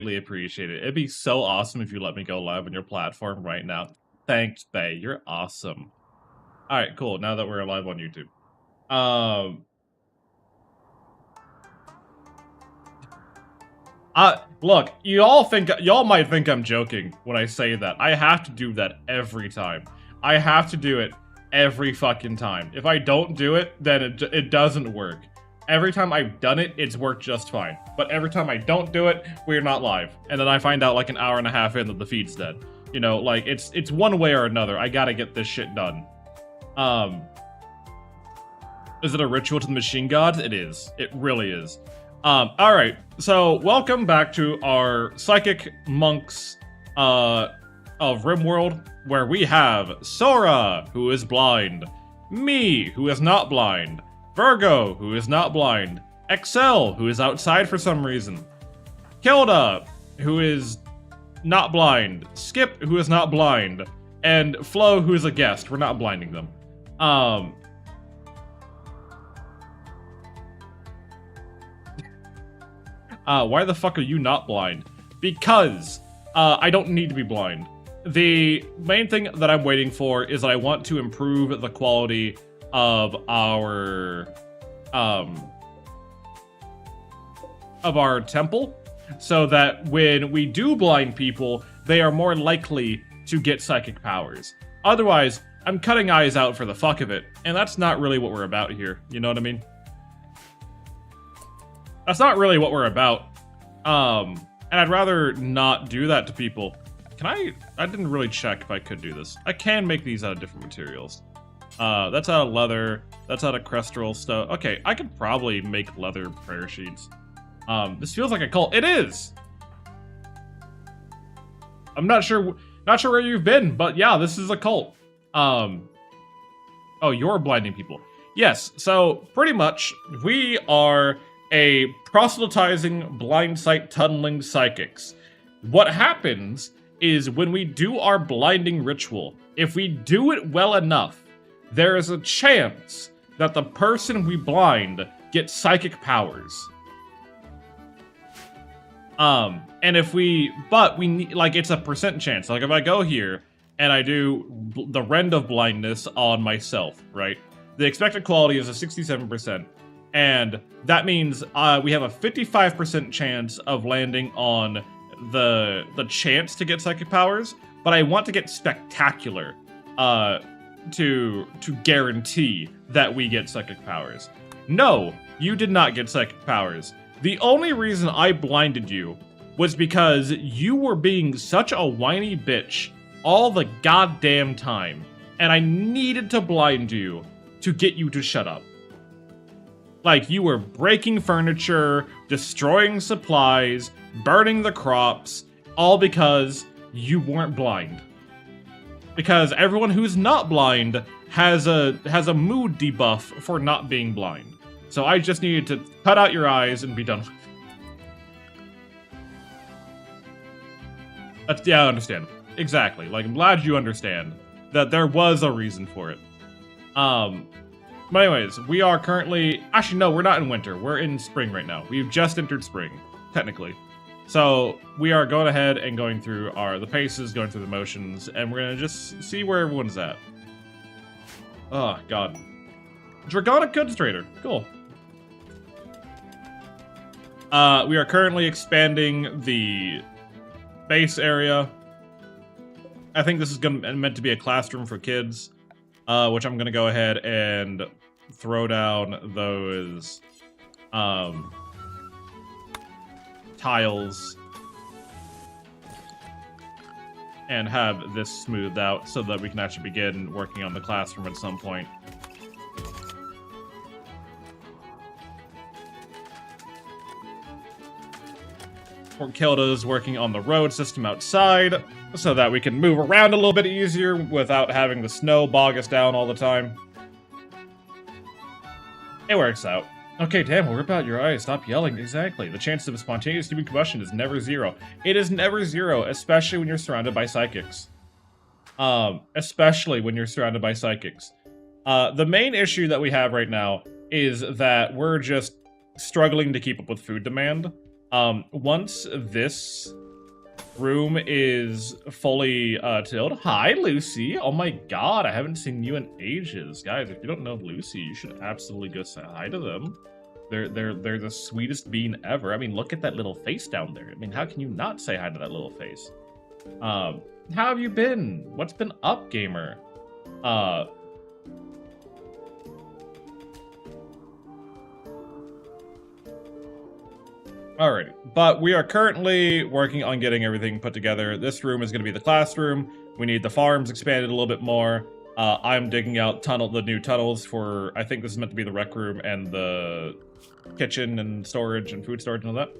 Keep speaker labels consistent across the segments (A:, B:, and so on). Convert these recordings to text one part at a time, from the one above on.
A: Really appreciate it. It'd be so awesome if you let me go live on your platform right now. Thanks, Bay. You're awesome. All right, cool. Now that we're live on YouTube. Look, y'all might think I'm joking when I say that. I have to do that every time. I have to do it every fucking time. If I don't do it, then it doesn't work. Every time I've done it, it's worked just fine. But every time I don't do it, we're not live. And then I find out like an hour and a half in that the feed's dead. You know, like, it's one way or another. I gotta get this shit done. Is it a ritual to the machine gods? It is. It really is. Alright, so welcome back to our Psychic Monks of Rimworld, where we have Sora, who is blind, me, who is not blind, Virgo, who is not blind, Excel, who is outside for some reason, Kilda, who is not blind, Skip, who is not blind, and Flo, who is a guest. We're not blinding them. Why the fuck are you not blind? Because, I don't need to be blind. The main thing that I'm waiting for is that I want to improve the quality of our temple, so that when we do blind people, they are more likely to get psychic powers. Otherwise, I'm cutting eyes out for the fuck of it, and that's not really what we're about here, you know what I mean? That's not really what we're about. And I'd rather not do that to people. Can I didn't really check if I could do this. I can make these out of different materials. That's out of leather. That's out of crystal stuff. Okay, I could probably make leather prayer sheets. This feels like a cult. It is! I'm not sure where you've been, but yeah, this is a cult. Oh, you're blinding people. Yes, so pretty much we are a proselytizing, blind sight tunneling psychics. What happens is when we do our blinding ritual, if we do it well enough, there is a chance that the person we blind gets psychic powers. And if but we need, like, it's a percent chance. Like, if I go here and I do the rend of blindness on myself, right? The expected quality is a 67%. And that means we have a 55% chance of landing on the chance to get psychic powers, but I want to get spectacular to guarantee that we get psychic powers. No, you did not get psychic powers. The only reason I blinded you was because you were being such a whiny bitch all the goddamn time, and I needed to blind you to get you to shut up. Like, you were breaking furniture, destroying supplies, burning the crops, all because you weren't blind. Because everyone who's not blind has a mood debuff for not being blind. So I just needed to cut out your eyes and be done with it. Yeah, I understand. Exactly. Like, I'm glad you understand that there was a reason for it. But anyways, we are currently... Actually, no, we're not in winter. We're in spring right now. We've just entered spring, technically. So, we are going ahead and going through the paces, going through the motions, and we're going to just see where everyone's at. Oh, God. Dragonic Goods Trader. Cool. We are currently expanding the base area. I think this is meant to be a classroom for kids, which I'm going to go ahead and throw down those tiles and have this smoothed out so that we can actually begin working on the classroom at some point. Kilda's working on the road system outside so that we can move around a little bit easier without having the snow bog us down all the time. It works out. Okay, damn, we'll rip out your eyes. Stop yelling. Exactly. The chance of a spontaneous human combustion is never zero. It is never zero, especially when you're surrounded by psychics. Especially when you're surrounded by psychics. The main issue that we have right now is that we're just struggling to keep up with food demand. Once this room is fully tilled. Hi, Lucy. Oh my god, I haven't seen you in ages. Guys, if you don't know Lucy, you should absolutely go say hi to them. They're the sweetest bean ever. I mean, look at that little face down there. I mean, how can you not say hi to that little face? How have you been? What's been up, gamer? Alrighty, but we are currently working on getting everything put together. This room is going to be the classroom. We need the farms expanded a little bit more. I'm digging out the new tunnels for, I think this is meant to be the rec room and the kitchen and storage and food storage and all that.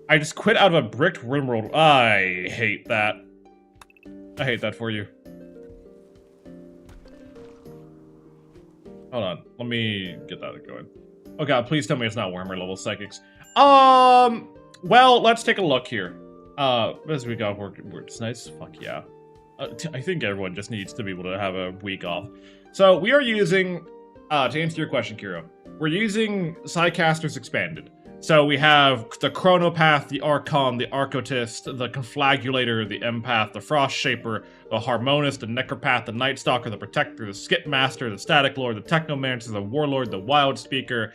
A: I just quit out of a bricked Rimworld. I hate that. I hate that for you. Hold on, let me get that going. Oh god, please tell me it's not Warhammer level psychics. Well, let's take a look here. As we got work nice. Fuck yeah. I think everyone just needs to be able to have a week off. So we are using, to answer your question, Kiro, we're using Psycasters Expanded. So we have the Chronopath, the Archon, the Archotist, the Conflagulator, the Empath, the Frost Shaper, the Harmonist, the Necropath, the Night Stalker, the Protector, the Skipmaster, the Static Lord, the Technomancer, the Warlord, the Wild Speaker,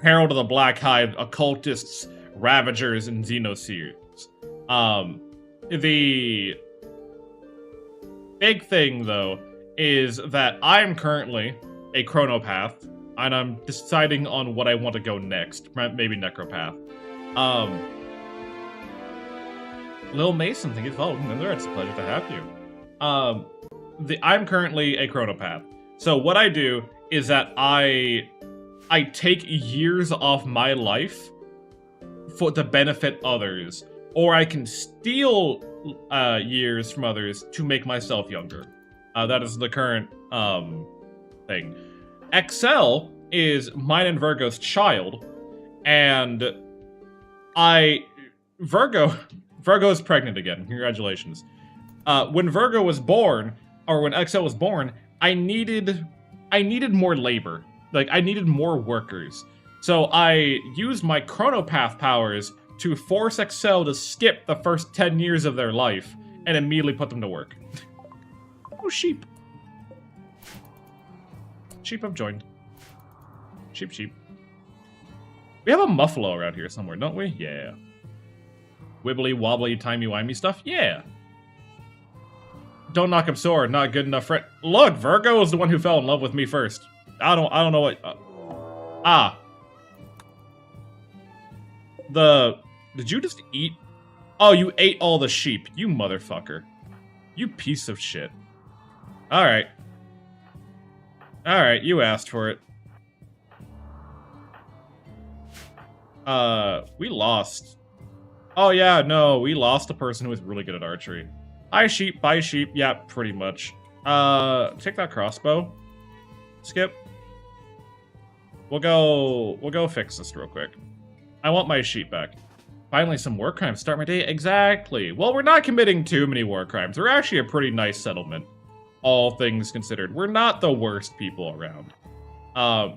A: Herald of the Black Hive, Occultists, Ravagers, and Xenoseers. The big thing, though, is that I'm currently a Chronopath, and I'm deciding on what I want to go next. Maybe Necropath. Lil Mason, thank you for following. It's a pleasure to have you. I'm currently a Chronopath. So what I do is that I take years off my life to benefit others, or I can steal years from others to make myself younger. That is the current thing. Excel is mine and Virgo's child, and Virgo is pregnant again. Congratulations. When Virgo was born, or when Excel was born, I needed more labor. Like, I needed more workers. So I used my Chronopath powers to force Excel to skip the first 10 years of their life and immediately put them to work. Oh, sheep. Sheep have joined. Sheep. We have a Muffalo around here somewhere, don't we? Yeah. Wibbly wobbly timey-wimey stuff? Yeah. Don't knock him sore, not good enough friend. Look, Virgo is the one who fell in love with me first. I don't know what... Did you just eat? Oh, you ate all the sheep. You motherfucker. You piece of shit. Alright. Alright, you asked for it. We lost. Oh yeah, no, we lost a person who was really good at archery. Hi sheep, bye sheep. Yeah, pretty much. Take that crossbow. Skip. We'll go fix this real quick. I want my sheep back. Finally, some war crimes. Start my day. Exactly. Well, we're not committing too many war crimes. We're actually a pretty nice settlement, all things considered. We're not the worst people around.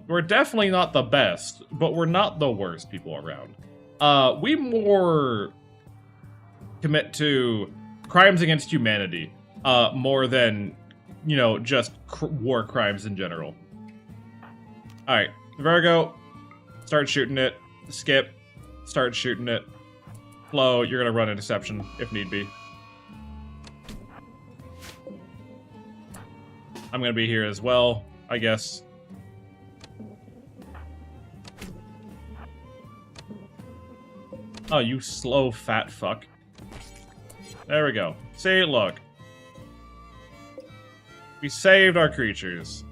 A: We're definitely not the best, but we're not the worst people around. We more commit to crimes against humanity, more than, you know, just war crimes in general. Alright, Virgo, start shooting it. Skip, start shooting it. Flo, you're gonna run interception if need be. I'm gonna be here as well, I guess. Oh, you slow fat fuck. There we go. See, look. We saved our creatures.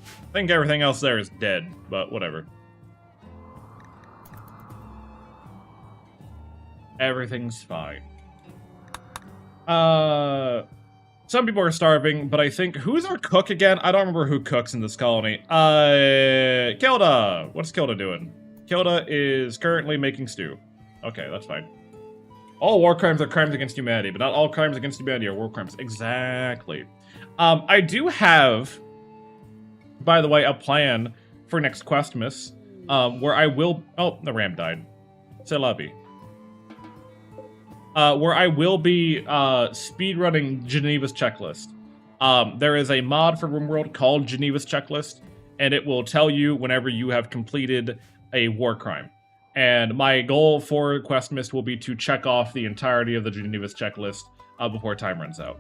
A: I think everything else there is dead, but whatever. Everything's fine. Some people are starving, but I think... Who's our cook again? I don't remember who cooks in this colony. Kilda! What's Kilda doing? Kilda is currently making stew. Okay, that's fine. All war crimes are crimes against humanity, but not all crimes against humanity are war crimes. Exactly. I do have... By the way, a plan for next Questmas, where I will... Oh, the ram died. C'est la vie. Where I will be speedrunning Geneva's Checklist. There is a mod for Rimworld called Geneva's Checklist, and it will tell you whenever you have completed a war crime. And my goal for Questmas will be to check off the entirety of the Geneva's Checklist before time runs out.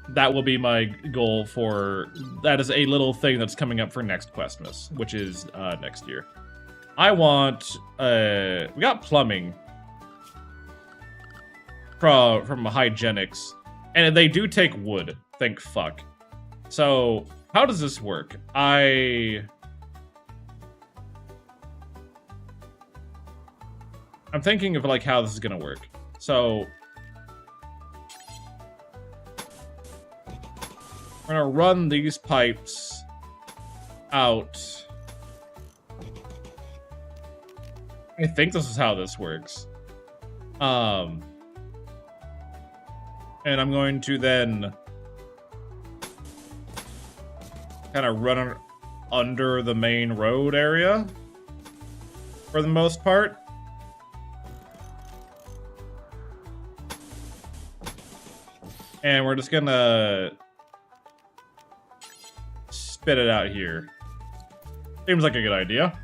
A: That will be my goal for... That is a little thing that's coming up for next Questmas, which is next year. I want... we got plumbing from hygienics, and they do take wood. Thank fuck. So, how does this work? I'm thinking of like how this is gonna work. So we're gonna run these pipes out. I think this is how this works. And I'm going to then kind of run under the main road area for the most part. And we're just gonna spit it out here. Seems like a good idea.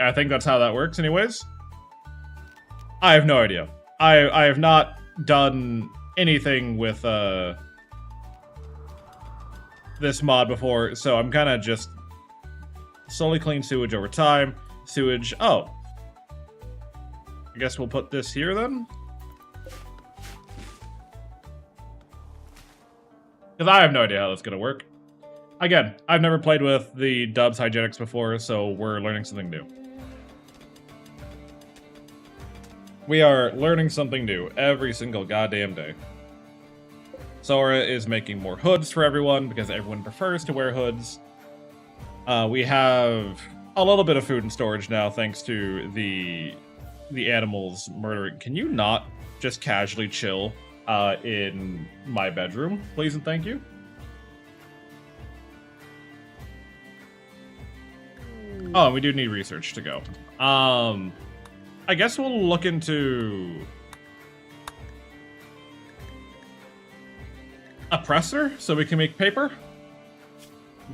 A: I think that's how that works anyways. I have no idea. I have not done anything with this mod before, so I'm kind of just slowly clean sewage over time. Sewage, oh. I guess we'll put this here then? Because I have no idea how that's going to work. Again, I've never played with the Dubs Hygienics before, so we're learning something new. We are learning something new every single goddamn day. Sora is making more hoods for everyone, because everyone prefers to wear hoods. We have a little bit of food in storage now, thanks to the animals murdering. Can you not just casually chill in my bedroom, please and thank you? Oh, and we do need research to go. I guess we'll look into a presser so we can make paper.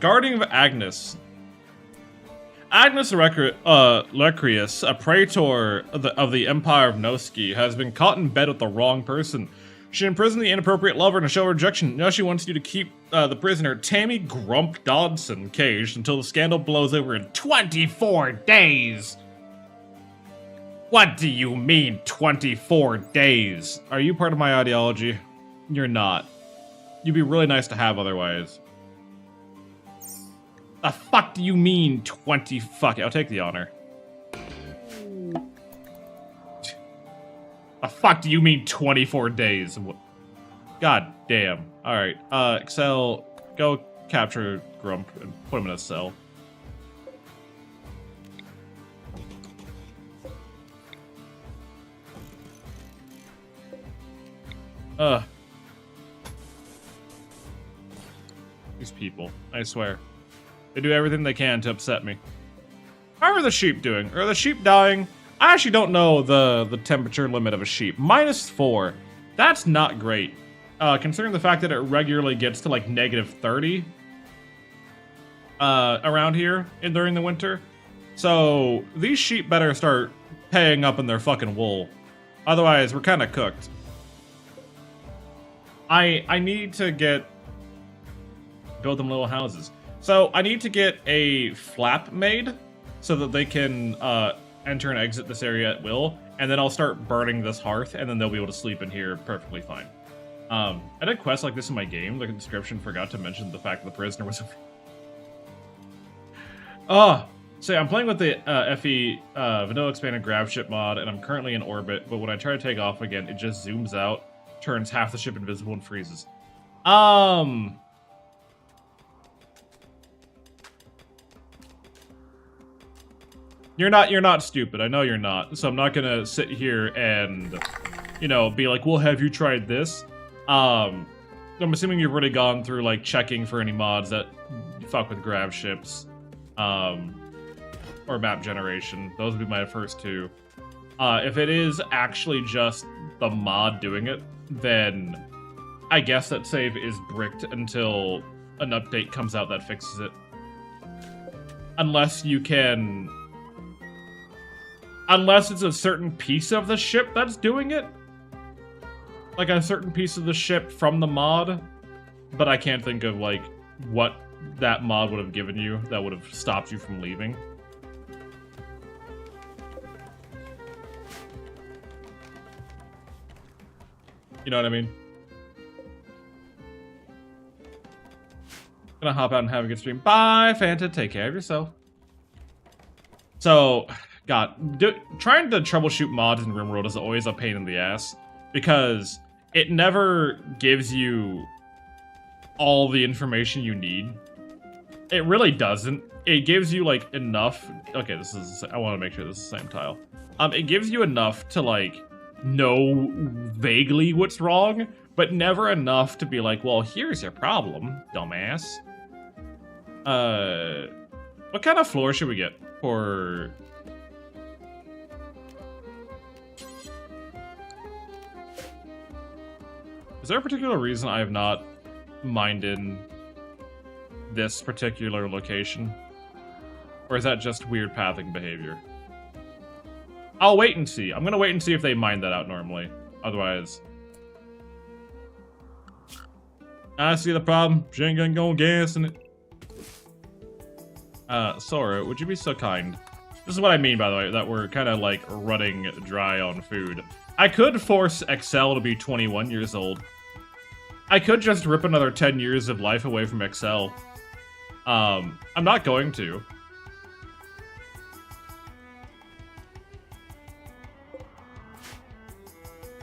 A: Guardian of Agnes. Agnes Lecreus, a praetor of the Empire of Noski, has been caught in bed with the wrong person. She imprisoned the inappropriate lover to show rejection. Now she wants you to keep the prisoner Tammy Grump Dodson caged until the scandal blows over in 24 days. What do you mean, 24 days? Are you part of my ideology? You're not. You'd be really nice to have otherwise. The fuck do you mean 20? Fuck it, I'll take the honor. The fuck do you mean 24 days? God damn. Alright, Excel, go capture Grump and put him in a cell. These people, I swear. They do everything they can to upset me. How are the sheep doing? Are the sheep dying? I actually don't know the temperature limit of a sheep. -4. That's not great. Considering the fact that it regularly gets to like -30 around here during the winter. So these sheep better start paying up in their fucking wool. Otherwise, we're kind of cooked. I need to build them little houses. So I need to get a flap made so that they can enter and exit this area at will, and then I'll start burning this hearth, and then they'll be able to sleep in here perfectly fine. I did quests like this in my game. The description forgot to mention the fact that the prisoner was so I'm playing with the FE Vanilla Expanded Grab Ship mod, and I'm currently in orbit, but when I try to take off again, it just zooms out, turns half the ship invisible, and freezes. You're not stupid. I know you're not. So I'm not gonna sit here and, you know, be like, well, have you tried this? I'm assuming you've already gone through, like, checking for any mods that fuck with grab ships. or map generation. Those would be my first two. If it is actually just the mod doing it, then I guess that save is bricked until an update comes out that fixes it. Unless you can... Unless it's a certain piece of the ship that's doing it. Like a certain piece of the ship from the mod. But I can't think of, like, what that mod would have given you that would have stopped you from leaving. You know what I mean? Gonna hop out and have a good stream. Bye, Fanta. Take care of yourself. So, God, trying to troubleshoot mods in Rimworld is always a pain in the ass. Because it never gives you all the information you need. It really doesn't. It gives you, like, enough... Okay, this is... I want to make sure this is the same tile. It gives you enough to, like, know vaguely what's wrong, but never enough to be like, well, here's your problem, dumbass. What kind of floor should we get for... Is there a particular reason I have not mined in this particular location? Or is that just weird pathing behavior? I'll wait and see. I'm gonna wait and see if they mine that out normally. Otherwise... I see the problem. She ain't gonna go gas in it. Sora, would you be so kind? This is what I mean, by the way, that we're kind of, like, running dry on food. I could force Excel to be 21 years old. I could just rip another 10 years of life away from Excel. I'm not going to.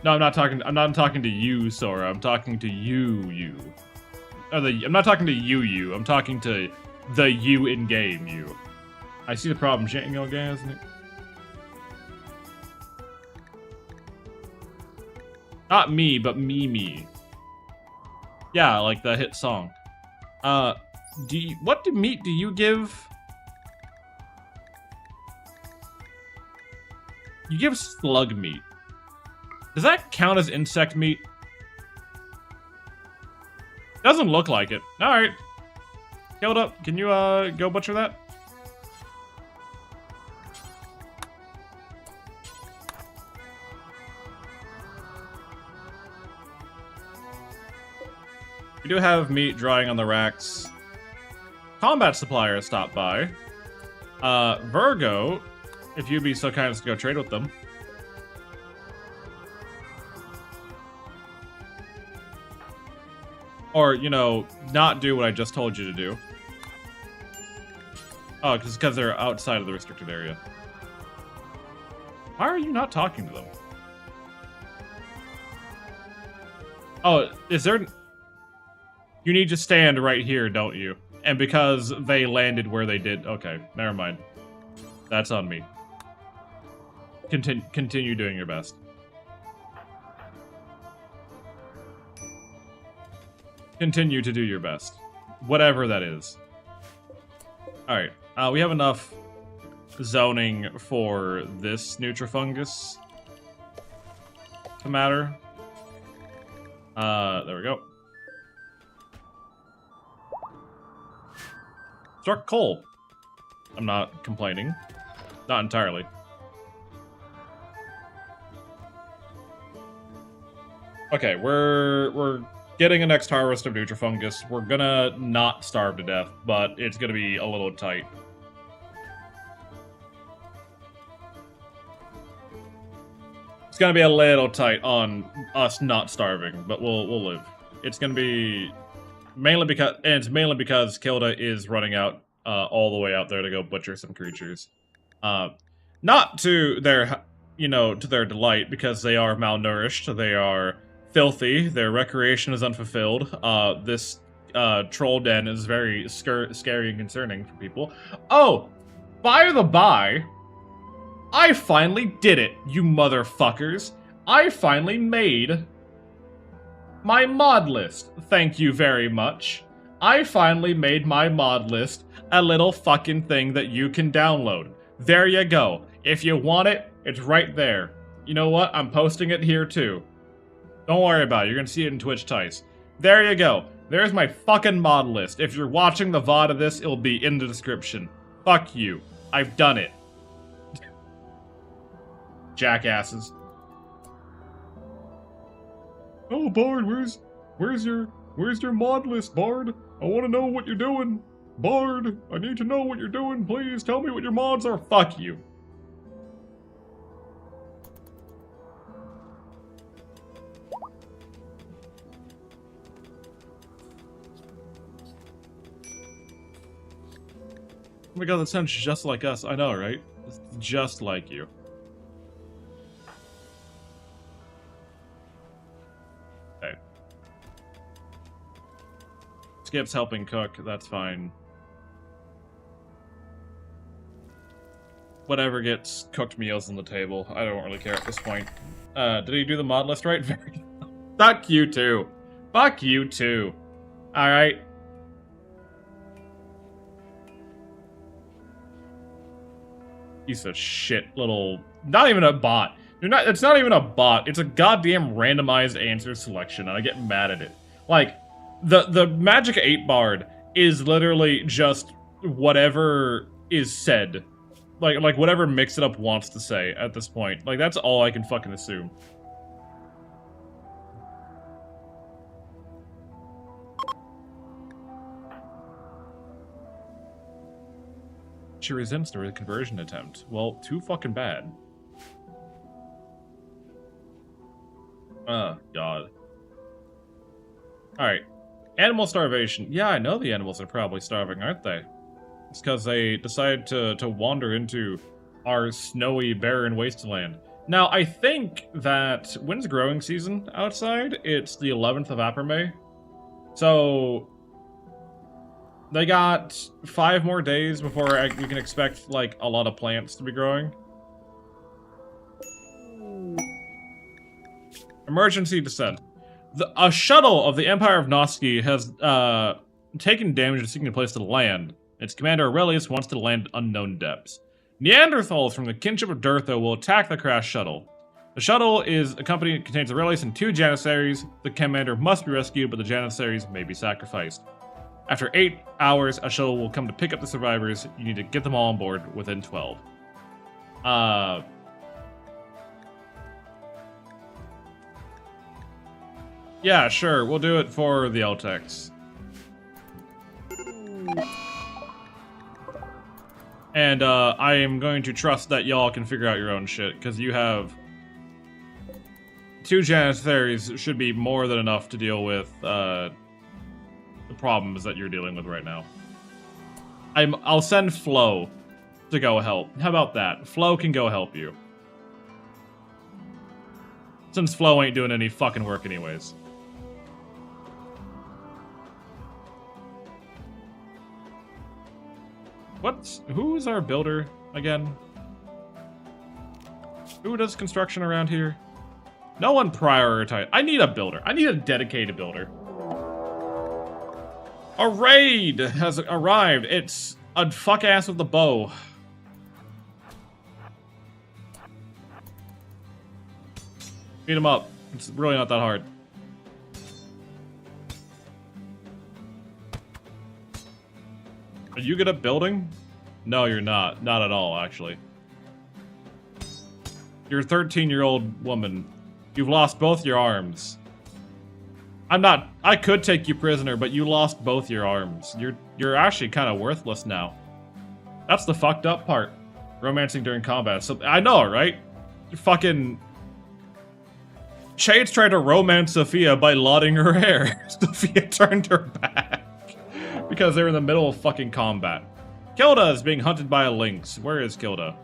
A: No, I'm not talking to you, Sora. I'm talking to you. I'm not talking to you. I'm talking to the you in-game you. I see the problem. She ain't gonna gas in it. Not me, but me. Yeah, like the hit song. What meat do you give? You give slug meat. Does that count as insect meat? Doesn't look like it. Alright. Hold up. Can you, go butcher that? We do have meat drying on the racks. Combat supplier stopped by. Virgo, if you'd be so kind as to go trade with them. Or, you know, not do what I just told you to do. Oh, because they're outside of the restricted area. Why are you not talking to them? Oh, is there... You need to stand right here, don't you? And because they landed where they did... Okay, never mind. That's on me. Continue doing your best. Continue to do your best. Whatever that is. Alright, we have enough zoning for this Nutrifungus to matter. There we go. Struck coal. I'm not complaining. Not entirely. Okay, we're getting a next harvest of Nutrifungus. We're gonna not starve to death, but it's gonna be a little tight. It's gonna be a little tight on us not starving, but we'll live. It's gonna be mainly because Kilda is running out all the way out there to go butcher some creatures. Not to their, to their delight, because they are malnourished. They are filthy. Their recreation is unfulfilled. This troll den is very scary and concerning for people. Oh, by the by, I finally did it, you motherfuckers. I finally made my mod list. Thank you very much. I finally made my mod list, a little fucking thing that you can download. There you go. If you want it, it's right there. You know what? I'm posting it here too. Don't worry about it. You're gonna see it in Twitch Tice. There you go. There's my fucking mod list. If you're watching the VOD of this, it'll be in the description. Fuck you. I've done it. Jackasses. Oh, Bard, where's your mod list, Bard? I want to know what you're doing. Bard, I need to know what you're doing. Please tell me what your mods are. Fuck you. Oh my god, that sounds just like us. I know, right? It's just like you. Okay. Skip's helping cook. That's fine. Whatever gets cooked meals on the table. I don't really care at this point. Did he do the mod list right? Fuck you too. Fuck you too. Alright. Piece of shit little... Not even a bot. It's not even a bot. It's a goddamn randomized answer selection, and I get mad at it. Like, the Magic 8 Bard is literally just whatever is said. Like whatever Mix-It-Up wants to say at this point. Like, that's all I can fucking assume. She resents the conversion attempt. Well, too fucking bad. Oh, God. Alright. Animal starvation. Yeah, I know the animals are probably starving, aren't they? It's because they decided to wander into our snowy, barren wasteland. Now, I think that when's growing season outside? It's the 11th of April. So... they got 5 more days before we can expect, like, a lot of plants to be growing. Emergency descent. A shuttle of the Empire of Noski has taken damage and seeking a place to land. Its commander Aurelius wants to land at unknown depths. Neanderthals from the kinship of Durtha will attack the crashed shuttle. The shuttle contains Aurelius and 2 Janissaries. The commander must be rescued, but the Janissaries may be sacrificed. After 8 hours, a shuttle will come to pick up the survivors. You need to get them all on board within 12. Yeah, sure. We'll do it for the LTEX. And, I am going to trust that y'all can figure out your own shit, because you have... 2 Janissaries should be more than enough to deal with, the problems that you're dealing with right now. I'll send Flo to go help. How about that? Flo can go help you. Since Flo ain't doing any fucking work anyways. Who's our builder again? Who does construction around here? No one prioritized. I need a builder. I need a dedicated builder. A raid has arrived. It's a fuck ass with the bow. Beat him up. It's really not that hard. Are you good at building? No, you're not. Not at all, actually. You're a 13-year-old woman. You've lost both your arms. I could take you prisoner, but you lost both your arms. You're actually kind of worthless now. That's the fucked up part. Romancing during combat. So, I know, right? Fucking... Shades tried to romance Sophia by lauding her hair. Sophia turned her back. Because they're in the middle of fucking combat. Kilda is being hunted by a lynx. Where is Kilda?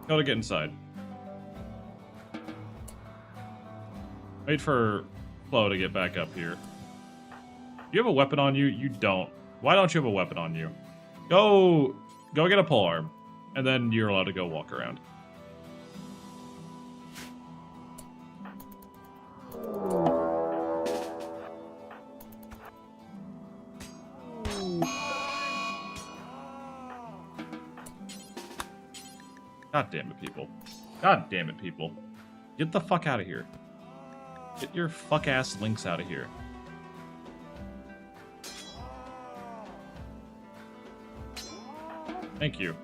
A: Kilda, get inside. Wait for Flo to get back up here. Do you have a weapon on you? You don't. Why don't you have a weapon on you? Go get a polearm. And then you're allowed to go walk around. God damn it, people. God damn it, people. Get the fuck out of here. Get your fuck-ass links out of here. Thank you.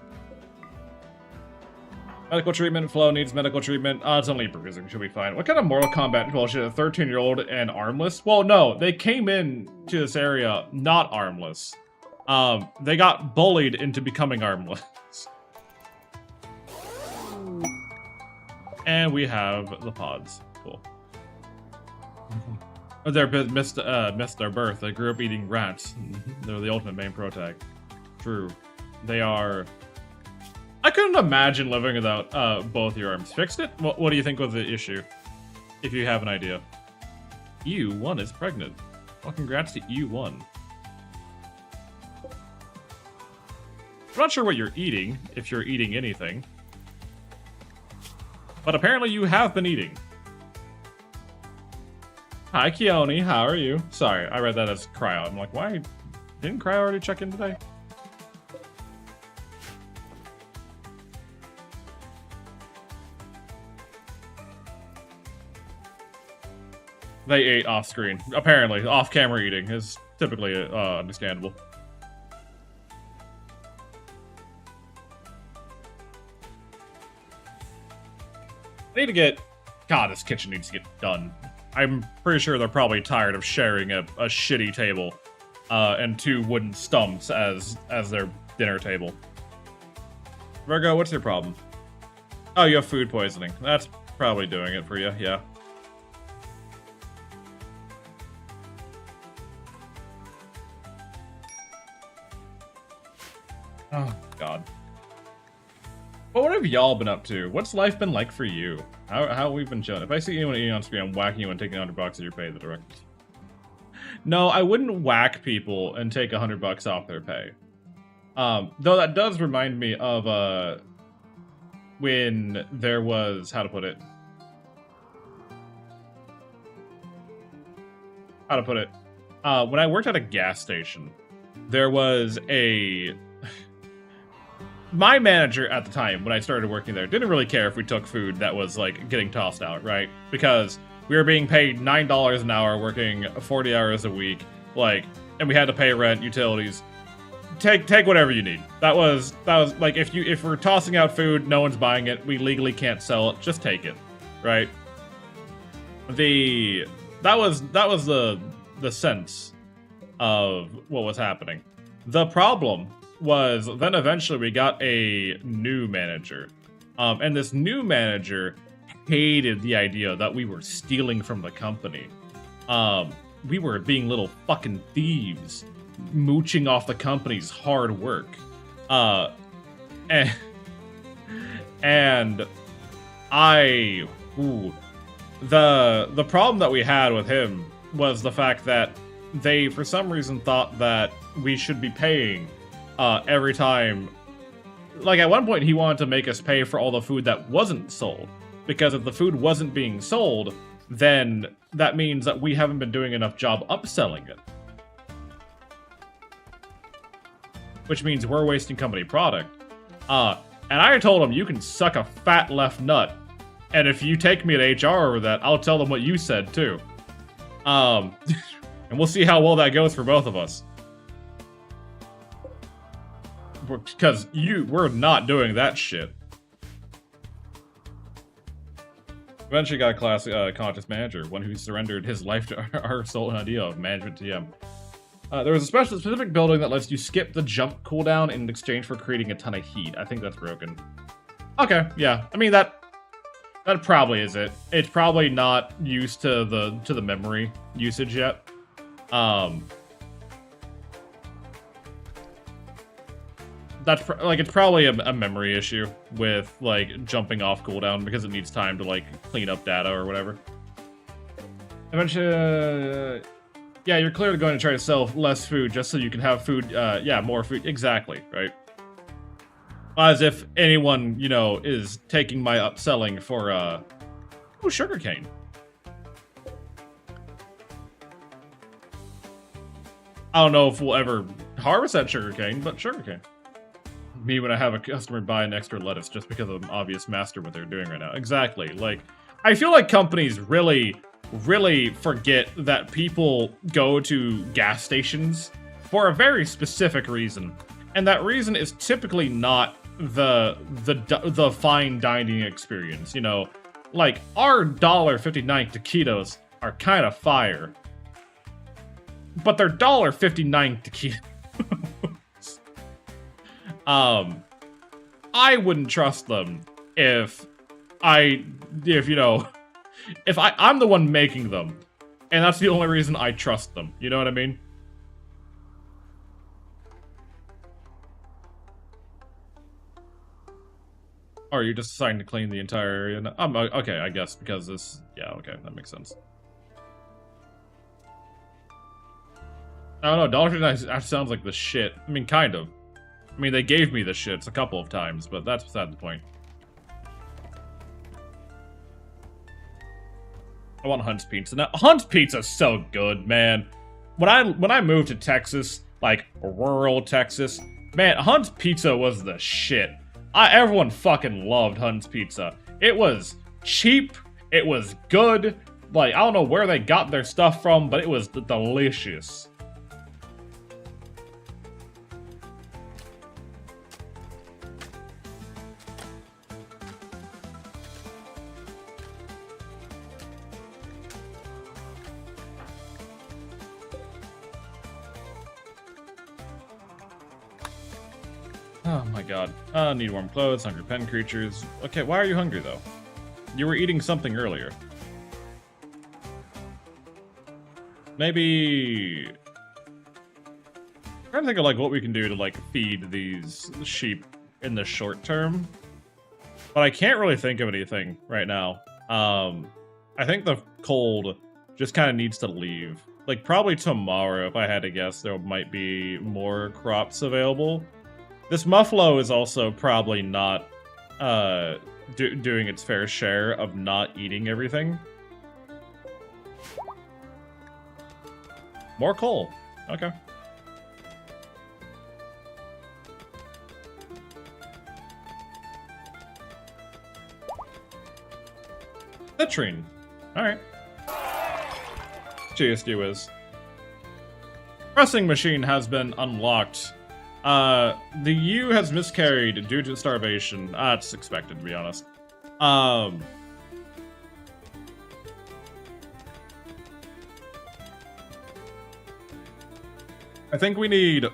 A: Medical treatment. Flo needs medical treatment. It's only bruising. Should be fine. What kind of Mortal Kombat bullshit? A 13-year-old and armless? Well, no. They came in to this area not armless. They got bullied into becoming armless. And we have the pods. Cool. They missed their birth. They grew up eating rats. They're the ultimate main protag. True. They are... I couldn't imagine living without both your arms. Fixed it? What do you think was the issue? If you have an idea. EU1 is pregnant. Well, congrats to EU1. I'm not sure what you're eating, if you're eating anything. But apparently you have been eating. Hi, Keone. How are you? Sorry, I read that as Cryo. I'm like, why? Didn't Cryo already check in today? They ate off-screen. Apparently, off-camera eating is typically understandable. I need to get... God, this kitchen needs to get done. I'm pretty sure they're probably tired of sharing a shitty table and 2 wooden stumps as their dinner table. Virgo, what's your problem? Oh, you have food poisoning. That's probably doing it for you, yeah. Oh, God. But what have y'all been up to? What's life been like for you? How have we been chilling? If I see anyone eating on screen, I'm whacking you and taking $100 of your pay, the directors. No, I wouldn't whack people and take $100 off their pay. Though that does remind me of when there was, how to put it? When I worked at a gas station, there was a... My manager at the time, when I started working there, didn't really care if we took food that was, like, getting tossed out, right? Because we were being paid $9 an hour, working 40 hours a week, like, and we had to pay rent, utilities. Take whatever you need. That was like, if we're tossing out food, no one's buying it, we legally can't sell it, just take it, right? That was the sense of what was happening. The problem was then eventually we got a new manager. And this new manager hated the idea that we were stealing from the company. We were being little fucking thieves, mooching off the company's hard work. And the problem that we had with him was the fact that they, for some reason, thought that we should be paying every time. Like, at one point, he wanted to make us pay for all the food that wasn't sold. Because if the food wasn't being sold, then that means that we haven't been doing enough job upselling it. Which means we're wasting company product. And I told him, you can suck a fat left nut. And if you take me to HR over that, I'll tell them what you said, too. And we'll see how well that goes for both of us. Because we're not doing that shit. Eventually got a class conscious manager, one who surrendered his life to our sole idea of management TM. There was a specific building that lets you skip the jump cooldown in exchange for creating a ton of heat. I think that's broken. Okay, yeah. I mean, that probably is it. It's probably not used to the memory usage yet. That's it's probably a memory issue with like jumping off cooldown because it needs time to like clean up data or whatever. Eventually, yeah, you're clearly going to try to sell less food just so you can have food. Yeah, more food. Exactly, right? As if anyone, you know, is taking my upselling for sugarcane. I don't know if we'll ever harvest that sugarcane, but sugarcane. Me when I have a customer buy an extra lettuce just because I'm obvious master what they're doing right now. Exactly. Like, I feel like companies really forget that people go to gas stations for a very specific reason. And that reason is typically not the fine dining experience, you know? Like, our $1.59 taquitos are kind of fire. But they're $1.59 taquitos. I wouldn't trust them if you know, if I'm the one making them, and that's the only reason I trust them. You know what I mean? Or you're just assigned to clean the entire area? No, okay, I guess, because this... Yeah, okay, that makes sense. I don't know, $1.59 sounds like the shit. I mean, kind of. I mean, they gave me the shits a couple of times, but that's beside the point. I want Hunt's Pizza. Now, Hunt's Pizza's so good, man. When I moved to Texas, like, rural Texas, man, Hunt's Pizza was the shit. Everyone fucking loved Hunt's Pizza. It was cheap, it was good, like, I don't know where they got their stuff from, but it was delicious. Oh my god. Need warm clothes, hungry pen creatures. Okay, why are you hungry though? You were eating something earlier. Maybe... I'm trying to think of like what we can do to like feed these sheep in the short term. But I can't really think of anything right now. I think the cold just kind of needs to leave. Like probably tomorrow, if I had to guess, there might be more crops available. This Muffalo is also probably not doing its fair share of not eating everything. More coal. Okay. Citrine. Alright. GSD Wiz. Pressing machine has been unlocked. The ewe has miscarried due to starvation. It's expected, to be honest. I think we need an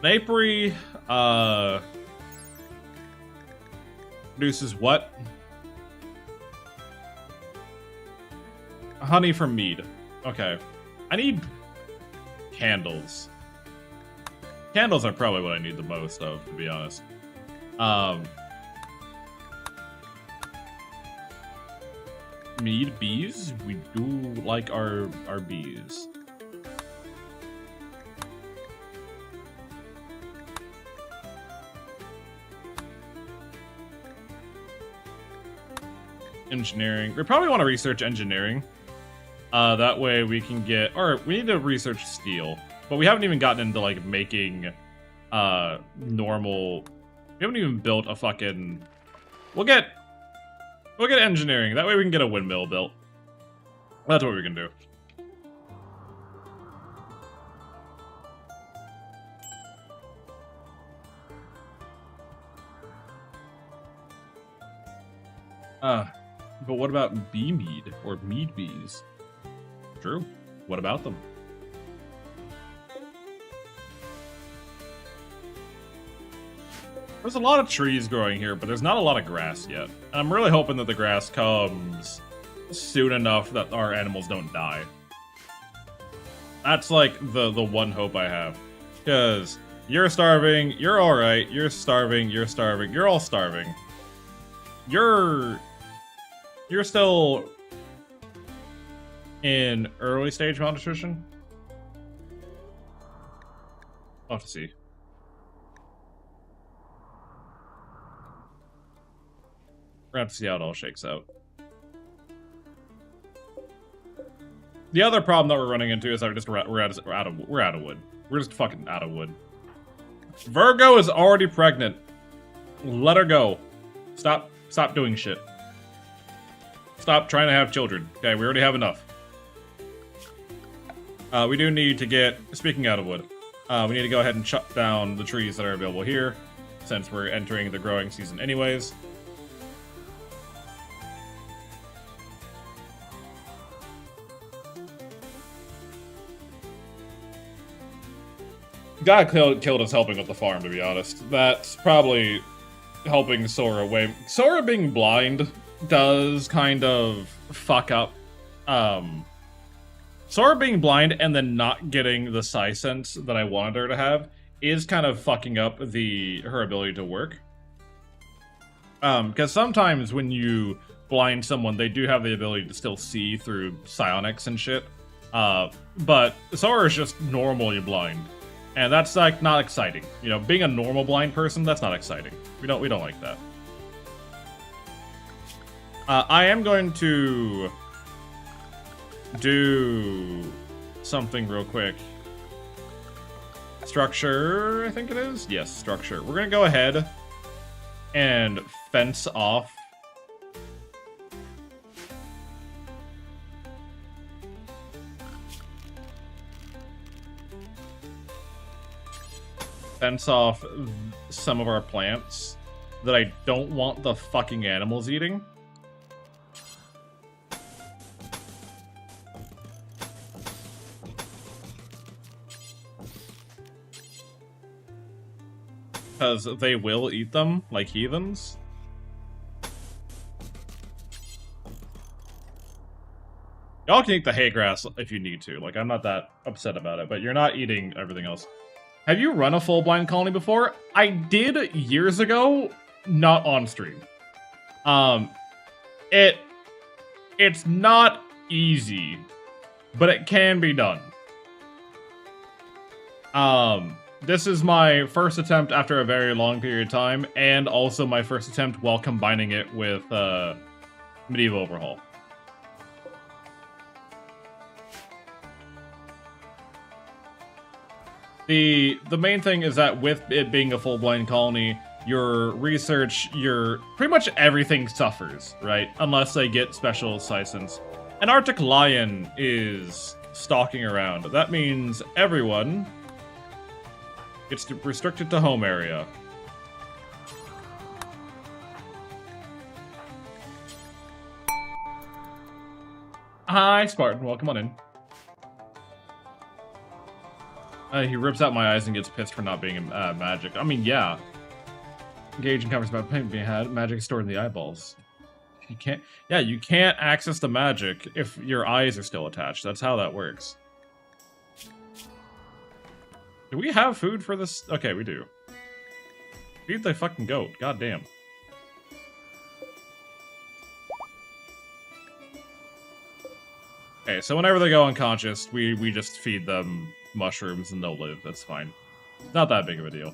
A: apiary, produces what? Honey from mead. Okay. I need candles. Candles are probably what I need the most of, to be honest. Mead bees? We do like our bees. Engineering. We probably want to research engineering. That way we can get... Or, we need to research steel. But we haven't even gotten into, like, making, normal... We haven't even built a fucking... We'll get engineering. That way we can get a windmill built. That's what we can do. But what about bee mead? Or mead bees? True. What about them? There's a lot of trees growing here, but there's not a lot of grass yet. And I'm really hoping that the grass comes soon enough that our animals don't die. That's like the one hope I have. Because you're starving, you're alright, you're starving, you're starving, you're all starving. You're still in early stage malnutrition? I'll have to see. We're gonna have to see how it all shakes out. The other problem that we're running into is that we're out of wood. We're just fucking out of wood. Virgo is already pregnant. Let her go. Stop doing shit. Stop trying to have children. Okay, we already have enough. We do need to get, speaking out of wood, we need to go ahead and chop down the trees that are available here, since we're entering the growing season anyways. God killed us helping with the farm, to be honest. That's probably helping Sora way. Sora being blind does kind of fuck up. Sora being blind and then not getting the psi sense that I wanted her to have is kind of fucking up her ability to work. Because sometimes when you blind someone, they do have the ability to still see through psionics and shit. But Sora is just normally blind. And that's like not exciting. You know, being a normal blind person, that's not exciting. We don't like that. I am going to do something real quick. Structure, I think it is? Yes, structure. We're gonna go ahead and fence off some of our plants that I don't want the fucking animals eating. Because they will eat them like heathens. Y'all can eat the hay grass if you need to. Like, I'm not that upset about it, but you're not eating everything else. Have you run a full blind colony before? I did years ago, not on stream. It's not easy, but it can be done. This is my first attempt after a very long period of time, and also my first attempt while combining it with Medieval Overhaul. The main thing is that with it being a full blind colony, your research, pretty much everything suffers, right? Unless they get special license. An Arctic lion is stalking around. That means everyone gets restricted to home area. Hi, Spartan. Welcome on in. He rips out my eyes and gets pissed for not being magic. I mean, yeah. Engage in conversation about being had. Magic is stored in the eyeballs. You can't. Yeah, you can't access the magic if your eyes are still attached. That's how that works. Do we have food for this? Okay, we do. Feed the fucking goat. God damn. Okay, so whenever they go unconscious, we just feed them mushrooms and they'll live. That's fine. Not that big of a deal.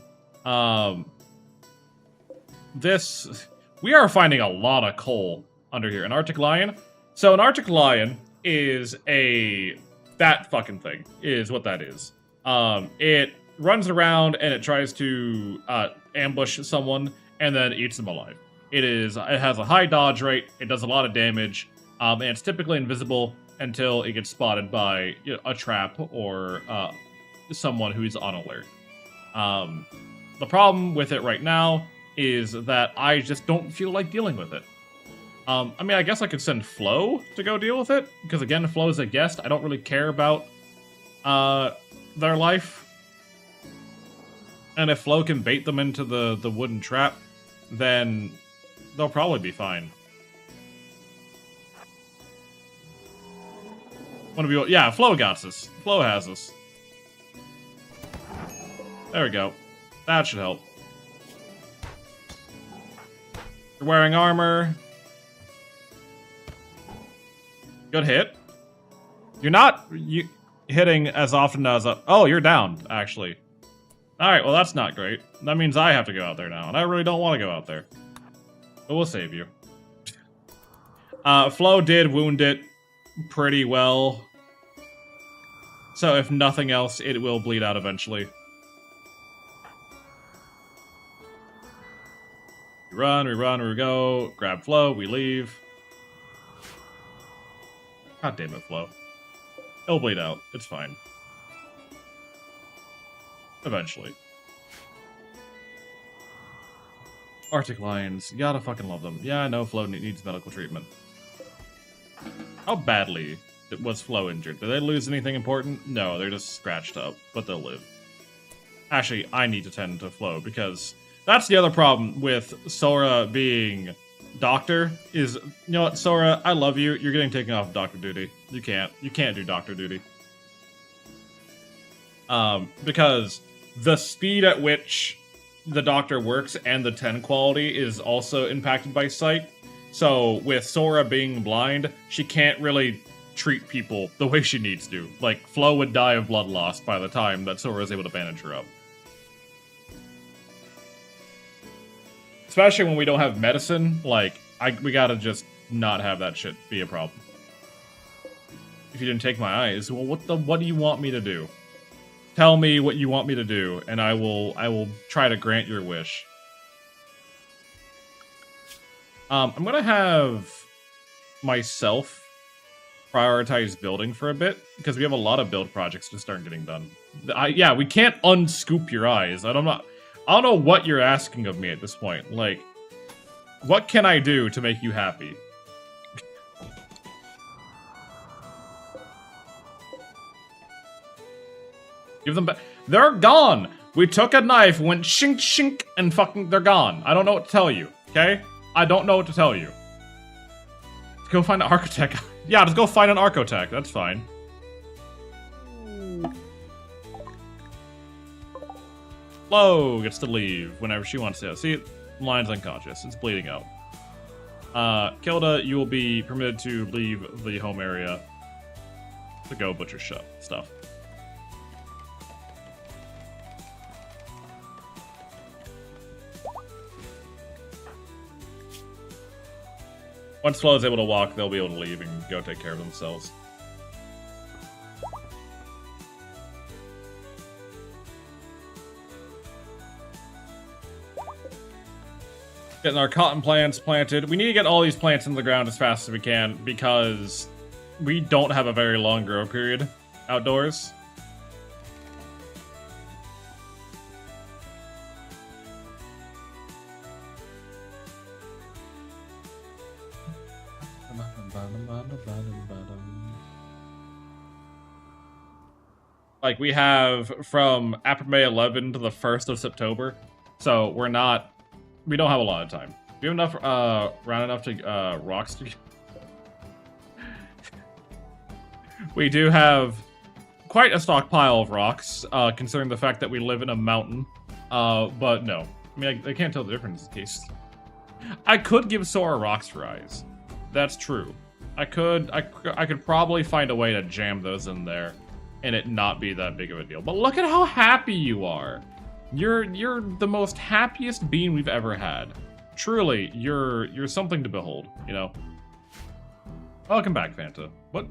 A: We are finding a lot of coal under here. An Arctic lion? So an Arctic lion is that fucking thing, is what that is. It runs around and it tries to ambush someone and then eats them alive. It has a high dodge rate, it does a lot of damage, and it's typically invisible until it gets spotted by a trap or someone who's on alert. The problem with it right now is that I just don't feel like dealing with it. I mean, I guess I could send Flo to go deal with it, because again, Flo's a guest. I don't really care about their life. And if Flo can bait them into the wooden trap, then they'll probably be fine. Yeah, Flo got us. Flo has us. There we go. That should help. You're wearing armor. Good hit. You're not hitting as often as oh, you're down, actually. Alright, well that's not great. That means I have to go out there now, and I really don't want to go out there. But we'll save you. Flo did wound it pretty well. So if nothing else, it will bleed out eventually. run, we go. Grab Flow, we leave. God damn it, Flow. It'll bleed out. It's fine. Eventually. Arctic Lions. You gotta fucking love them. Yeah, I know Flo needs medical treatment. How badly was Flo injured? Did they lose anything important? No, they're just scratched up, but they'll live. Actually, I need to tend to Flo, because that's the other problem with Sora being doctor, is, you know what, Sora, I love you. You're getting taken off doctor duty. You can't do doctor duty. Because the speed at which the doctor works and the 10 quality is also impacted by sight. So with Sora being blind, she can't really treat people the way she needs to. Like, Flo would die of blood loss by the time that Sora is able to bandage her up. Especially when we don't have medicine, like, we gotta just not have that shit be a problem. If you didn't take my eyes, well, what do you want me to do? Tell me what you want me to do, and I will try to grant your wish. I'm gonna have myself prioritize building for a bit, because we have a lot of build projects to start getting done. Yeah, we can't unscoop your eyes. I don't know what you're asking of me at this point. Like, what can I do to make you happy? Give them back. They're gone! We took a knife, went shink shink, and fucking they're gone. I don't know what to tell you, okay? I don't know what to tell you. Let's go find an architect. Yeah, just go find an architect. That's fine. Flo gets to leave whenever she wants to. See, Lion's unconscious. It's bleeding out. Kilda, you will be permitted to leave the home area to go butcher stuff. Once Flo is able to walk, they'll be able to leave and go take care of themselves. Getting our cotton plants planted. We need to get all these plants in the ground as fast as we can, because we don't have a very long grow period outdoors. Like, we have from after May 11 to the 1st of September, so we don't have a lot of time. We have enough, round enough to, rocks to... We do have quite a stockpile of rocks, considering the fact that we live in a mountain, but no. I mean, I can't tell the difference in case. I could give Sora rocks for eyes. That's true. I could probably find a way to jam those in there and it not be that big of a deal. But look at how happy you are. You're the most happiest being we've ever had. Truly, you're something to behold, you know? Welcome back, Fanta. What?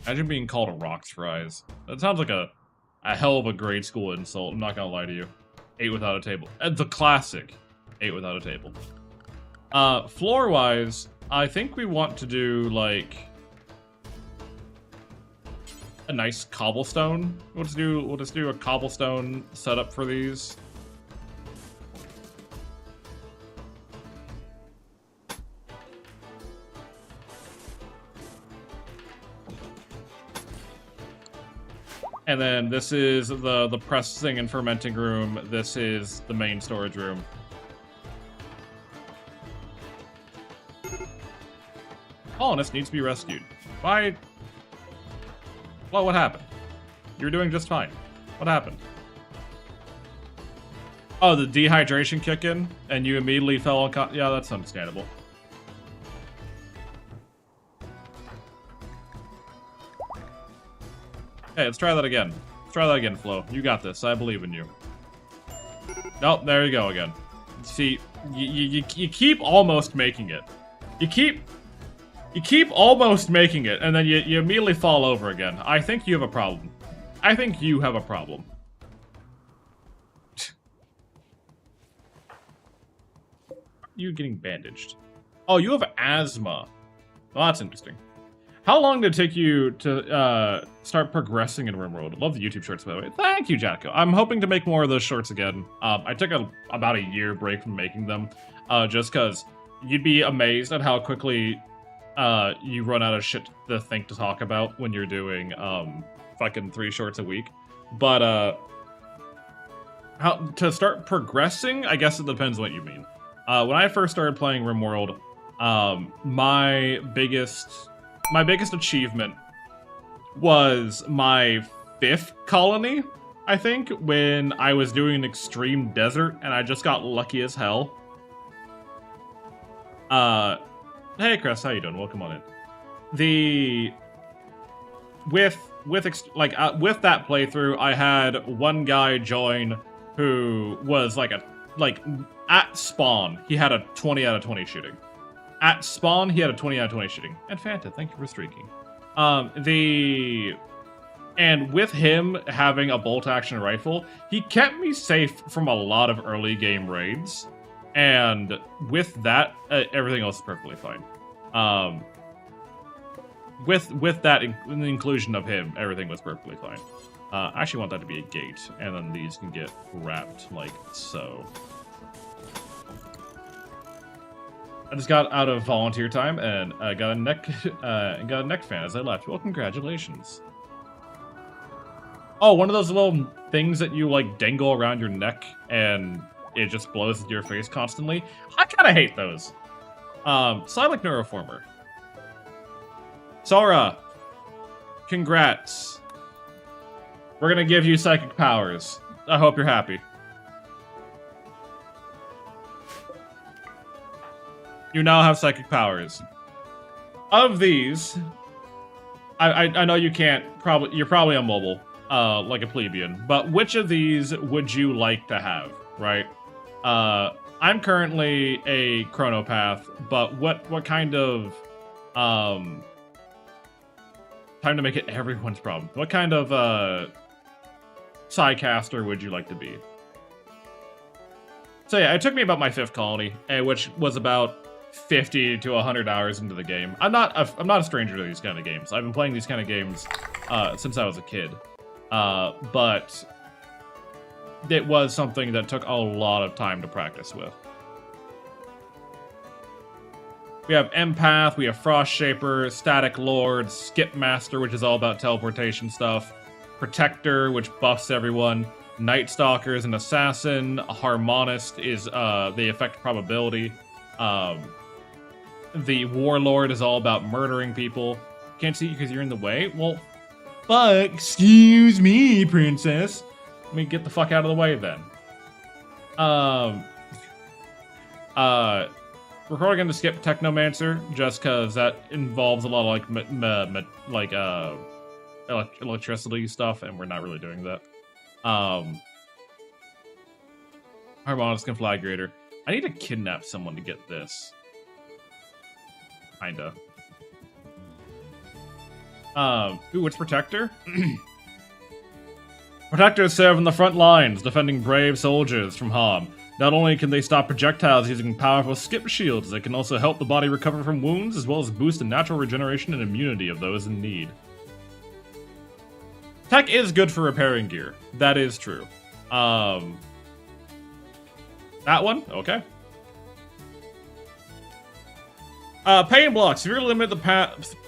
A: Imagine being called a rocks for eyes. That sounds like a hell of a grade school insult, I'm not gonna lie to you. 8 without a table. The classic 8 without a table. Floor-wise, I think we want to do, like, a nice cobblestone. We'll just do a cobblestone setup for these. And then this is the pressing and fermenting room. This is the main storage room. Colonist needs to be rescued. Why? Well, what happened? You were doing just fine. What happened? Oh, the dehydration kick in, and you immediately fell on. Yeah, that's understandable. Hey, let's try that again. Let's try that again, Flo. You got this. I believe in you. Nope, there you go again. See, you keep almost making it. You keep almost making it, and then you immediately fall over again. I think you have a problem. I think you have a problem. you getting bandaged? Oh, you have asthma. Well, that's interesting. How long did it take you to start progressing in Rimworld? Love the YouTube shorts, by the way. Thank you, Jacko. I'm hoping to make more of those shorts again. I took about a year break from making them, just because you'd be amazed at how quickly you run out of shit to think to talk about when you're doing fucking 3 shorts a week. But how to start progressing? I guess it depends what you mean. When I first started playing Rimworld, my biggest achievement was my 5th colony, I think, when I was doing an extreme desert and I just got lucky as hell. Hey Chris, how you doing? Welcome on in. With that playthrough, I had one guy join who was at spawn, he had a 20 out of 20 shooting. At spawn, he had a 20 out of 20 shooting. And Fanta, thank you for streaking. And with him having a bolt-action rifle, he kept me safe from a lot of early game raids. And with that, everything else is perfectly fine. With that the inclusion of him, everything was perfectly fine. I actually want that to be a gate, and then these can get wrapped like so. I just got out of volunteer time and got a neck fan as I left. Well, congratulations. Oh, one of those little things that you like dangle around your neck and it just blows into your face constantly. I kind of hate those. Silent Neuroformer. Sora, congrats. We're gonna give you psychic powers. I hope you're happy. You now have psychic powers. Of these, I know you can't, you're probably on mobile, like a plebeian, but which of these would you like to have, right? I'm currently a chronopath, but what kind of, time to make it everyone's problem. What kind of, Psycaster would you like to be? So yeah, it took me about my 5th colony, which was about 50 to 100 hours into the game. I'm not a stranger to these kind of games. I've been playing these kind of games since I was a kid. But it was something that took a lot of time to practice with. We have Empath, we have Frost Shaper, Static Lord, Skip Master, which is all about teleportation stuff, Protector, which buffs everyone, Night Stalker is an assassin, Harmonist is the effect probability, the Warlord is all about murdering people. Can't see you because you're in the way? Well, fuck, excuse me, princess. Let me get the fuck out of the way then. We're probably gonna skip Technomancer just because that involves a lot of electricity stuff, and we're not really doing that. Harmonist Conflagrator. I need to kidnap someone to get this. Kinda. Ooh, what's Protector? Protectors serve in the front lines, defending brave soldiers from harm. Not only can they stop projectiles using powerful skip shields, they can also help the body recover from wounds, as well as boost the natural regeneration and immunity of those in need. Tech is good for repairing gear. That is true. That one? Okay. Pain blocks. Severely limit the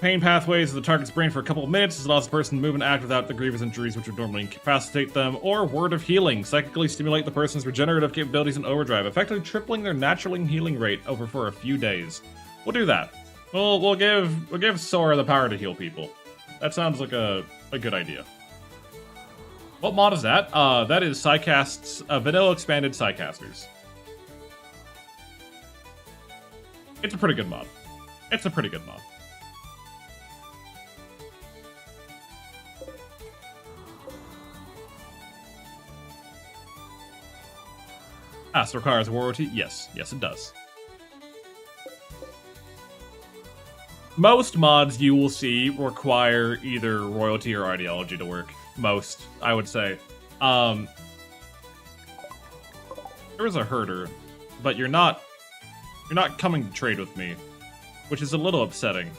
A: pain pathways of the target's brain for a couple of minutes. This allows the person to move and act without the grievous injuries which would normally incapacitate them. Or Word of Healing. Psychically stimulate the person's regenerative capabilities in overdrive, effectively tripling their natural healing rate over for a few days. We'll do that. We'll give Sora the power to heal people. That sounds like a good idea. What mod is that? That is Psycast's vanilla expanded Psycasters. It's a pretty good mod. It's a pretty good mod. It requires royalty? Yes. Yes, it does. Most mods you will see require either royalty or ideology to work. Most, I would say. There is a herder, but you're not You're not coming to trade with me, which is a little upsetting.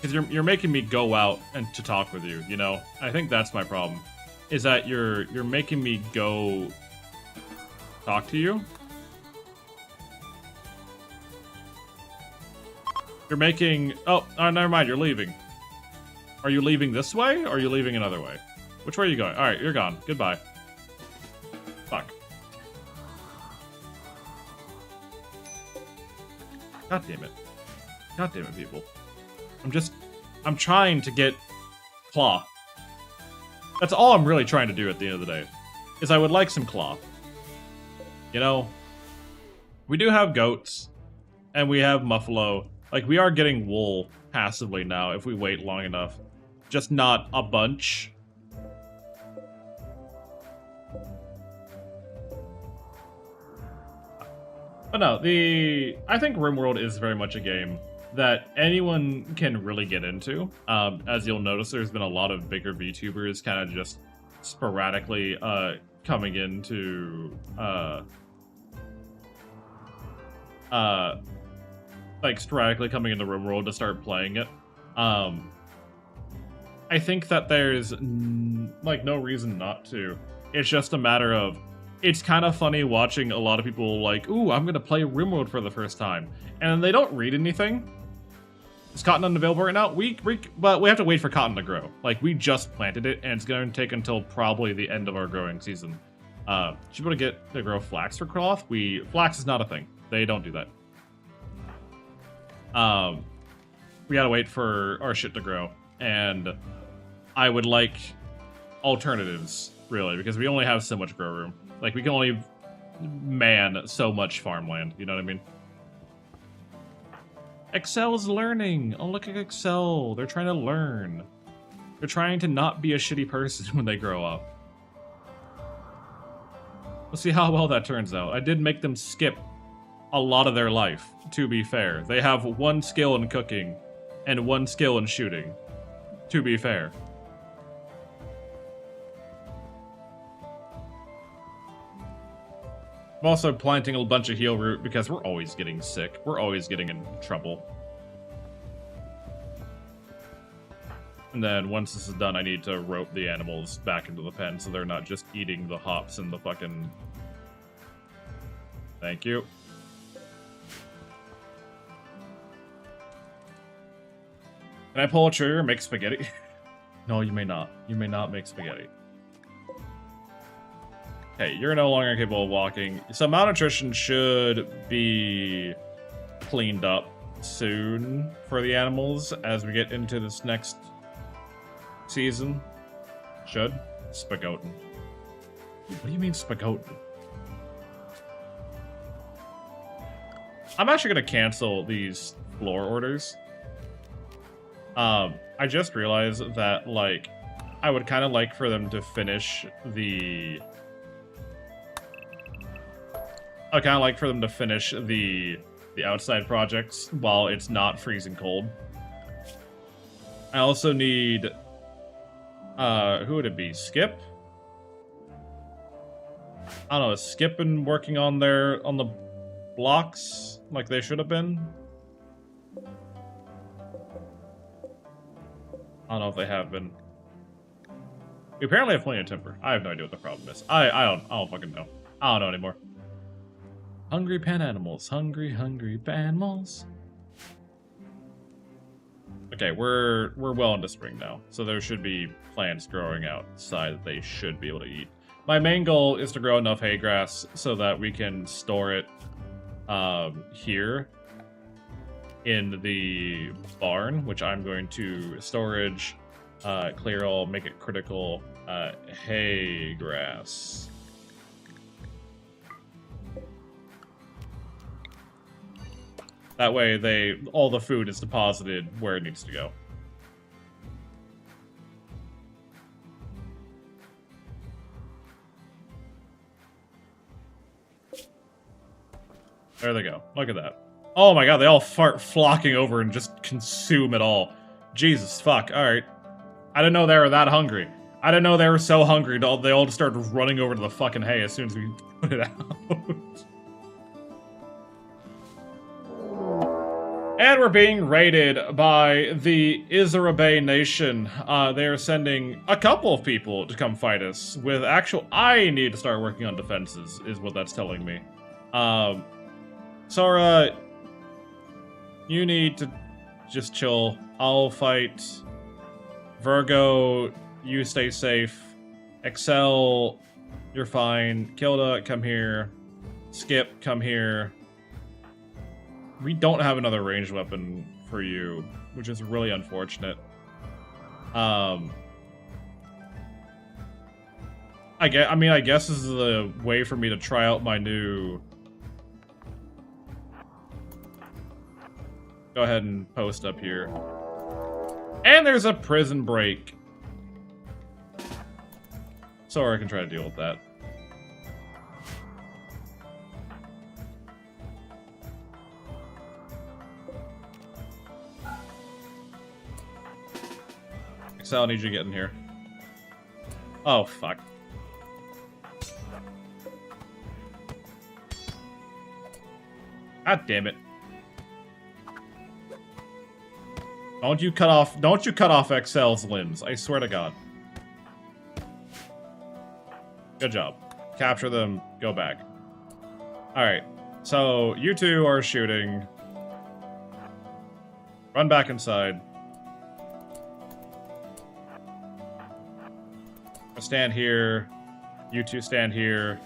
A: Because you're making me go out and to talk with you, you know? I think that's my problem. Is that you're making me go talk to you? You're making... Oh, never mind, you're leaving. Are you leaving this way, or are you leaving another way? Which way are you going? Alright, you're gone. Goodbye. Fuck. God damn it. God damn it, people. I'm trying to get claw. That's all I'm really trying to do at the end of the day. Is I would like some claw. You know? We do have goats. And we have muffalo. Like, we are getting wool passively now if we wait long enough. Just not a bunch. But no, I think Rimworld is very much a game that anyone can really get into. As you'll notice, there's been a lot of bigger VTubers kind of just sporadically coming into like sporadically coming into Rimworld to start playing it. I think that there's like no reason not to. It's just a matter of, it's kind of funny watching a lot of people like, ooh, I'm gonna play Rimworld for the first time, and they don't read anything. Is cotton unavailable right now? But we have to wait for cotton to grow. Like, we just planted it, and it's going to take until probably the end of our growing season. Should be able to get to grow flax for cloth. Flax is not a thing. They don't do that. We gotta wait for our shit to grow, and I would like alternatives, really, because we only have so much grow room. Like, we can only man so much farmland, you know what I mean? Excel's learning! Oh, look at Excel. They're trying to learn. They're trying to not be a shitty person when they grow up. We'll see how well that turns out. I did make them skip a lot of their life, to be fair. They have one skill in cooking and one skill in shooting, to be fair. I'm also planting a bunch of heal root because we're always getting sick. We're always getting in trouble. And then once this is done, I need to rope the animals back into the pen so they're not just eating the hops and the fucking... Thank you. Can I pull a trigger and make spaghetti? No, you may not. You may not make spaghetti. Hey, you're no longer capable of walking. So malnutrition should be cleaned up soon for the animals as we get into this next season. Should. Spagotin. What do you mean spagotin? I'm actually going to cancel these floor orders. I just realized that, like, I would kind of like for them to finish the... I kind of like for them to finish the outside projects while it's not freezing cold. I also need, who would it be? Skip? I don't know, is Skip been working on the blocks like they should have been? I don't know if they have been. We apparently have plenty of timber. I have no idea what the problem is. I don't fucking know. I don't know anymore. Hungry pan animals. Hungry animals. Okay, we're well into spring now, so there should be plants growing outside that they should be able to eat. My main goal is to grow enough hay grass so that we can store it here in the barn, which I'm going to storage, clear all, make it critical, hay grass. That way all the food is deposited where it needs to go. There they go. Look at that. Oh my god, they all flocking over and just consume it all. Jesus, fuck. Alright. I didn't know they were that hungry. I didn't know they were so hungry. They all just started running over to the fucking hay as soon as we put it out. And we're being raided by the Izarabay Nation. They are sending a couple of people to come fight us with actual... I need to start working on defenses, is what that's telling me. Sora, you need to just chill. I'll fight. Virgo, you stay safe. Excel, you're fine. Kilda, come here. Skip, come here. We don't have another ranged weapon for you, which is really unfortunate. I guess this is a way for me to try out my new... Go ahead and post up here. And there's a prison break. Sora can try to deal with that. Excel, I need you to get in here. Oh, fuck. God damn it. Don't you cut off Excel's limbs, I swear to God. Good job. Capture them, go back. Alright, so you two are shooting. Run back inside. Stand here. You two stand here.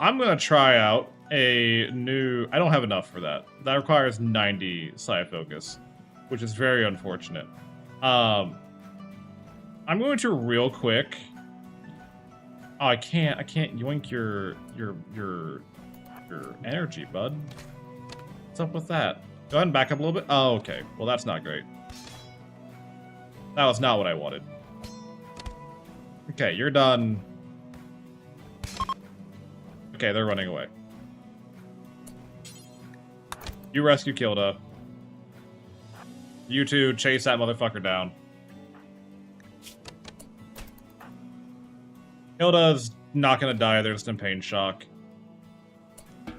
A: I'm gonna try out a new... I don't have enough for that. That requires 90 psi focus, which is very unfortunate. I'm going to real quick... Oh, I can't yoink your energy, bud. What's up with that? Go ahead and back up a little bit. Oh, okay. Well, that's not great. That was not what I wanted. Okay, you're done. Okay, they're running away. You rescue Kilda. You two chase that motherfucker down. Kilda's not gonna die, they're just in pain shock.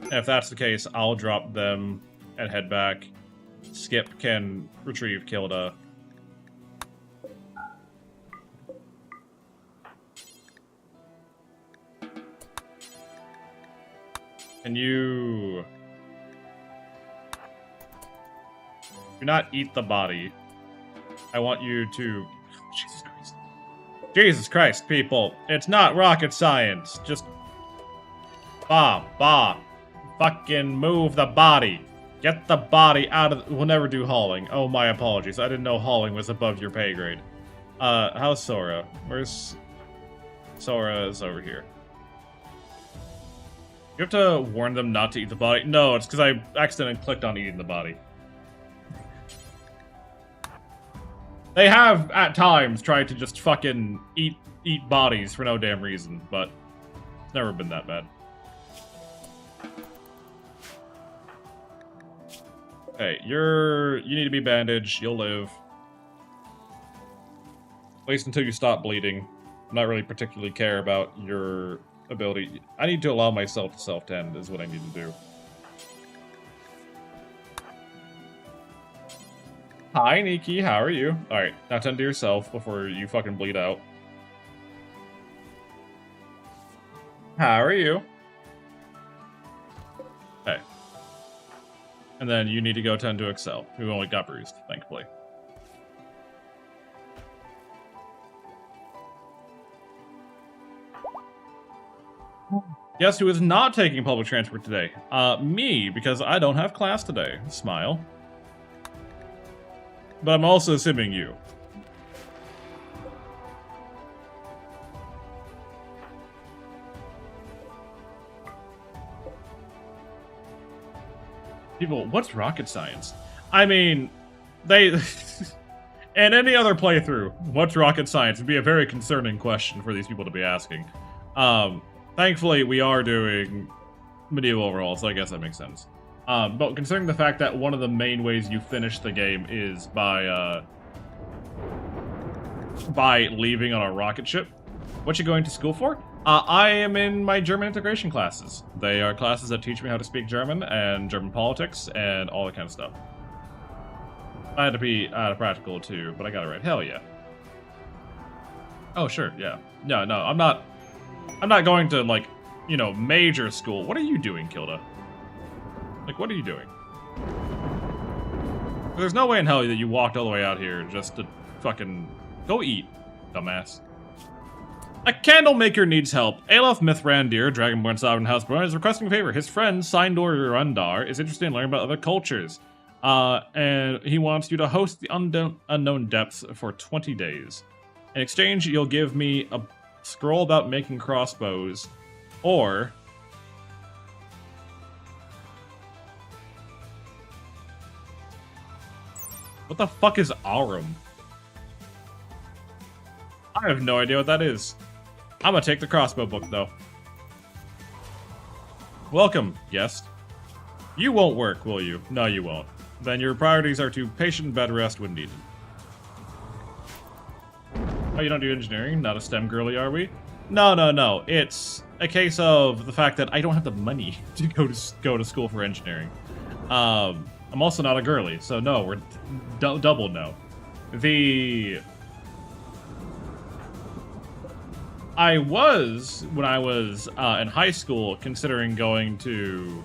A: And if that's the case, I'll drop them and head back. Skip can retrieve Kilda. Can you... Do not eat the body. I want you to... Jesus Christ. Jesus Christ, people. It's not rocket science. Just... Fucking move the body. Get the body out of... We'll never do hauling. Oh, my apologies. I didn't know hauling was above your pay grade. How's Sora? Where's... Sora is over here. You have to warn them not to eat the body? No, it's because I accidentally clicked on eating the body. They have, at times, tried to just fucking eat bodies for no damn reason, but it's never been that bad. Hey, you need to be bandaged. You'll live. At least until you stop bleeding. I'm not really particularly care about your ability. I need to allow myself to self-tend is what I need to do. Hi, Nikki. How are you? Alright, now tend to yourself before you fucking bleed out. How are you? Okay. And then you need to go tend to Excel, who only got bruised, thankfully. Guess who is not taking public transport today? Me, because I don't have class today. Smile. But I'm also assuming you. People, what's rocket science? I mean, they... and any other playthrough, what's rocket science would be a very concerning question for these people to be asking. Thankfully, we are doing medieval overhaul, so I guess that makes sense. But considering the fact that one of the main ways you finish the game is by leaving on a rocket ship, what you going to school for? I am in my German integration classes. They are classes that teach me how to speak German and German politics and all that kind of stuff. I had to be practical too, but I got it right. Hell yeah. Oh sure, yeah. No, I'm not going to, like, you know, major school. What are you doing, Kilda? Like, what are you doing? There's no way in hell that you walked all the way out here just to fucking go eat, dumbass. A candle maker needs help. Alof Mithrandir, Dragonborn Sovereign Houseborn, is requesting a favor. His friend, Sindor Rundar, is interested in learning about other cultures. And he wants you to host the unknown depths for 20 days. In exchange, you'll give me a scroll about making crossbows, or... What the fuck is Arum? I have no idea what that is. I'm gonna take the crossbow book, though. Welcome, guest. You won't work, will you? No, you won't. Then your priorities are to patient bed rest when needed. Oh, you don't do engineering? Not a STEM girly, are we? No. It's a case of the fact that I don't have the money to go to school for engineering. I'm also not a girly, so no, we're double no. I was, when I was in high school, considering going to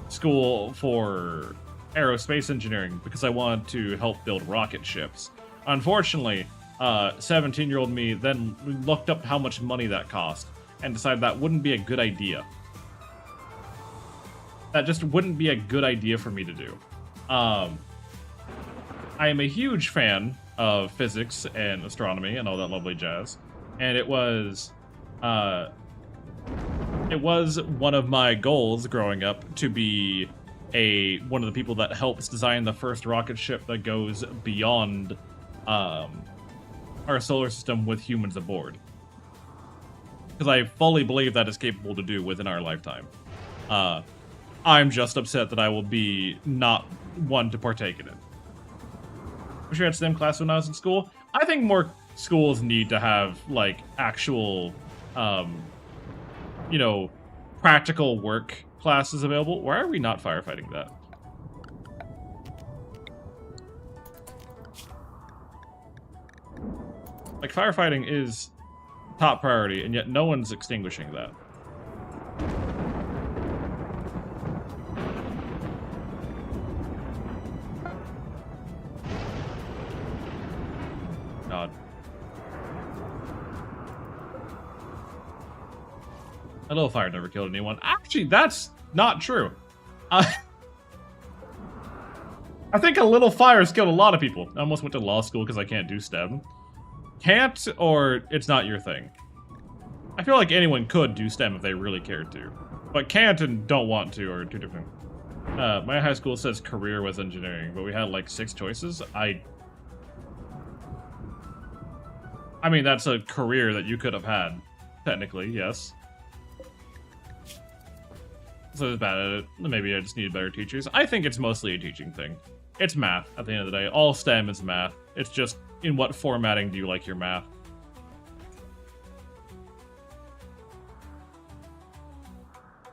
A: school for aerospace engineering because I wanted to help build rocket ships. Unfortunately, 17-year-old me then looked up how much money that cost and decided that wouldn't be a good idea. That just wouldn't be a good idea for me to do. I am a huge fan of physics and astronomy and all that lovely jazz, and it was one of my goals growing up to be one of the people that helps design the first rocket ship that goes beyond our solar system with humans aboard. Because I fully believe that is capable to do within our lifetime. I'm just upset that I will be not one to partake in it. Wish we had STEM class when I was in school. I think more schools need to have, like, actual, you know, practical work classes available. Why are we not firefighting that? Like, firefighting is top priority, and yet no one's extinguishing that. God. A little fire never killed anyone. Actually, that's not true. I think a little fire has killed a lot of people. I almost went to law school because I can't do STEM. Can't, or it's not your thing? I feel like anyone could do STEM if they really cared to. But can't and don't want to are two different. My high school says career was engineering, but we had like 6 choices. I mean, that's a career that you could have had, technically, yes. So it's bad at it. Maybe I just need better teachers. I think it's mostly a teaching thing. It's math, at the end of the day. All STEM is math. It's just, in what formatting do you like your math?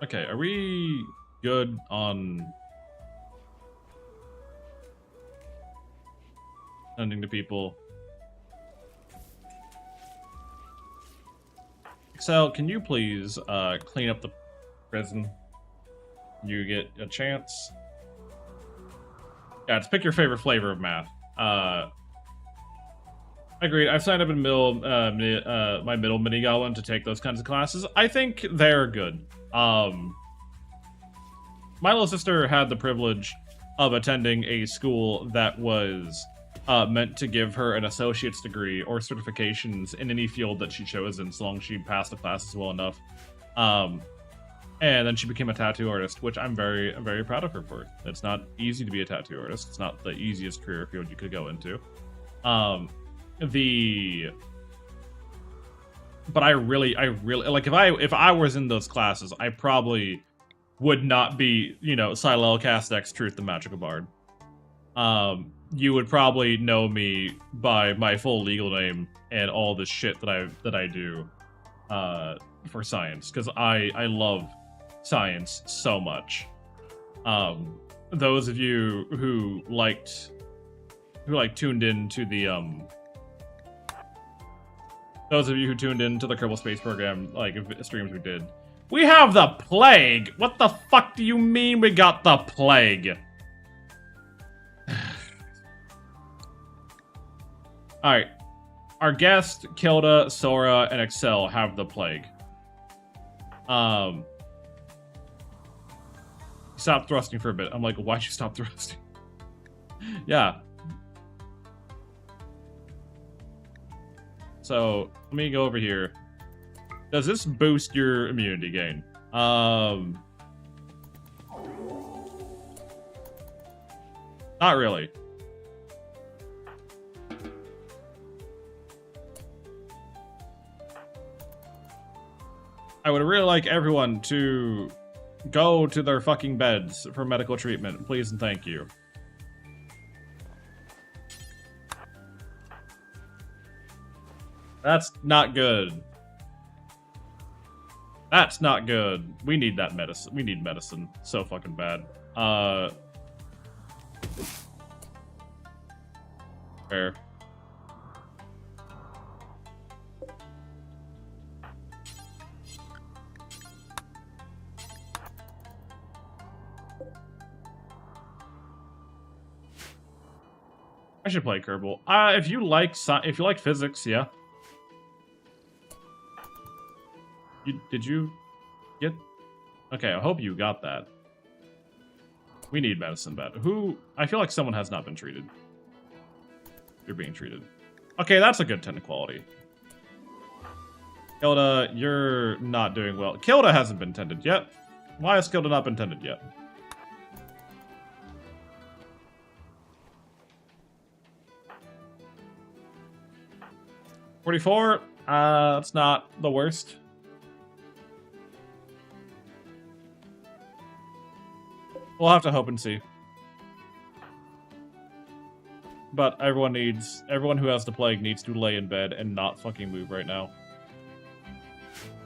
A: Okay, are we good on sending to people? Excel, can you please clean up the prison? You get a chance. Yeah, just pick your favorite flavor of math. Agreed. I've signed up in my middle mini goblin to take those kinds of classes. I think they're good. My little sister had the privilege of attending a school that was meant to give her an associate's degree or certifications in any field that she chose, and so long as she passed the classes well enough. And then she became a tattoo artist, which I'm very proud of her for. It's not easy to be a tattoo artist. It's not the easiest career field you could go into. But I really like, if I was in those classes, I probably would not be, you know, Silel Castex Truth the Magical Bard. you would probably know me by my full legal name and all the shit that I do for science, because I love science so much. Those of you who tuned in to the those of you who tuned in to the Kerbal Space Program streams we did. We have the plague! What the fuck do you mean we got the plague? Alright. Our guest, Kilda, Sora, and Excel have the plague. Stop thrusting for a bit. I'm like, why'd you stop thrusting? Yeah. So, let me go over here. Does this boost your immunity gain? Not really. I would really like everyone to go to their fucking beds for medical treatment. Please and thank you. That's not good. That's not good. We need that medicine. We need medicine so fucking bad. Fair. I should play Kerbal. If you like physics, yeah. Did you get? Okay, I hope you got that. We need medicine bed. I feel like someone has not been treated. You're being treated. Okay, that's a good 10 quality. Kilda, you're not doing well. Kilda hasn't been tended yet. Why has Kilda not been tended yet? $44? That's not the worst. We'll have to hope and see. But everyone who has the plague needs to lay in bed and not fucking move right now.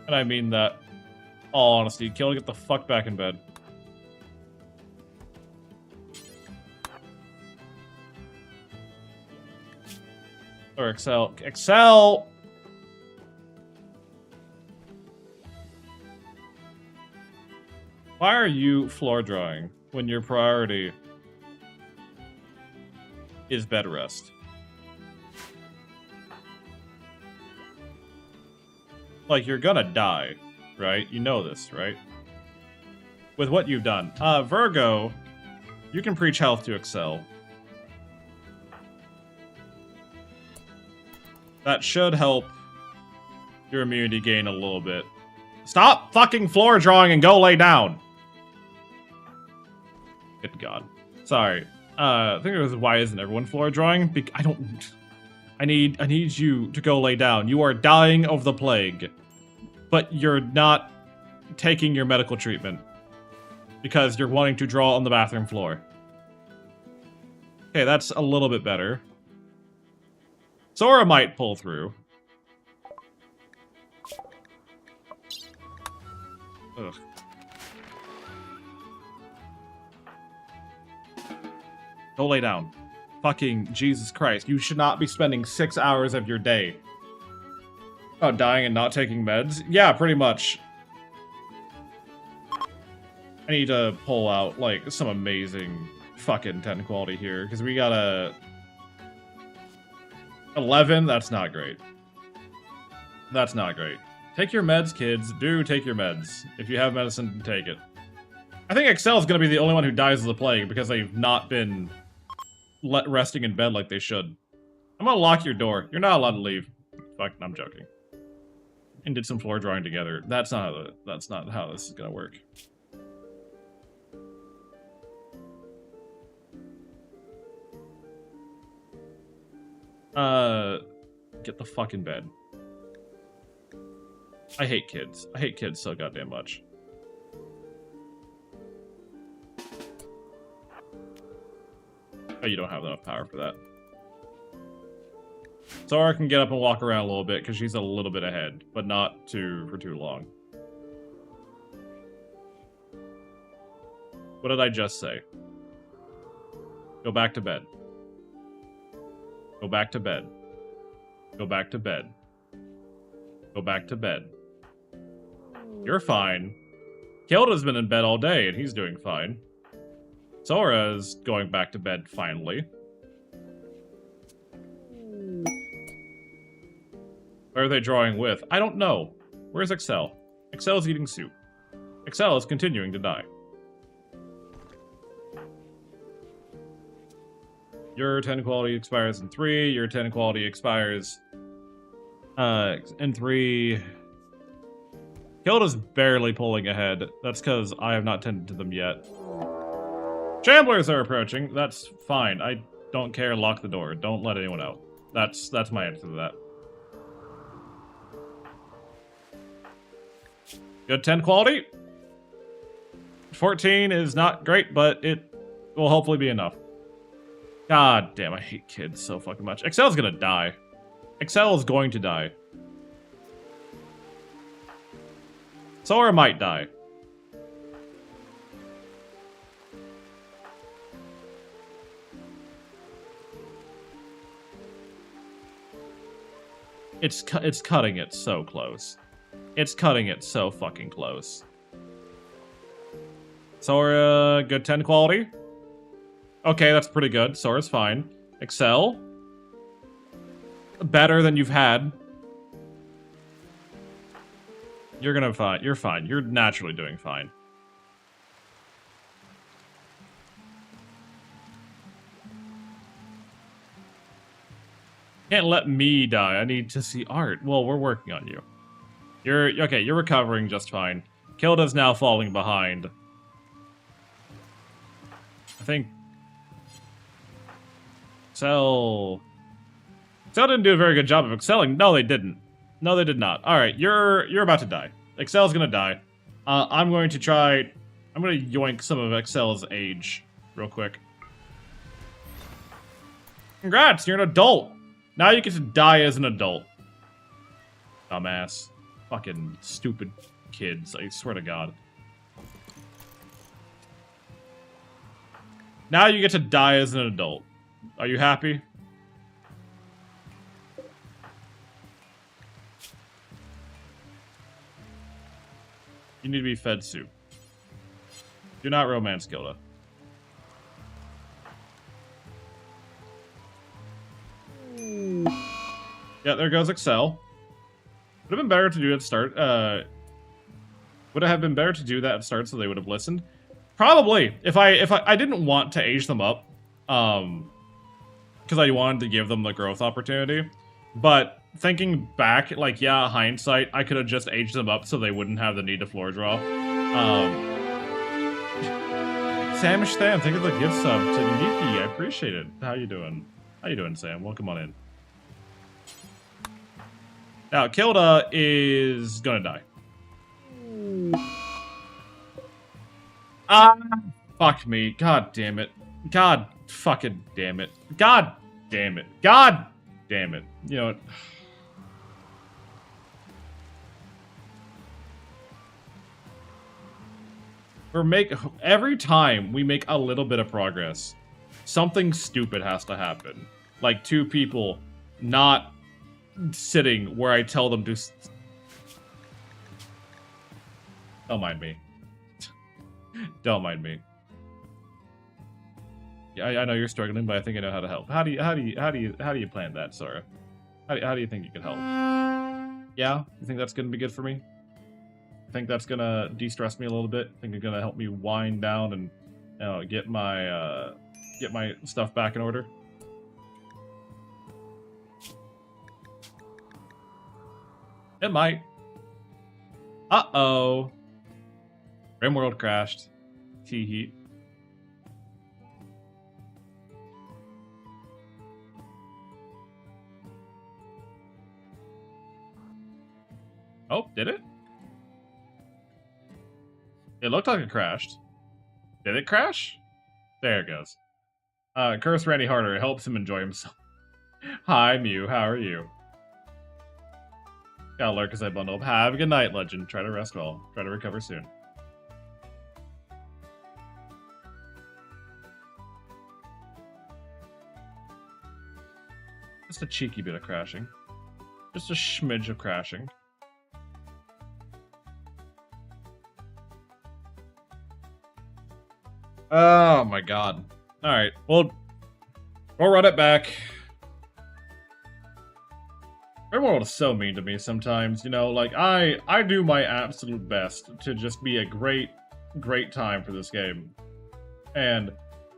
A: And I mean that, all honesty. Kill, get the fuck back in bed. Or Excel. Excel! Why are you floor drawing when your priority is bed rest? Like, you're gonna die, right? You know this, right? With what you've done. Virgo, you can preach health to Excel. That should help your immunity gain a little bit. Stop fucking floor drawing and go lay down! Good God. Sorry. I think it was why isn't everyone floor drawing? I need you to go lay down. You are dying of the plague. But you're not taking your medical treatment. Because you're wanting to draw on the bathroom floor. Okay, that's a little bit better. Sora might pull through. Ugh. Go lay down. Fucking Jesus Christ. You should not be spending 6 hours of your day dying and not taking meds. Yeah, pretty much. I need to pull out, like, some amazing fucking 10 quality here, because we got a 11? That's not great. That's not great. Take your meds, kids. Do take your meds. If you have medicine, take it. I think Excel's gonna be the only one who dies of the plague because they've not been resting in bed like they should. I'm gonna lock your door. You're not allowed to leave. Fuck, I'm joking. And did some floor drawing together. That's not how this is gonna work. Get the fuck in bed. I hate kids. I hate kids so goddamn much. Oh, you don't have enough power for that. Sora can get up and walk around a little bit because she's a little bit ahead, but not for too long. What did I just say? Go back to bed. Go back to bed. Go back to bed. Go back to bed. You're fine. Kilda's been in bed all day, and he's doing fine. Sora's going back to bed, finally. Where are they drawing with? I don't know. Where's Excel? Excel's eating soup. Excel is continuing to die. Your 10 quality expires in 3. Your 10 quality expires in 3. Kilda's barely pulling ahead. That's because I have not tended to them yet. Shamblers are approaching. That's fine. I don't care. Lock the door. Don't let anyone out. That's my answer to that. Good 10 quality. 14 is not great, but it will hopefully be enough. God damn, I hate kids so fucking much. Excel's gonna die. Excel is going to die. Sora might die. It's cutting it so close. It's cutting it so fucking close. Sora, good 10 quality. Okay, that's pretty good. Sora's fine. Excel. Better than you've had. You're gonna fine. You're fine. You're naturally doing fine. Can't let me die. I need to see art. Well, we're working on you. You're okay. You're recovering just fine. Kilda's now falling behind. I think Excel didn't do a very good job of excelling. No, they didn't. No, they did not. All right, you're about to die. Excel's gonna die. I'm going to try. I'm gonna yoink some of Excel's age real quick. Congrats, you're an adult. Now you get to die as an adult. Dumbass. Fucking stupid kids, I swear to God. Now you get to die as an adult. Are you happy? You need to be fed soup. Do not romance Gilda. Yeah, there goes Excel. Would have been better to do it at start. Would it have been better to do that at start so they would have listened? Probably. If I didn't want to age them up, because I wanted to give them the growth opportunity. But thinking back, like, yeah, hindsight, I could have just aged them up so they wouldn't have the need to floor draw. Samish Stam, thank you for the gift sub to Nikki. I appreciate it. How you doing? How you doing, Sam? Welcome on in. Now, Kilda is gonna die. Fuck me. God damn it. God fucking damn it. God damn it. God damn it. You know what? Every time we make a little bit of progress, something stupid has to happen. Like 2 people not sitting where I tell them to. Don't mind me. Don't mind me. Yeah, I know you're struggling, but I think I know how to help. How do you plan that, Sora? How do you think you could help? Yeah, you think that's gonna be good for me? I think that's gonna de-stress me a little bit. I think it's gonna help me wind down and, you know, get my stuff back in order. It might. Uh-oh. Rimworld crashed. Tee-heat. Oh, did it? It looked like it crashed. Did it crash? There it goes. Curse Randy harder. It helps him enjoy himself. Hi, Mew. How are you? Gotta lurk as I bundle up. Have a good night, Legend. Try to rest well. Try to recover soon. Just a cheeky bit of crashing. Just a smidge of crashing. Oh my god. Alright, well, we'll run it back. Rimworld is so mean to me sometimes, you know, like, I do my absolute best to just be a great time for this game. And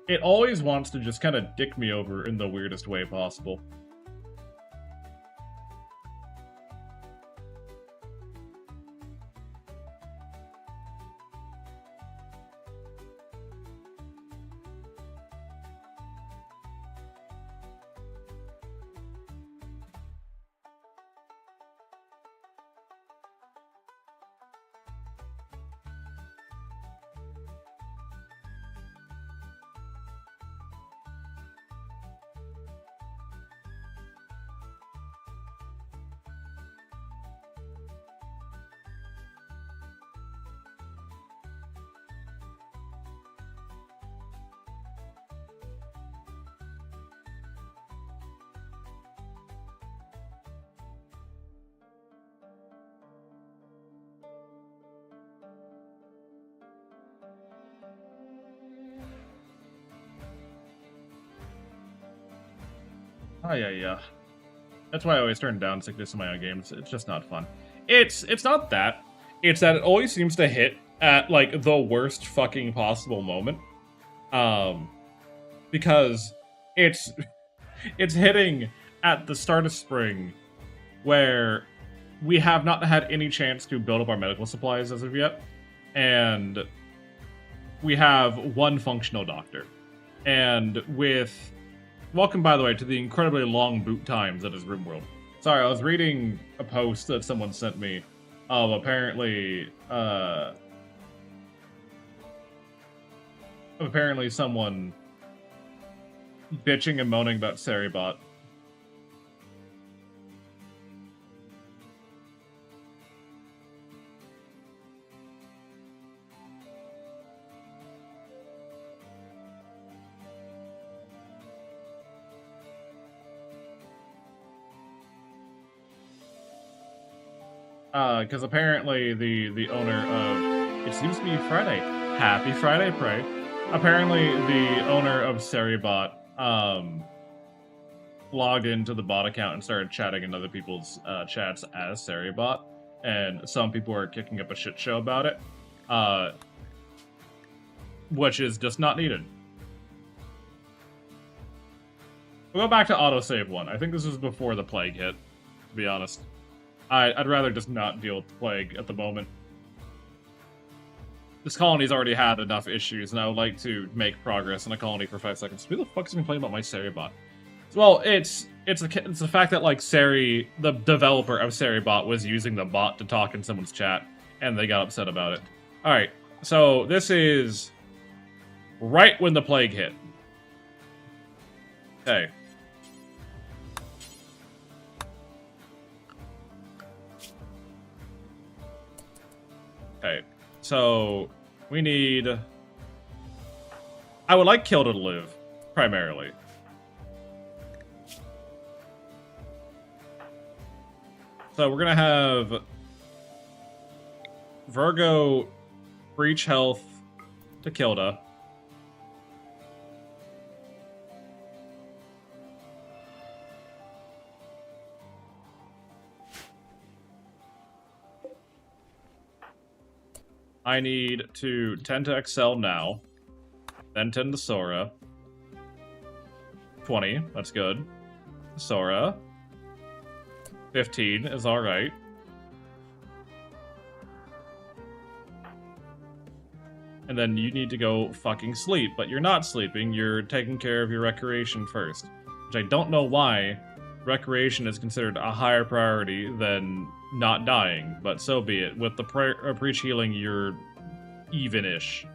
A: it always wants to just kind of dick me over in the weirdest way possible. Oh, yeah. That's why I always turn down sickness in my own games. It's just not fun. It's not that. It's that it always seems to hit at, like, the worst fucking possible moment. Because it's hitting at the start of spring where we have not had any chance to build up our medical supplies as of yet. And we have one functional doctor. And with... Welcome, by the way, to the incredibly long boot times that is Rimworld. Sorry, I was reading a post that someone sent me of apparently someone bitching and moaning about Seribot. Because apparently the owner of... It seems to be Friday. Happy Friday, Prey. Apparently the owner of Seribot, logged into the bot account and started chatting in other people's chats as Seribot, and some people are kicking up a shit show about it, which is just not needed. We'll go back to autosave 1. I think this was before the plague hit, to be honest. I'd rather just not deal with the plague at the moment. This colony's already had enough issues, and I would like to make progress in a colony for 5 seconds. Who the fuck's complaining about my Seribot? Well, it's the fact that, like, Seri, the developer of Seribot, was using the bot to talk in someone's chat, and they got upset about it. Alright, so this is right when the plague hit. Okay. Okay, so we need... I would like Kilda to live, primarily. So we're gonna have Virgo breach health to Kilda. I need to tend to Excel now, then tend to Sora. 20, that's good. Sora. 15 is alright. And then you need to go fucking sleep, but you're not sleeping, you're taking care of your recreation first. Which I don't know why recreation is considered a higher priority than not dying, but so be it. With the preach healing, you're even-ish.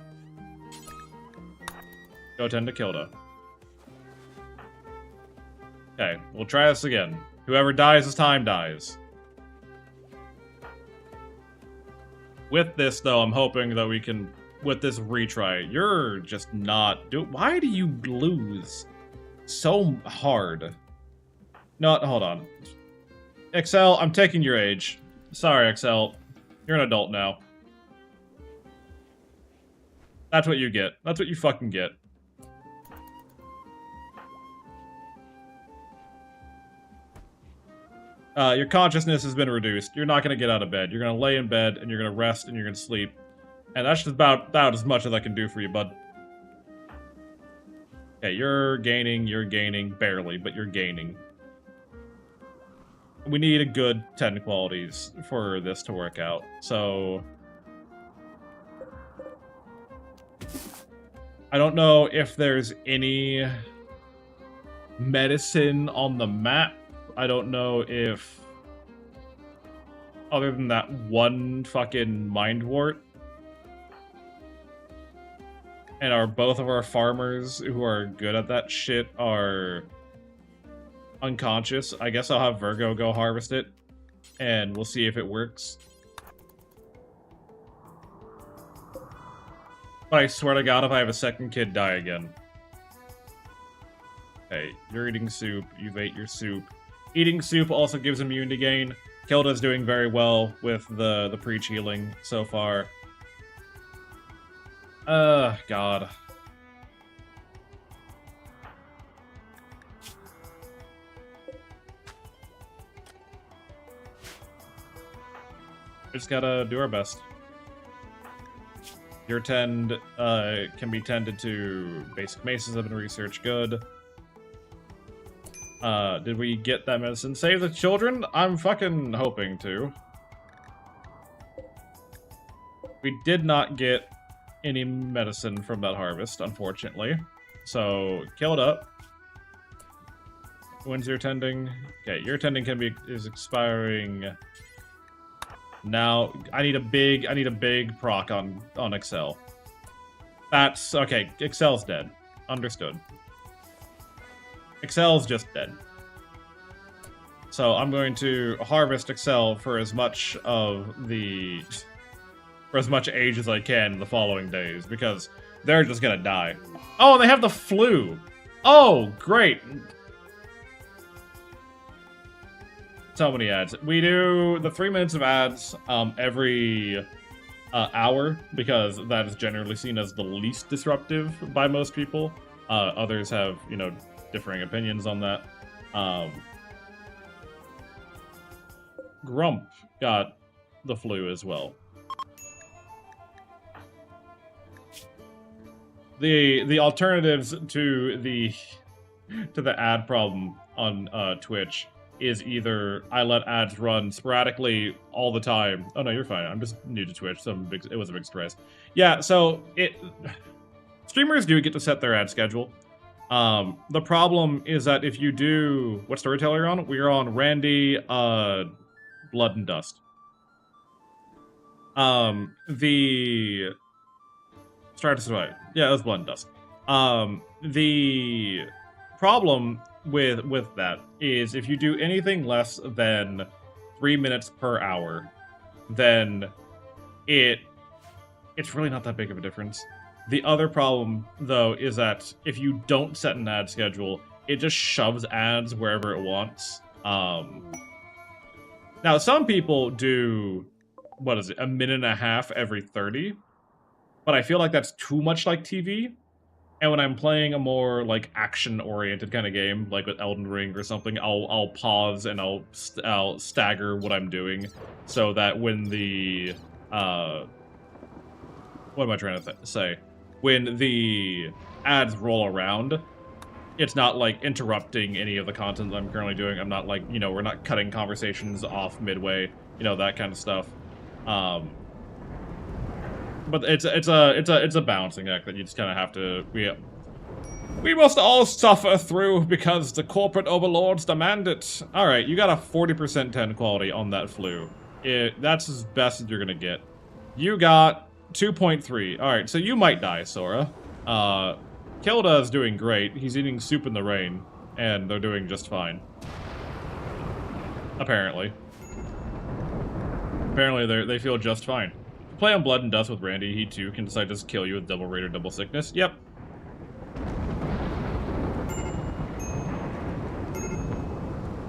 A: Go tend to Kilda. Okay, we'll try this again. Whoever dies this time dies. With this, though, I'm hoping that we can, with this retry, you're just not why do you lose so hard? No, hold on. Excel, I'm taking your age. Sorry, Excel. You're an adult now. That's what you get. That's what you fucking get. Your consciousness has been reduced. You're not gonna get out of bed. You're gonna lay in bed, and you're gonna rest, and you're gonna sleep. And that's just about as much as I can do for you, bud. Okay, you're gaining, barely, but you're gaining. We need a good 10 qualities for this to work out, so... I don't know if there's any medicine on the map. I don't know if... Other than that one fucking mind wart. And both of our farmers who are good at that shit are unconscious. I guess I'll have Virgo go harvest it. And we'll see if it works. But I swear to God, if I have a second kid die again. Okay, you're eating soup. You've ate your soup. Eating soup also gives immunity gain. Kilda's doing very well with the preach healing so far. God. Just gotta do our best. Your tend can be tended to basic maces have been researched. Good. Did we get that medicine? Save the children? I'm fucking hoping to. We did not get any medicine from that harvest, unfortunately. So, Kilda. When's your tending? Okay, your tending is expiring now. I need a big proc on Excel. That's okay, Excel's dead. Understood. Excel's just dead. So I'm going to harvest Excel for as much age as I can in the following days, because they're just gonna die. Oh, they have the flu! Oh, great! So many ads. We do the 3 minutes of ads every hour, because that is generally seen as the least disruptive by most people. Others have, you know, differing opinions on that. Grump got the flu as well. The alternatives to the ad problem on Twitch is either I let ads run sporadically all the time. Oh no, you're fine. I'm just new to Twitch, so it was a big stress. Yeah, so streamers do get to set their ad schedule. The problem is that if you do... What storyteller are you on? We're on Randy, Blood and Dust. The... Stratus Right. Yeah, it was Blood and Dust. The problem with that is if you do anything less than 3 minutes per hour, then it's really not that big of a difference. The other problem, though, is that if you don't set an ad schedule, it just shoves ads wherever it wants. Now, some people do, what is it, a minute and a half every 30, but I feel like that's too much like TV. And when I'm playing a more, like, action-oriented kind of game, like with Elden Ring or something, I'll pause and I'll stagger what I'm doing so that when the, what am I trying to say? When the ads roll around, it's not, like, interrupting any of the content that I'm currently doing. I'm not, like, you know, we're not cutting conversations off midway, you know, that kind of stuff. But it's a balancing act that you just kind of have to... We must all suffer through because the corporate overlords demand it. Alright, you got a 40% 10 quality on that flu. That's as best as you're gonna get. You got 2.3. Alright, so you might die, Sora. Kilda is doing great. He's eating soup in the rain. and they're doing just fine. Apparently. Apparently they feel just fine. If you play on Blood and Dust with Randy, he too can decide to just kill you with double rate or double sickness. Yep.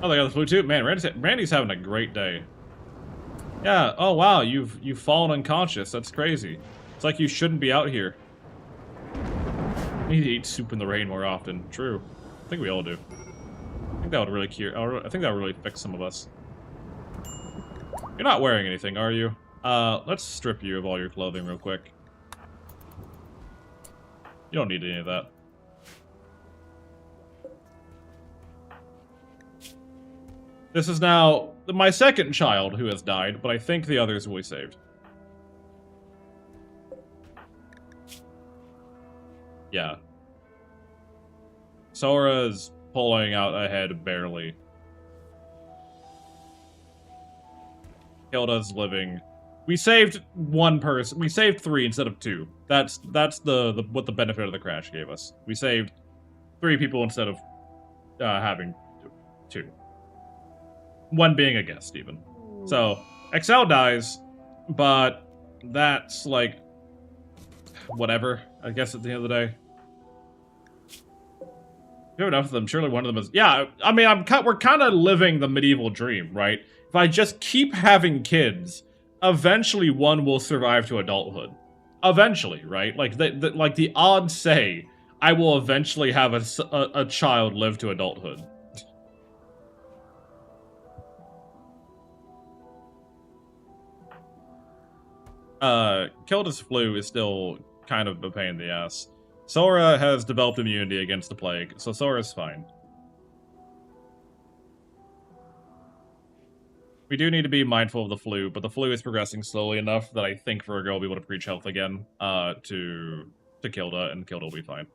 A: Oh, they got the flu too? Man, Randy's having a great day. Yeah, oh wow, you've fallen unconscious. That's crazy. It's like you shouldn't be out here. You need to eat soup in the rain more often. True. I think we all do. I think that would really I think that would really fix some of us. You're not wearing anything, are you? Let's strip you of all your clothing real quick. You don't need any of that. This is now my second child who has died, but I think the others will be saved. Yeah. Sora's pulling out ahead barely. Hilda's living. We saved one person. We saved 3 instead of 2. That's what the benefit of the crash gave us. We saved 3 people instead of having 2. 1 being a guest, even. So, Excel dies, but that's, like, whatever, I guess, at the end of the day. If you have enough of them, surely one of them is... Yeah, I mean, we're kind of living the medieval dream, right? If I just keep having kids, eventually one will survive to adulthood. Eventually, right? Like, the odds say I will eventually have a child live to adulthood. Kilda's flu is still kind of a pain in the ass. Sora has developed immunity against the plague, so Sora's fine. We do need to be mindful of the flu, but the flu is progressing slowly enough that I think Virgo will be able to preach health again to Kilda, and Kilda will be fine.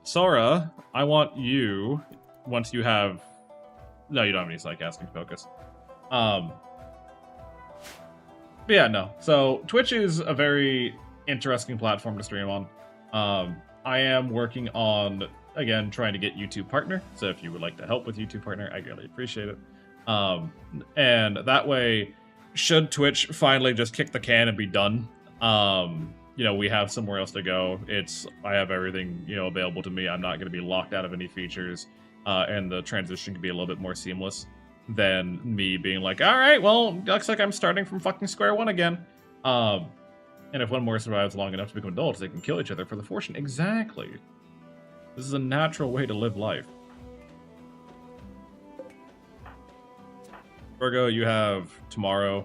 A: Sora, I want you, once you have... No, you don't have any psychastic focus. But yeah, no. So, Twitch is a very interesting platform to stream on. I am working on, again, trying to get YouTube Partner. So if you would like to help with YouTube Partner, I really appreciate it. And that way, should Twitch finally just kick the can and be done, you know, we have somewhere else to go. I have everything, you know, available to me. I'm not going to be locked out of any features, and the transition can be a little bit more seamless than me being like, all right, well, looks like I'm starting from fucking square one again. And if one more survives long enough to become adults, they can kill each other for the fortune. Exactly. This is a natural way to live life. Virgo, you have tomorrow.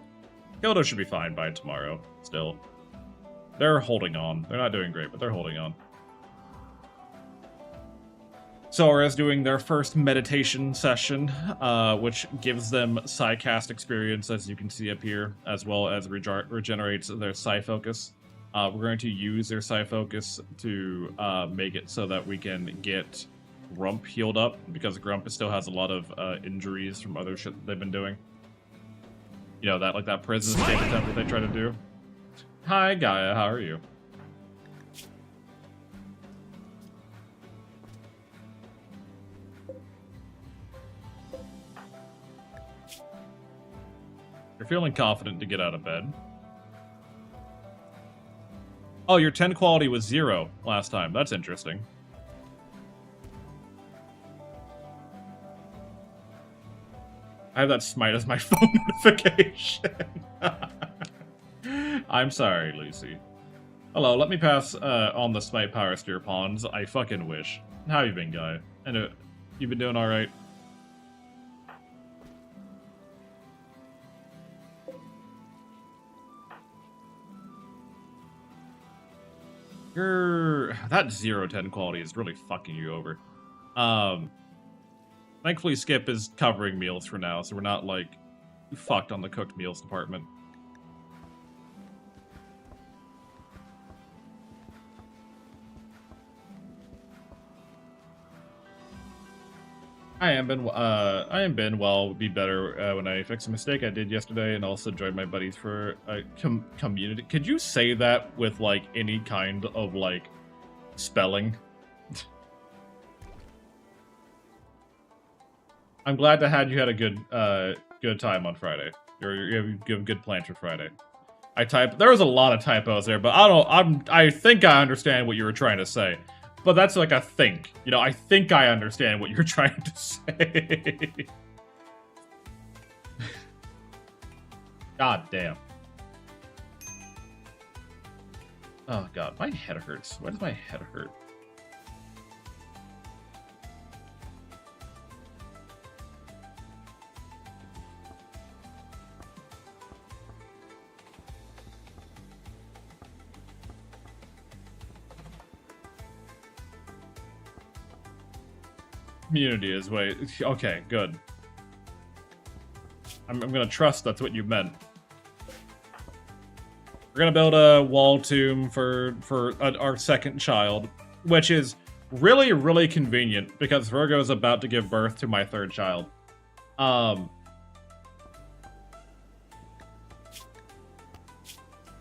A: Gildo should be fine by tomorrow, still. They're holding on. They're not doing great, but they're holding on. Sora's doing their first meditation session, which gives them Psycast experience, as you can see up here, as well as regenerates their Psy focus. We're going to use their Psy focus to make it so that we can get Grump healed up, because Grump still has a lot of injuries from other shit that they've been doing. You know, that prison escape attempt that they try to do. Hi, Gaia, how are you? You're feeling confident to get out of bed. Oh, your 10 quality was 0 last time. That's interesting. I have that Smite as my phone notification. I'm sorry, Lucy. Hello, let me pass on the Smite Power Sphere pawns. I fucking wish. How you been, guy? And you been doing alright? That 0-10 quality is really fucking you over. Thankfully Skip is covering meals for now, so we're not, like, fucked on the cooked meals department. I am Ben. Well, be better when I fix a mistake I did yesterday, and also joined my buddies for a community. Could you say that with like any kind of like Spelling. I'm glad to have you had a good time on Friday. You have good plans for Friday. There was a lot of typos there, but I think I understand what you were trying to say. But that's like a think. You know, I think I understand what you're trying to say. God damn. Oh god, my head hurts. Why does my head hurt? Community is way... Okay, good. I'm gonna trust that's what you meant. We're gonna build a wall tomb for our second child, which is really, really convenient because Virgo is about to give birth to my third child.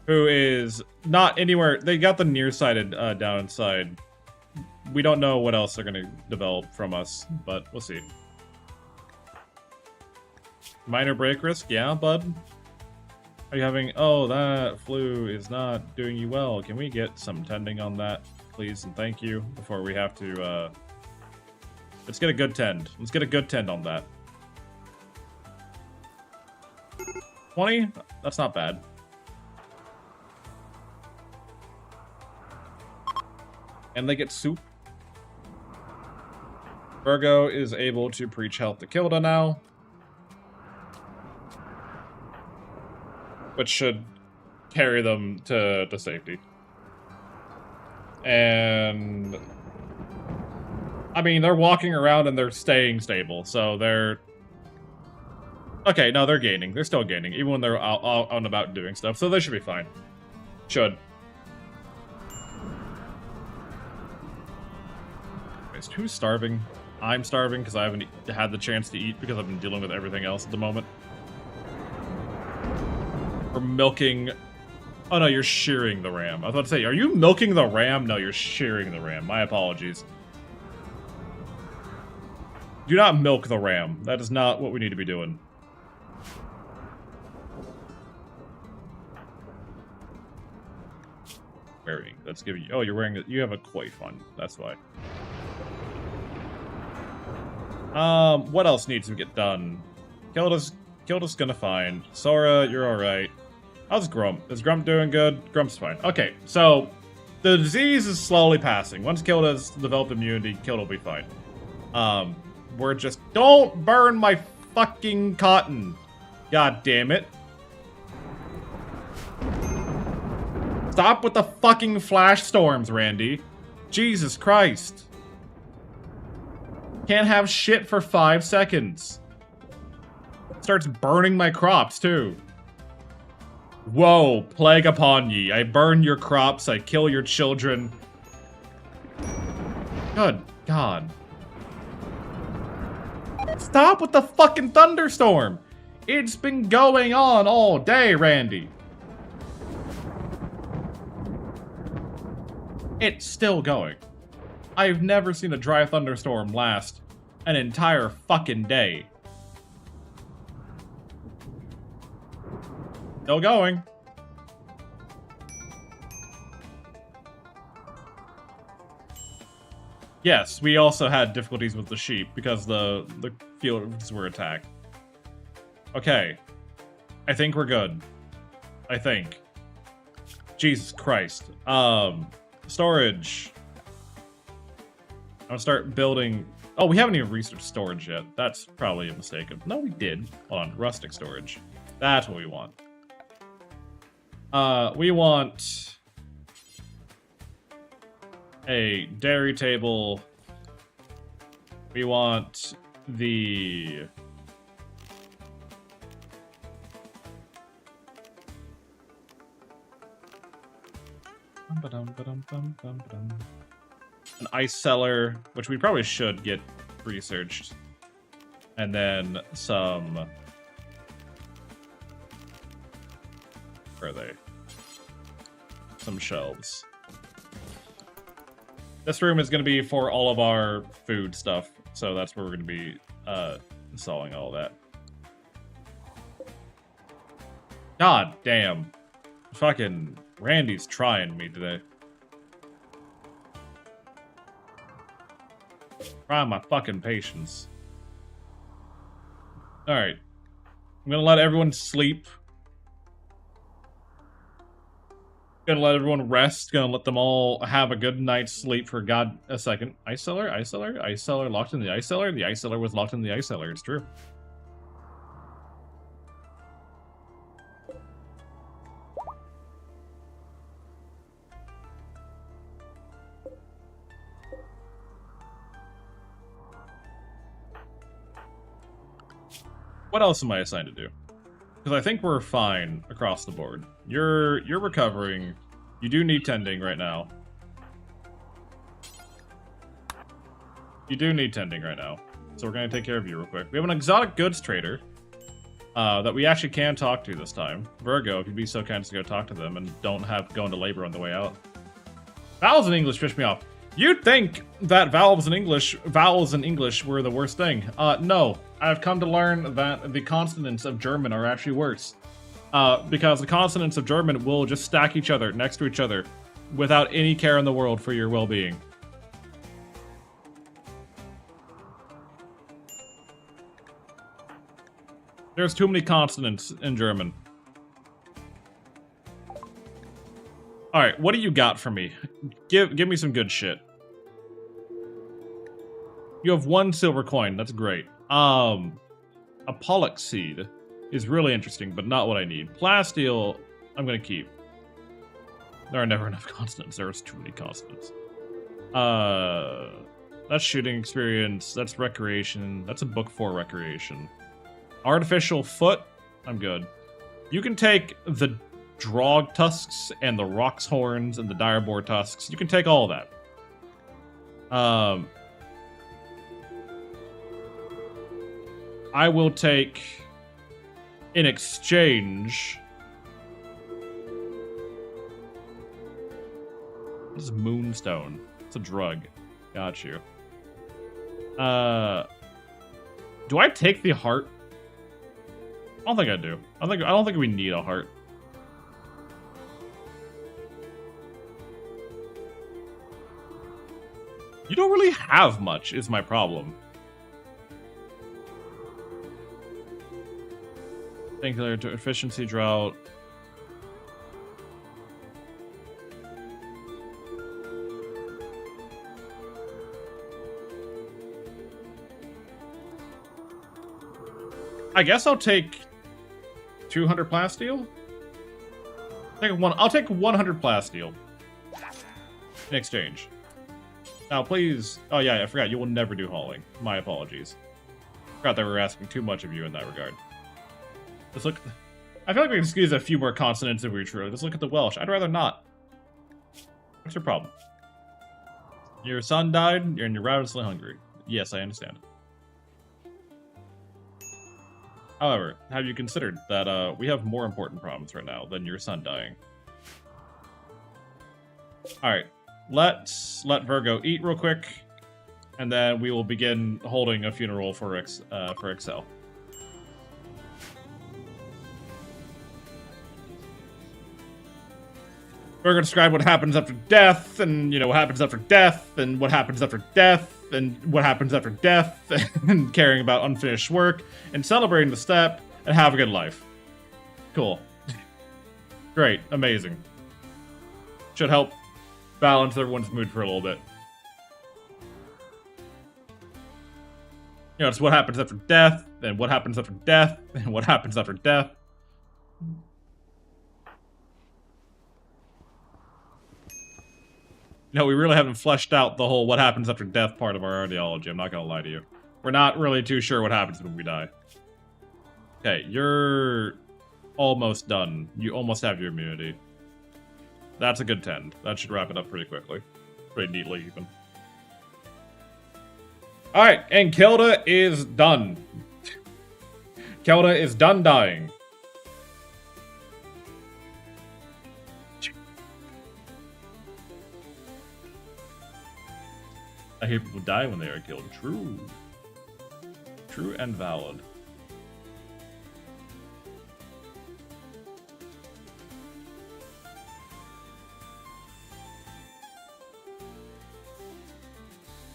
A: Who is not anywhere... They got the nearsighted downside. We don't know what else they're gonna develop from us, but we'll see. Minor break risk? Yeah, bud? Are you having... Oh, that flu is not doing you well. Can we get some tending on that, please, and thank you, before we have to, Let's get a good tend. Let's get a good tend on that. 20? That's not bad. And they get soup. Virgo is able to preach health to Kilda now. Which should carry them to safety. And... I mean, they're walking around and they're staying stable, so they're... Okay, no, they're gaining. They're still gaining, even when they're out and about doing stuff, so they should be fine. Should. Wait, who's starving? I'm starving because I haven't had the chance to eat because I've been dealing with everything else at the moment. We're milking... Oh no, you're shearing the ram. I was about to say, are you milking the ram? No, you're shearing the ram. My apologies. Do not milk the ram. That is not what we need to be doing. Wearing. Let's give you... Oh, you're wearing... You have a coif on. That's why. What else needs to get done? Kilda's gonna find. Sora, you're alright. How's Grump? Is Grump doing good? Grump's fine. Okay, so the disease is slowly passing. Once Kilda's developed immunity, Kilda will be fine. We're just... Don't burn my fucking cotton! God damn it. Stop with the fucking flash storms, Randy. Jesus Christ. Can't have shit for 5 seconds. Starts burning my crops, too. Whoa, plague upon ye. I burn your crops, I kill your children. Good God. Stop with the fucking thunderstorm! It's been going on all day, Randy. It's still going. I've never seen a dry thunderstorm last an entire fucking day. Still going. Yes, we also had difficulties with the sheep because the fields were attacked. Okay. I think we're good. I think. Jesus Christ. Storage. I'm gonna start building... Oh, we haven't even researched storage yet. That's probably a mistake. No, we did. Hold on. Rustic storage. That's what we want. We want... a dairy table. We want the... an ice cellar, which we probably should get researched. And then some... Where are they? Some shelves. This room is going to be for all of our food stuff, so that's where we're going to be installing all that. God damn. Fucking Randy's trying me today. Trying my fucking patience. Alright. I'm gonna let everyone sleep. Gonna let everyone rest. Gonna let them all have a good night's sleep for a second. Ice cellar? Ice cellar? Ice cellar locked in the ice cellar? The ice cellar was locked in the ice cellar. It's true. What else am I assigned to do? Because I think we're fine across the board. You're recovering. You do need tending right now. You do need tending right now. So we're going to take care of you real quick. We have an exotic goods trader that we actually can talk to this time. Virgo, if you'd be so kind as to go talk to them and don't have go into labor on the way out. Vowels in English fish me off. You'd think that vowels in English were the worst thing. No. I've come to learn that the consonants of German are actually worse. Because the consonants of German will just stack each other next to each other without any care in the world for your well-being. There's too many consonants in German. Alright, what do you got for me? Give me some good shit. You have 1 silver coin, that's great. A pollock seed is really interesting, but not what I need. Plasteel, I'm gonna keep. There are never enough consonants. There's too many consonants. That's shooting experience. That's recreation. That's a book 4 recreation. Artificial foot, I'm good. You can take the Drog tusks and the Rock's horns and the Direboar tusks. You can take all of that. I will take, in exchange... What is Moonstone? It's a drug. Got you. Do I take the heart? I don't think I do. I don't think we need a heart. You don't really have much, is my problem. Particular to efficiency drought. I guess I'll take 200 plasteel. I'll take 100 plasteel in exchange. Now, please. Oh yeah, I forgot. You will never do hauling. My apologies. Forgot that we were asking too much of you in that regard. Let's look. I feel like we can squeeze a few more consonants if we were true. Let's look at the Welsh. I'd rather not. What's your problem? Your son died, and you're ravenously hungry. Yes, I understand. However, have you considered that we have more important problems right now than your son dying? Alright, let's let Virgo eat real quick, and then we will begin holding a funeral for Excel. We're going to describe what happens after death, and, you know, what happens after death, and what happens after death, and what happens after death, and caring about unfinished work, and celebrating the step, and have a good life. Cool. Great. Amazing. Should help balance everyone's mood for a little bit. You know, it's what happens after death, and what happens after death, and what happens after death. No, we really haven't fleshed out the whole what happens after death part of our ideology, I'm not gonna lie to you. We're not really too sure what happens when we die. Okay, you're almost done. You almost have your immunity. That's a good tend. That should wrap it up pretty quickly. Pretty neatly, even. Alright, and Kelda is done. Kelda is done dying. I hear people die when they are killed. True. True and valid.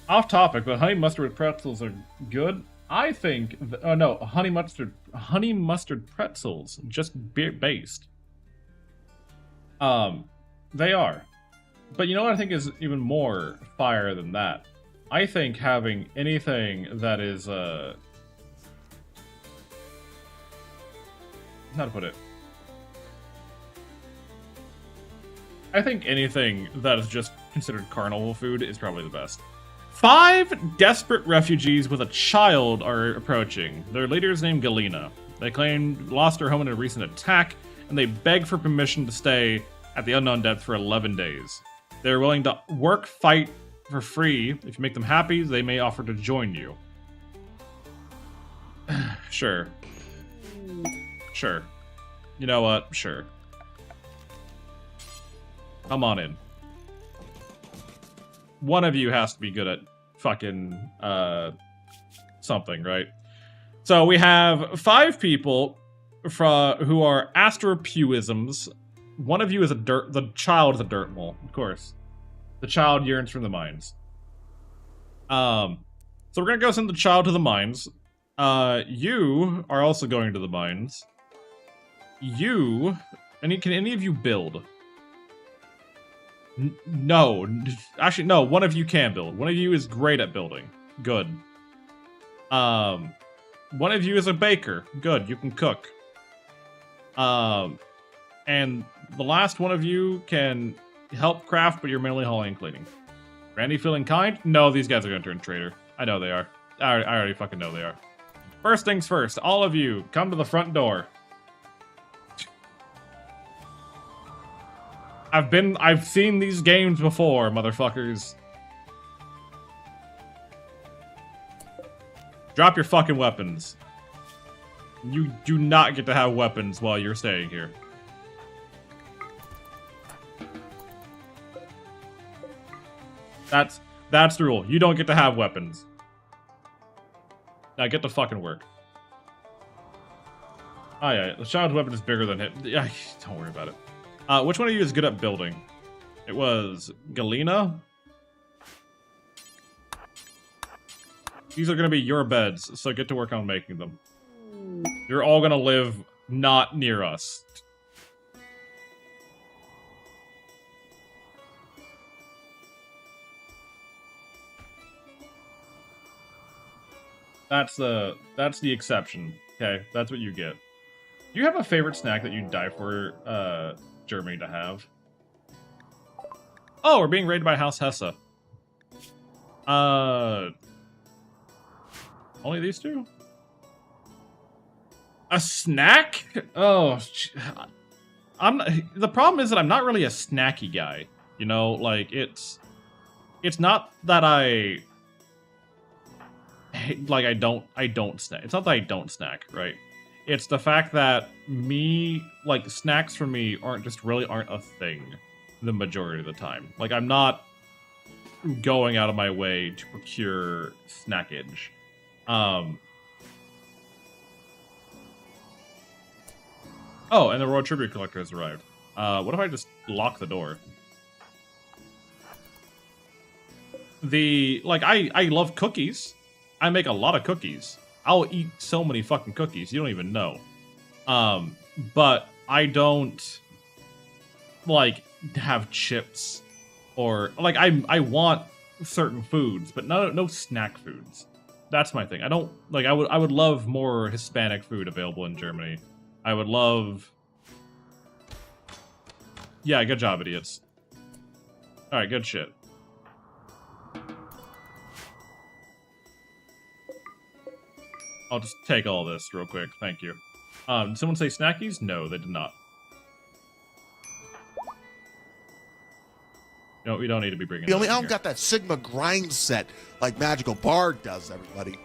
A: Off topic, but honey mustard pretzels are good. I think. Oh no, honey mustard pretzels, just beer based. They are. But you know what I think is even more fire than that? I think having anything that is, how to put it? I think anything that is just considered carnival food is probably the best. 5 desperate refugees with a child are approaching. Their leader is named Galena. They claim lost her home in a recent attack, and they beg for permission to stay at the unknown depth for 11 days. They're willing to work, fight for free. If you make them happy, they may offer to join you. Sure. Sure. You know what? Sure. Come on in. One of you has to be good at fucking, something, right? So we have 5 people who are astropuisms. One of you is the child is a dirt mole, of course. The child yearns for the mines. So we're gonna go send the child to the mines. You are also going to the mines. Can any of you build? No. Actually, no, one of you can build. One of you is great at building. Good. One of you is a baker. Good, you can cook. And the last one of you can help craft, but you're mainly hauling and cleaning. Randy feeling kind? No, these guys are gonna turn traitor. I know they are. I already fucking know they are. First things first, all of you, come to the front door. I've seen these games before, motherfuckers. Drop your fucking weapons. You do not get to have weapons while you're staying here. That's the rule. You don't get to have weapons. Now get to fucking work. Oh yeah, the child's weapon is bigger than him. Yeah, don't worry about it. Which one of you is good at building? It was Galena. These are gonna be your beds, so get to work on making them. You're all gonna live not near us. That's the exception. Okay, that's what you get. Do you have a favorite snack that you'd die for Germany to have? Oh, we're being raided by House Hesse. Only these two? A snack? Oh, the problem is that I'm not really a snacky guy. You know, like it's not that I don't snack. It's not that I don't snack, right? It's the fact that snacks for me aren't a thing the majority of the time. Like, I'm not going out of my way to procure snackage. Oh, and the Royal Tribute Collector has arrived. What if I just lock the door? I love cookies. I make a lot of cookies. I'll eat so many fucking cookies, you don't even know. But I don't, have chips. Or, I want certain foods, but no snack foods. That's my thing. I don't, I would love more Hispanic food available in Germany. I would love... Yeah, good job, idiots. Alright, good shit. I'll just take all this real quick. Thank you. Did someone say snackies? No, they did not. No, we don't need to be bringing.
B: I don't got that Sigma grind set like Magical Bard does, everybody.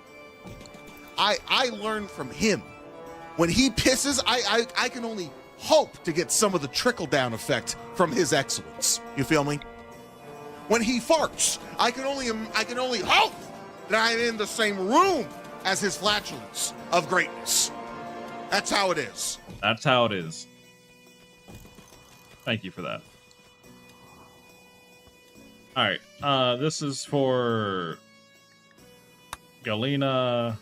B: I learned from him. When he pisses, I can only hope to get some of the trickle-down effect from his excellence. You feel me? When he farts, I can only hope that I'm in the same room as his flatulence of greatness. That's how it is.
A: That's how it is. Thank you for that. Alright, this is for Galena,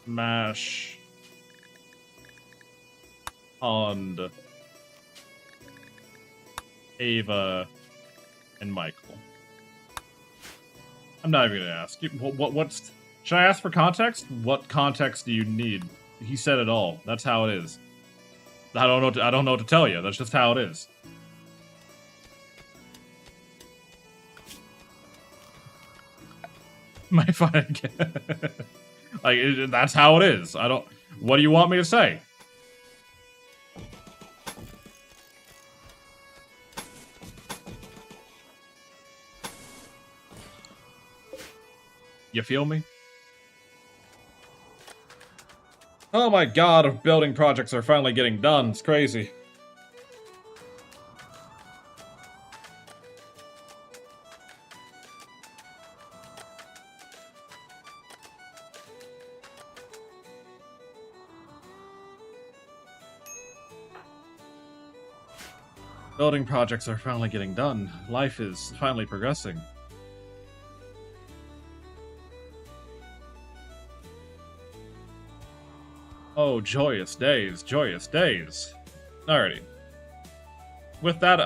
A: Mash, Pond, Ava, and Michael. I'm not even gonna ask. What's... Should I ask for context? What context do you need? He said it all. That's how it is. I don't know what to tell you. That's just how it is. My fine. Like, that's how it is. I don't... What do you want me to say? You feel me? Oh my god, building projects are finally getting done. It's crazy. Building projects are finally getting done. Life is finally progressing. Oh, joyous days, joyous days. Alrighty. With that,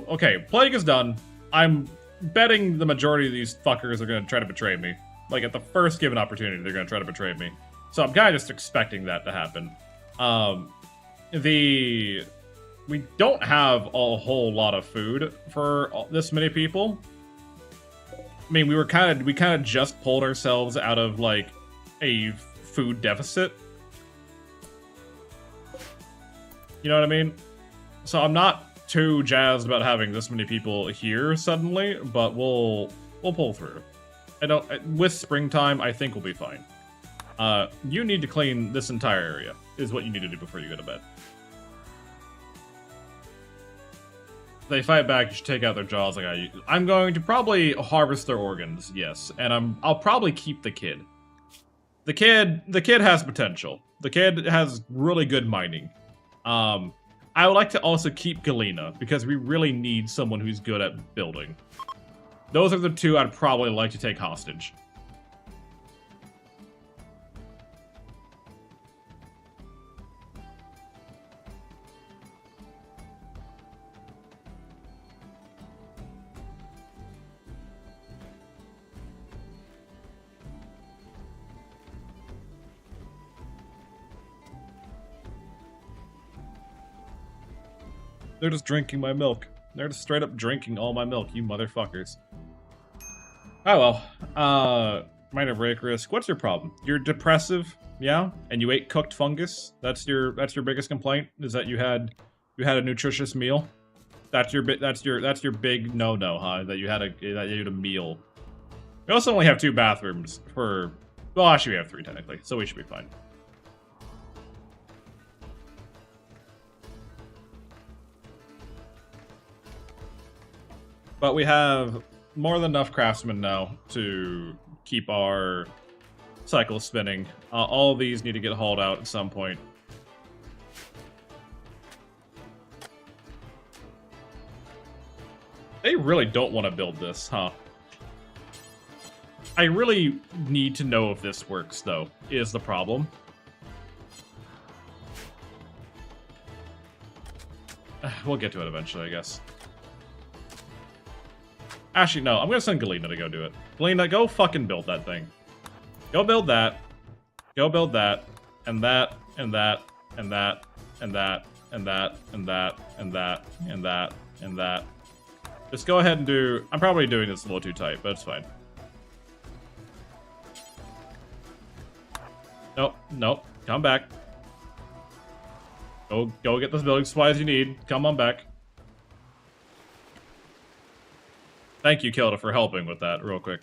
A: okay, Plague is done. I'm betting the majority of these fuckers are gonna try to betray me. Like, at the first given opportunity, they're gonna try to betray me. So I'm kinda just expecting that to happen. We don't have a whole lot of food for this many people. I mean, we kind of just pulled ourselves out of, like, a food deficit. You know what I mean? So I'm not too jazzed about having this many people here suddenly, but we'll pull through. With springtime, I think we'll be fine. You need to clean this entire area, is what you need to do before you go to bed. If they fight back, you should take out their jaws like I usually. I'm going to probably harvest their organs, yes, and I'll probably keep the kid. The kid has potential. The kid has really good mining. I would like to also keep Galena, because we really need someone who's good at building. Those are the two I'd probably like to take hostage. They're just drinking my milk. They're just straight up drinking all my milk, you motherfuckers. Oh well. Minor break risk. What's your problem? You're depressive, yeah? And you ate cooked fungus? That's your biggest complaint? Is that you had a nutritious meal? That's your big no-no, huh? That you had a meal. We also only have 2 bathrooms for... Well, actually we have 3 technically, so we should be fine. But we have more than enough craftsmen now to keep our cycle spinning. All of these need to get hauled out at some point. They really don't want to build this, huh? I really need to know if this works, though, is the problem. We'll get to it eventually, I guess. Actually, no, I'm gonna send Galena to go do it. Galena, go fucking build that thing. Go build that. Go build that. And that, and that, and that, and that, and that, and that, and that, and that, and that. Just go ahead and do... I'm probably doing this a little too tight, but it's fine. Nope, nope. Come back. Go get those building supplies you need. Come on back. Thank you, Kilda, for helping with that real quick.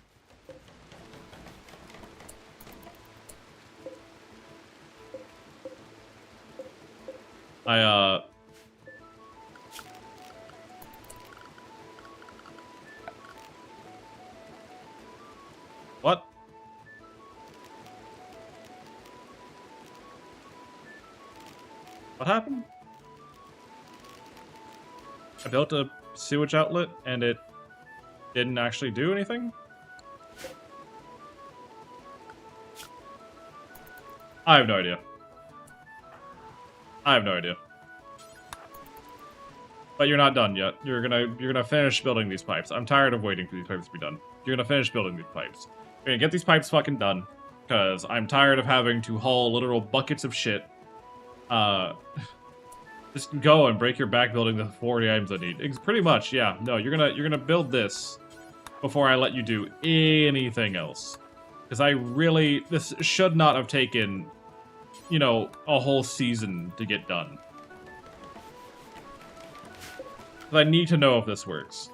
A: What? What happened? I built a sewage outlet and it didn't actually do anything? I have no idea. I have no idea. But you're not done yet. You're gonna finish building these pipes. I'm tired of waiting for these pipes to be done. You're gonna finish building these pipes. You're gonna get these pipes fucking done. Because I'm tired of having to haul literal buckets of shit. Just go and break your back building the 40 items I need. It's pretty much, yeah. No, you're gonna build this before I let you do anything else. Because this should not have taken, you know, a whole season to get done. I need to know if this works.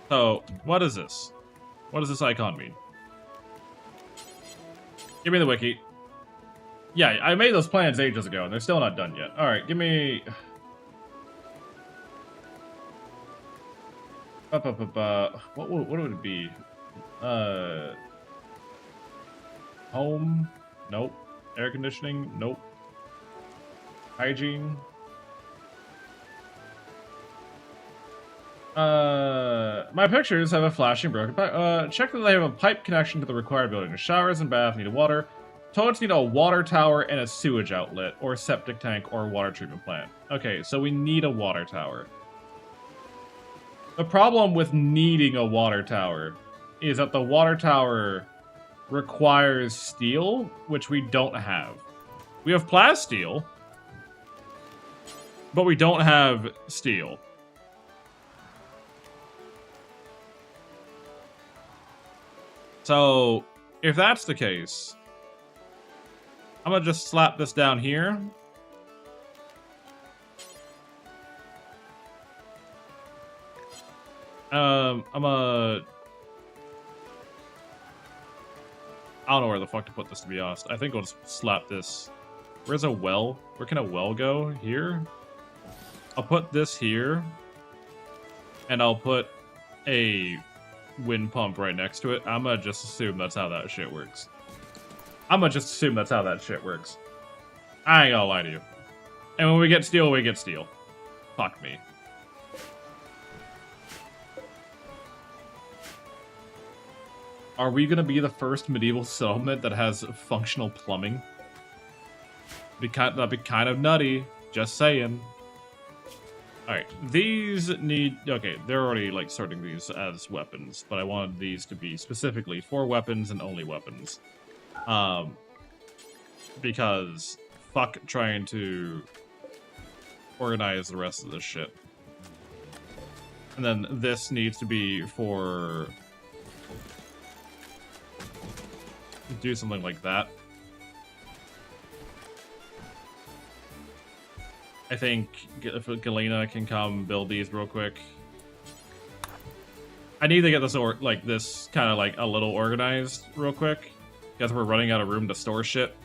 A: So, what is this? What does this icon mean? Give me the wiki. Yeah, I made those plans ages ago, and they're still not done yet. Alright, give me... What would it be? Home? Nope. Air conditioning? Nope. Hygiene? My pictures have a flashing broken pipe. Check that they have a pipe connection to the required building. Showers and baths need water. Toilets need a water tower and a sewage outlet, or septic tank, or water treatment plant. Okay, so we need a water tower. The problem with needing a water tower is that the water tower requires steel, which we don't have. We have plasteel, but we don't have steel. So, if that's the case, I'm gonna just slap this down here. I don't know where the fuck to put this, to be honest. I think we'll just slap this. Where's a well? Where can a well go? Here? I'll put this here. And I'll put a wind pump right next to it. I'm gonna just assume that's how that shit works. I ain't gonna lie to you. And when we get steel, we get steel. Fuck me. Are we gonna be the first medieval settlement that has functional plumbing? That'd be kind of nutty. Just saying. Alright, these need... Okay, they're already, like, sorting these as weapons, but I wanted these to be specifically for weapons and only weapons. Because fuck trying to organize the rest of this shit. And then this needs to be for... Do something like that. I think if Galena can come build these real quick. I need to get this this kind of like a little organized real quick, because we're running out of room to store shit.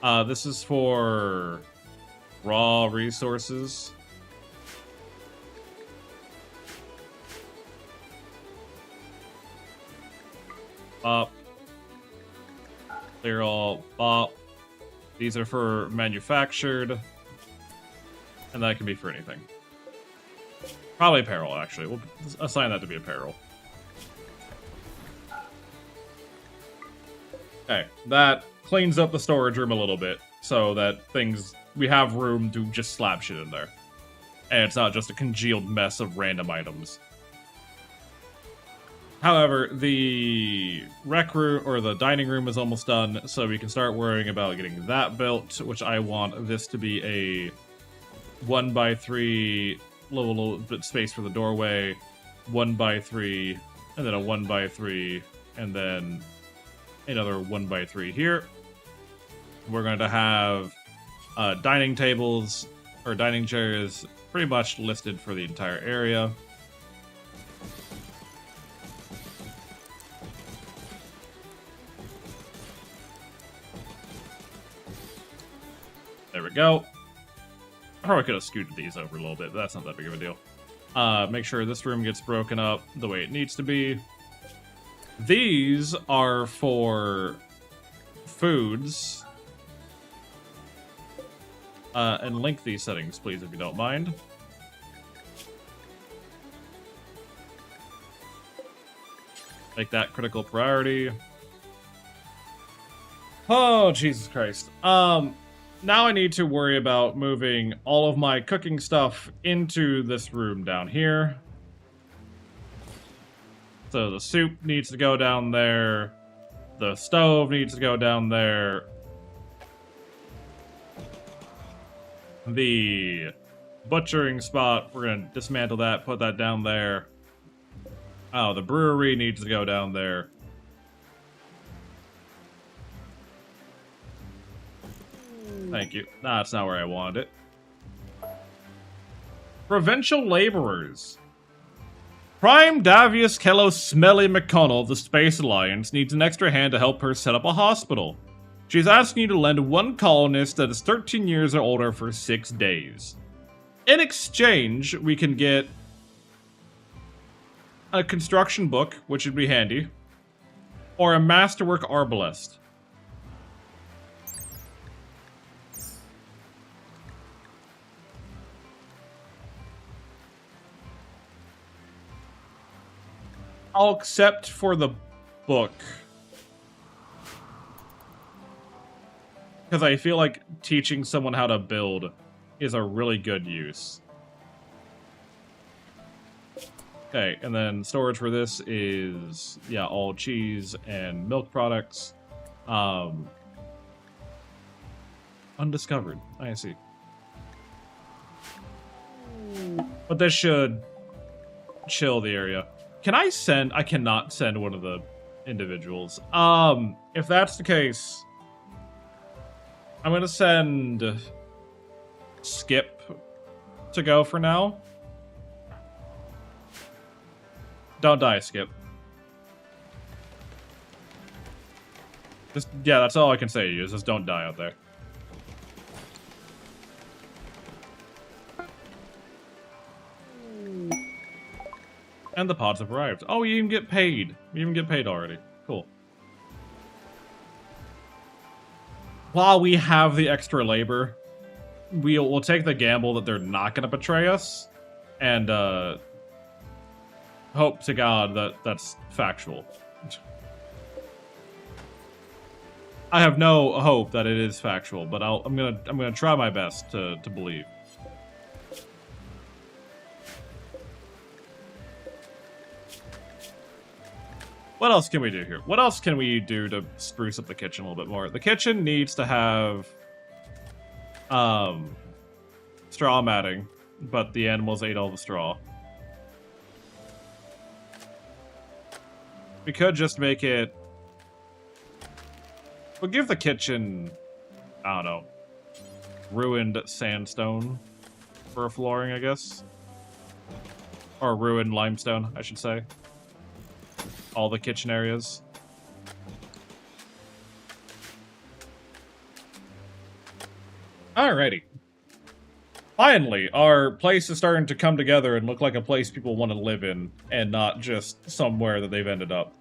A: This is for raw resources. They're all bop. These are for manufactured. And that can be for anything. Probably apparel, actually. We'll assign that to be apparel. Okay, that cleans up the storage room a little bit, so that we have room to just slap shit in there. And it's not just a congealed mess of random items. However, the rec room, or the dining room, is almost done, so we can start worrying about getting that built, which I want this to be a 1x3 little bit space for the doorway, 1x3, and then a 1x3, and then another 1x3 here. We're going to have dining tables, or dining chairs, pretty much listed for the entire area. There we go. probably could have scooted these over a little bit, but that's not that big of a deal. Make sure this room gets broken up the way it needs to be. These are for foods. And link these settings, please, if you don't mind. Make that critical priority. Oh, Jesus Christ. Now I need to worry about moving all of my cooking stuff into this room down here. So the soup needs to go down there. The stove needs to go down there. The butchering spot, we're going to dismantle that, put that down there. Oh, the brewery needs to go down there. Thank you. Nah, that's not where I wanted it. Provincial laborers. Prime Davius Kello Smelly McConnell of the Space Alliance needs an extra hand to help her set up a hospital. She's asking you to lend one colonist that is 13 years or older for 6 days. In exchange, we can get a construction book, which would be handy, or a masterwork arbalest. I'll accept for the book. Because I feel like teaching someone how to build is a really good use. Okay, and then storage for this is, yeah, all cheese and milk products. Undiscovered. I see. But this should chill the area. Can I send? I cannot send one of the individuals. If that's the case, I'm gonna send Skip to go for now. Don't die, Skip. Just, yeah, that's all I can say to you, is just don't die out there. And the pods have arrived. Oh, you even get paid. You even get paid already. Cool. While we have the extra labor, we'll take the gamble that they're not going to betray us, and hope to God that that's factual. I have no hope that it is factual, but I'm gonna try my best to believe. What else can we do here? What else can we do to spruce up the kitchen a little bit more? The kitchen needs to have straw matting, but the animals ate all the straw. We could just make it... We'll give the kitchen, I don't know, ruined sandstone for flooring, I guess. Or ruined limestone, I should say. All the kitchen areas. Alrighty. Finally, our place is starting to come together and look like a place people want to live in, and not just somewhere that they've ended up.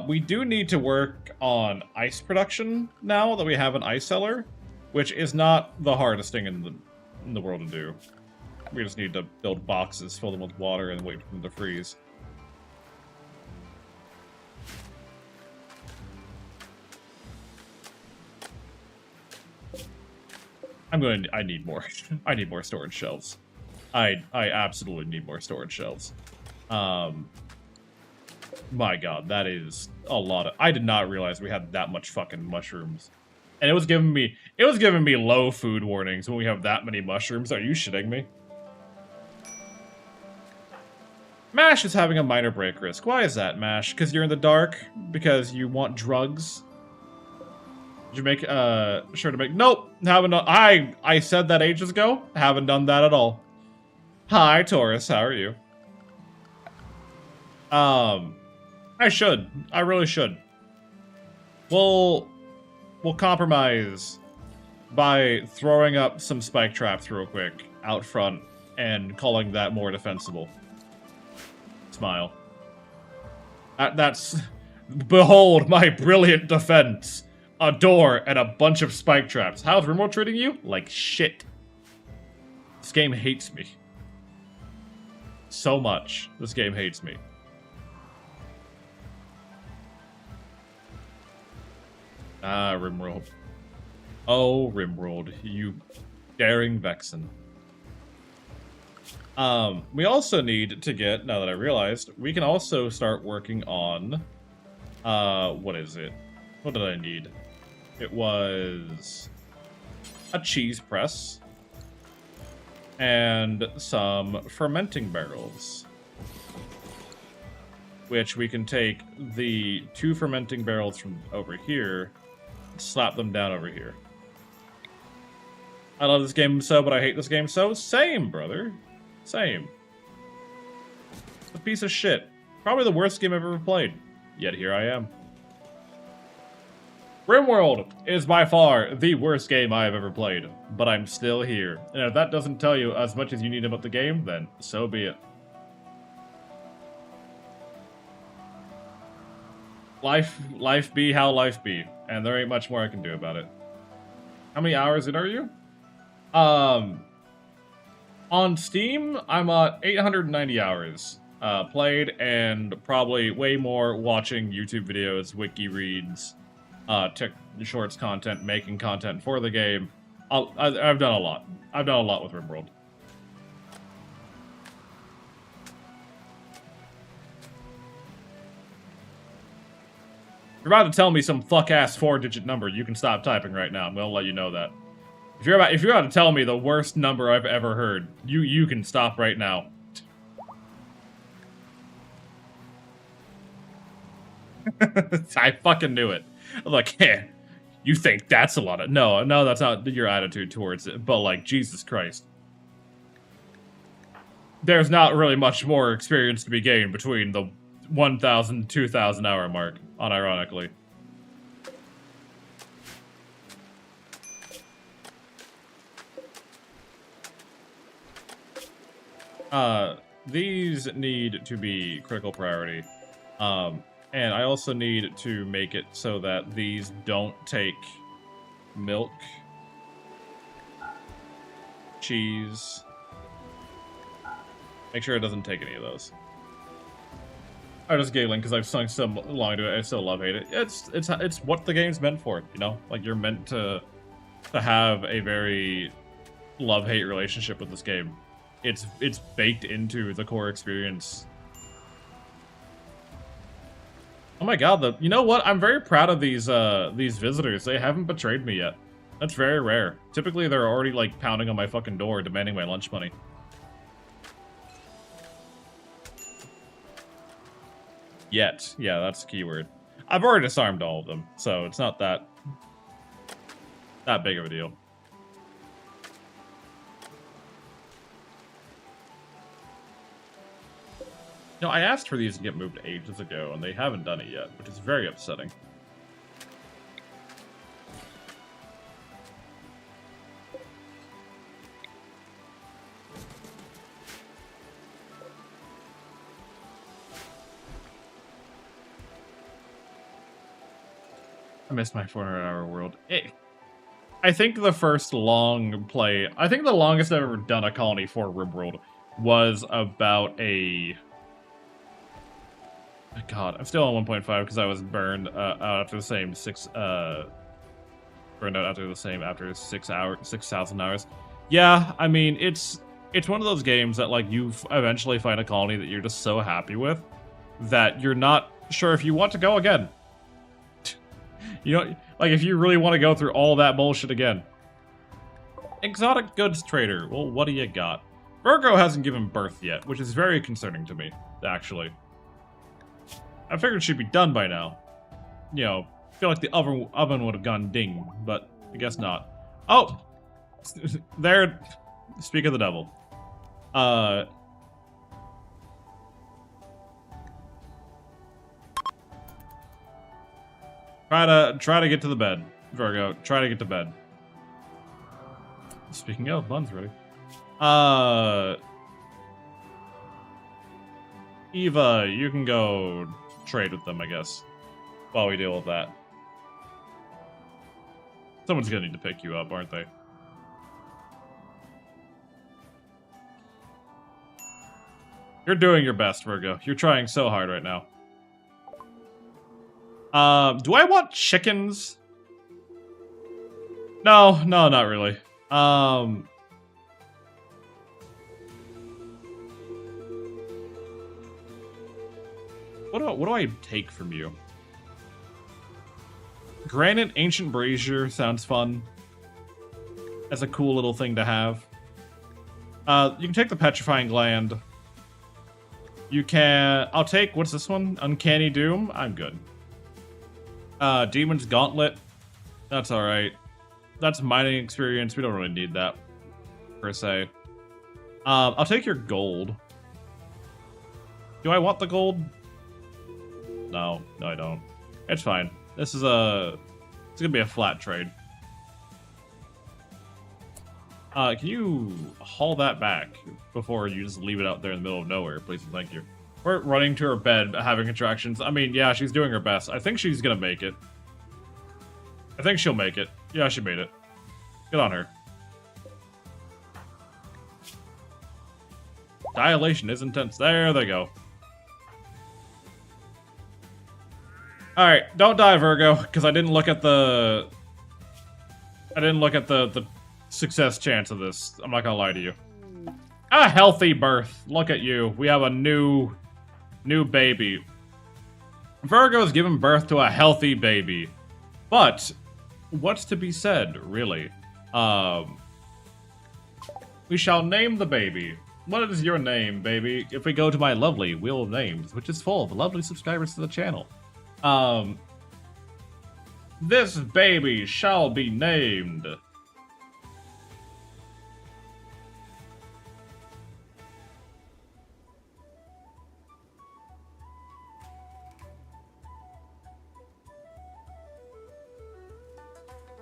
A: We do need to work on ice production now that we have an ice cellar, which is not the hardest thing in the world to do. We just need to build boxes, fill them with water, and wait for them to freeze. I need more. I need more storage shelves. I absolutely need more storage shelves. My God, that is a lot of... I did not realize we had that much fucking mushrooms. And it was giving me low food warnings when we have that many mushrooms. Are you shitting me? MASH is having a minor break risk. Why is that, MASH? Because you're in the dark? Because you want drugs? Did you make, sure to make... Nope! Haven't done... I said that ages ago. Haven't done that at all. Hi, Taurus. How are you? I should. I really should. We'll compromise by throwing up some spike traps real quick. out front and calling that more defensible. Smile. That's... Behold my brilliant defense! A door and a bunch of spike traps. How's Rimworld treating you? Like shit. This game hates me. So much. This game hates me. Ah, Rimworld. Oh, Rimworld. You daring Vexen. We also need to get, now that I realized, we can also start working on, what is it? What did I need? It was a cheese press and some fermenting barrels, which we can take the 2 fermenting barrels from over here, slap them down over here. I love this game so, but I hate this game so. Same, brother. Same. A piece of shit. Probably the worst game I've ever played. Yet here I am. Rimworld is by far the worst game I have ever played, but I'm still here. And if that doesn't tell you as much as you need about the game, then so be it. Life be how life be, and there ain't much more I can do about it. How many hours in are you? On Steam, I'm at 890 hours played, and probably way more watching YouTube videos, wiki reads, tech shorts content, making content for the game. I've done a lot. I've done a lot with Rimworld. If you're about to tell me some fuck-ass 4-digit number, you can stop typing right now. I'm gonna let you know that. If you're about to tell me the worst number I've ever heard, you can stop right now. I fucking knew it. I'm like, hey, you think that's a lot of... No, that's not your attitude towards it. But, like, Jesus Christ. There's not really much more experience to be gained between the 1,000, 2,000 hour mark, unironically. These need to be critical priority. And I also need to make it so that these don't take milk, cheese. Make sure it doesn't take any of those. I'm just giggling because I've sung so long to it. I still love hate it. It's what the game's meant for, you know? Like, you're meant to have a very love-hate relationship with this game. It's baked into the core experience. Oh my god, you know what? I'm very proud of these visitors. They haven't betrayed me yet. That's very rare. Typically, they're already, like, pounding on my fucking door, demanding my lunch money. Yet. Yeah, that's the keyword. I've already disarmed all of them, so it's not that big of a deal. No, I asked for these to get moved ages ago, and they haven't done it yet, which is very upsetting. I missed my 400-hour world. I think the first long play... I think the longest I've ever done a colony for Rimworld was about a... God, I'm still on 1.5 because I was burned out after the same burned out after the same after 6,000 hours. Yeah, I mean, it's one of those games that, like, you eventually find a colony that you're just so happy with that you're not sure if you want to go again. You know, like, if you really want to go through all that bullshit again. Exotic goods trader. Well, what do you got? Virgo hasn't given birth yet, which is very concerning to me, actually. I figured she'd be done by now. You know, I feel like the oven would have gone ding, but I guess not. Oh! There. Speak of the devil. Try to get to the bed, Virgo. Try to get to bed. Speaking of, Bun's ready. Eva, you can go trade with them, I guess, while we deal with that. Someone's gonna need to pick you up, aren't they? You're doing your best, Virgo. You're trying so hard right now. Do I want chickens? No, not really. What do I take from you? Granite Ancient Brazier sounds fun. As a cool little thing to have. You can take the Petrifying Gland. You can... I'll take... What's this one? Uncanny Doom? I'm good. Demon's Gauntlet. That's alright. That's mining experience. We don't really need that, per se. I'll take your gold. Do I want the gold? No, I don't. It's fine. This is it's gonna be a flat trade. Can you haul that back before you just leave it out there in the middle of nowhere, please and thank you. We're running to her bed, having contractions. I mean, yeah, she's doing her best. I think she's gonna make it. I think she'll make it. Yeah, she made it. Good on her. Dilation is intense. There they go. Alright, don't die, Virgo, because I didn't look at the... the success chance of this. I'm not gonna lie to you. A healthy birth. Look at you. We have a new baby. Virgo's given birth to a healthy baby. But, what's to be said, really? We shall name the baby. What is your name, baby? If we go to my lovely Wheel of Names, which is full of lovely subscribers to the channel. This baby shall be named...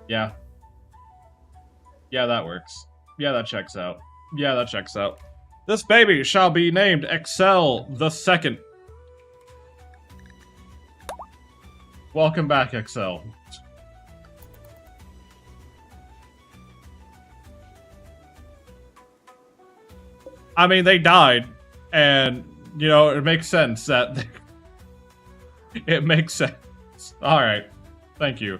A: Yeah. Yeah, that works. Yeah, that checks out. Yeah, that checks out. This baby shall be named Excel the Second. Welcome back, Excel. I mean, they died, and, you know, it makes sense that... it makes sense. Alright. Thank you.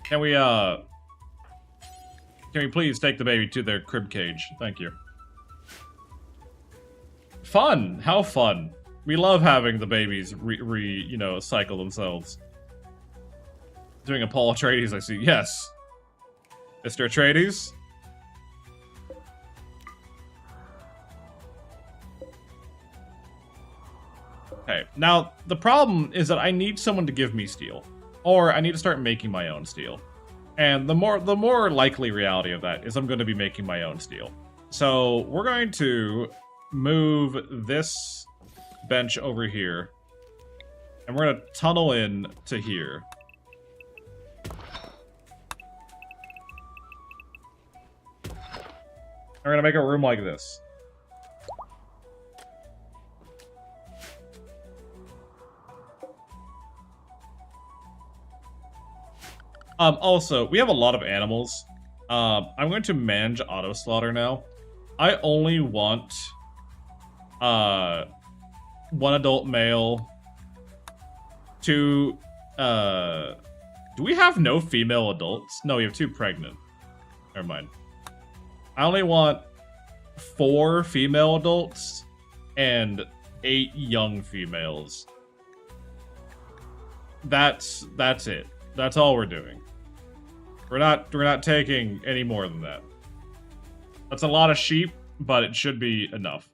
A: Can we please take the baby to their crib cage? Thank you. Fun! How fun! We love having the babies you know, cycle themselves. Doing a Paul Atreides, I see. Yes. Mr. Atreides? Okay, now, the problem is that I need someone to give me steel. Or I need to start making my own steel. And the more likely reality of that is I'm going to be making my own steel. So we're going to move this bench over here. And we're going to tunnel in to here. And we're going to make a room like this. Also, we have a lot of animals. I'm going to manage auto slaughter now. I only want, one adult male, two, do we have no female adults? No, we have 2 pregnant. Never mind. I only want 4 female adults and 8 young females. That's it. That's all we're doing. We're not taking any more than that. That's a lot of sheep, but it should be enough.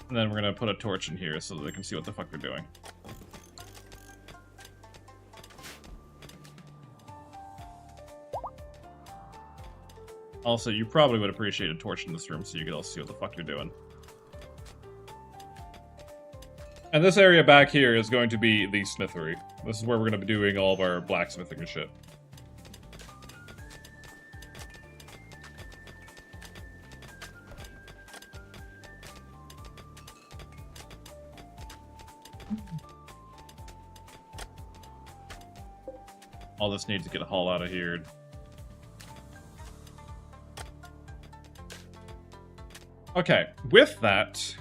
A: And then we're gonna put a torch in here so that they can see what the fuck they're doing. Also, you probably would appreciate a torch in this room so you could all see what the fuck you're doing. And this area back here is going to be the smithery. This is where we're going to be doing all of our blacksmithing and shit. All this needs to get hauled out of here. Okay, with that,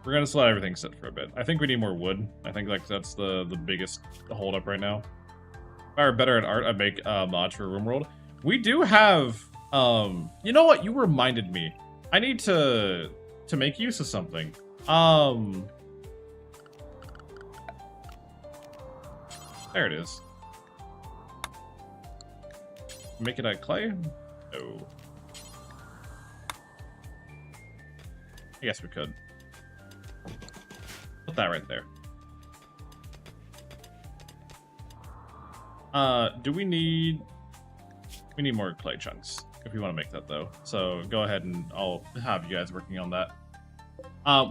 A: we're gonna just let everything sit for a bit. I think we need more wood. I think like that's the biggest holdup right now. If I were better at art, I'd make mods for Rimworld. We do have, you know what? You reminded me. I need to make use of something. There it is. Make it out of clay? No. I guess we could. Put that right there. Do we need... We need more clay chunks, if we want to make that, though. So, go ahead and I'll have you guys working on that.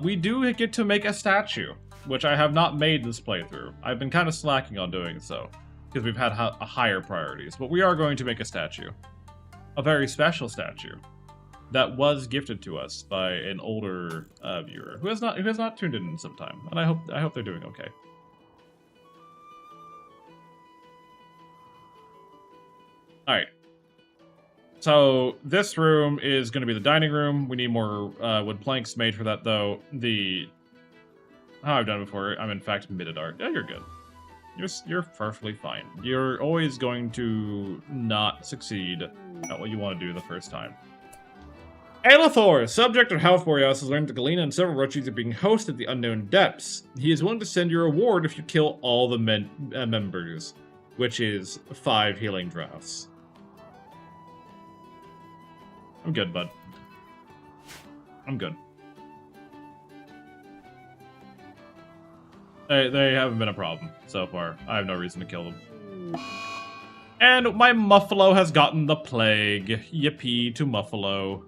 A: We do get to make a statue, which I have not made this playthrough. I've been kind of slacking on doing so, because we've had higher priorities. But we are going to make a statue. A very special statue. That was gifted to us by an older viewer who has not tuned in some time, and I hope they're doing okay. All right. So this room is going to be the dining room. We need more wood planks made for that, though. How I've done it before, I'm in fact mid at art. Yeah, you're good. You're perfectly fine. You're always going to not succeed at what you want to do the first time. Aelithor, subject of House Boreas, has learned that Galena and several Rochis are being hosted at the unknown depths. He is willing to send you a reward if you kill all the members, which is 5 healing drafts. I'm good, bud. I'm good. They haven't been a problem so far. I have no reason to kill them. And my Muffalo has gotten the plague. Yippee to Muffalo.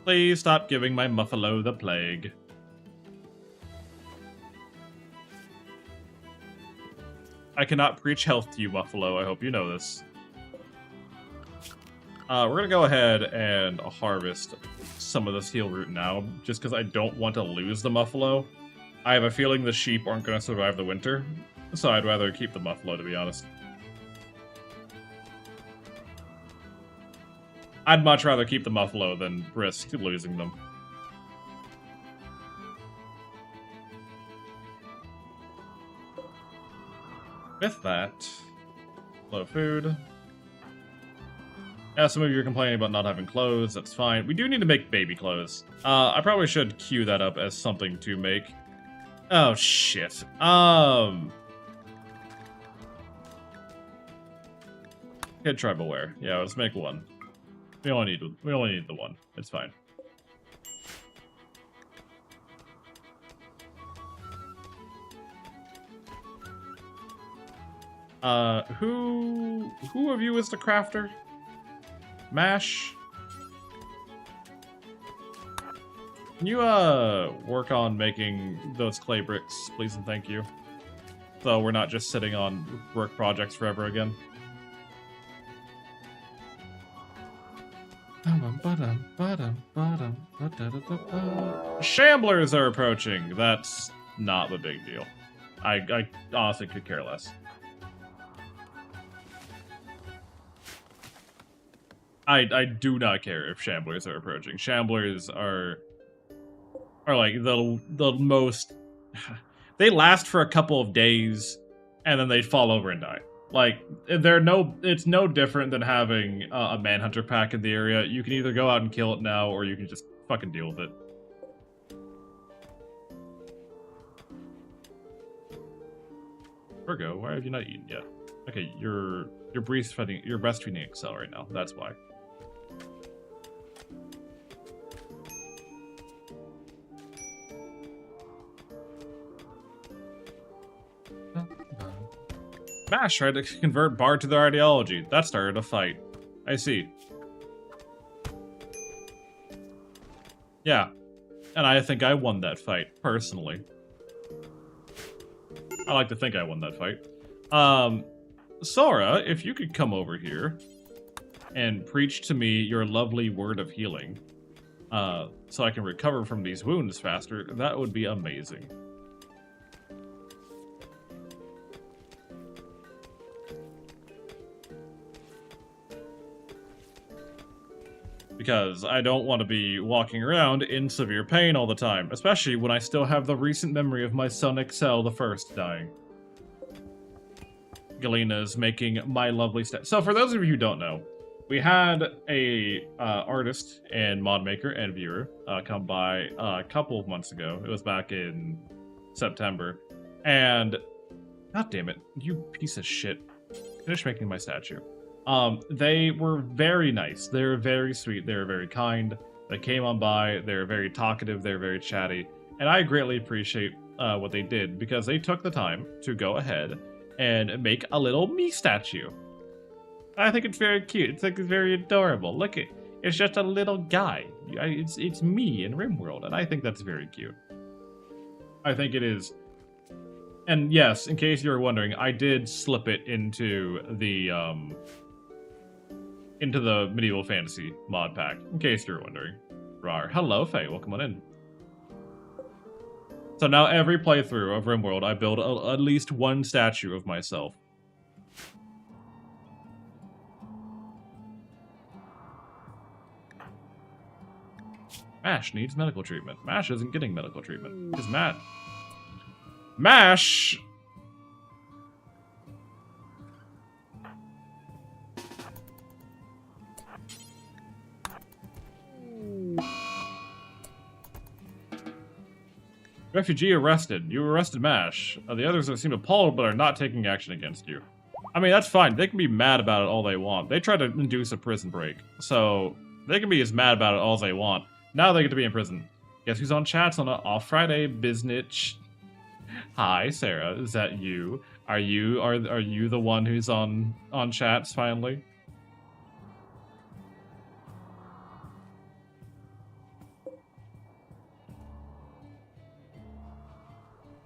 A: Please stop giving my Muffalo the plague. I cannot preach health to you, Muffalo. I hope you know this. We're gonna go ahead and harvest some of this heal root now, just because I don't want to lose the Muffalo. I have a feeling the sheep aren't gonna survive the winter, so I'd rather keep the Muffalo, to be honest. I'd much rather keep the Muffalo than risk losing them. With that, low food. Yeah, some of you are complaining about not having clothes. That's fine. We do need to make baby clothes. I probably should queue that up as something to make. Oh shit. Kid tribal wear. Yeah, let's make one. We only need the one. It's fine. Who of you is the crafter? Mash? Can you, work on making those clay bricks, please and thank you? So we're not just sitting on work projects forever again. Shamblers are approaching. That's not a big deal. I honestly could care less. I do not care if Shamblers are approaching. Shamblers are like the most... They last for a couple of days, and then they fall over and die. Like, it's no different than having a Manhunter pack in the area. You can either go out and kill it now, or you can just fucking deal with it. Virgo, why have you not eaten yet? Okay, you're breastfeeding Excel right now. That's why. Mash tried to convert Bard to their ideology. That started a fight. I see. Yeah, and I think I won that fight, personally. I like to think I won that fight. Sora, if you could come over here and preach to me your lovely word of healing, so I can recover from these wounds faster, that would be amazing. Because I don't want to be walking around in severe pain all the time, especially when I still have the recent memory of my son Excel the First dying. Galena's making my lovely stuff. So for those of you who don't know, we had a artist and mod maker and viewer come by a couple of months ago. It was back in September. And, god damn it, you piece of shit. Finish making my statue. They were very nice. They were very sweet. They were very kind. They came on by. They were very talkative. They were very chatty. And I greatly appreciate what they did because they took the time to go ahead and make a little me statue. I think it's very cute. It's like it's very adorable. Look at it's just a little guy. It's me in Rimworld, and I think that's very cute. I think it is. And yes, in case you were wondering, I did slip it into the medieval fantasy mod pack. In case you're wondering. Rar. Hello, Faye. Welcome on in. So now every playthrough of Rimworld, I build at least one statue of myself. Mash needs medical treatment. Mash isn't getting medical treatment. Because Mash... Refugee arrested. You arrested Mash. The others seem appalled but are not taking action against you. I mean, that's fine. They can be mad about it all they want. They tried to induce a prison break. So, they can be as mad about it all they want. Now they get to be in prison. Guess who's on chats on an off Friday, biznitch? Hi, Sarah. Is that you? Are you the one who's on chats finally?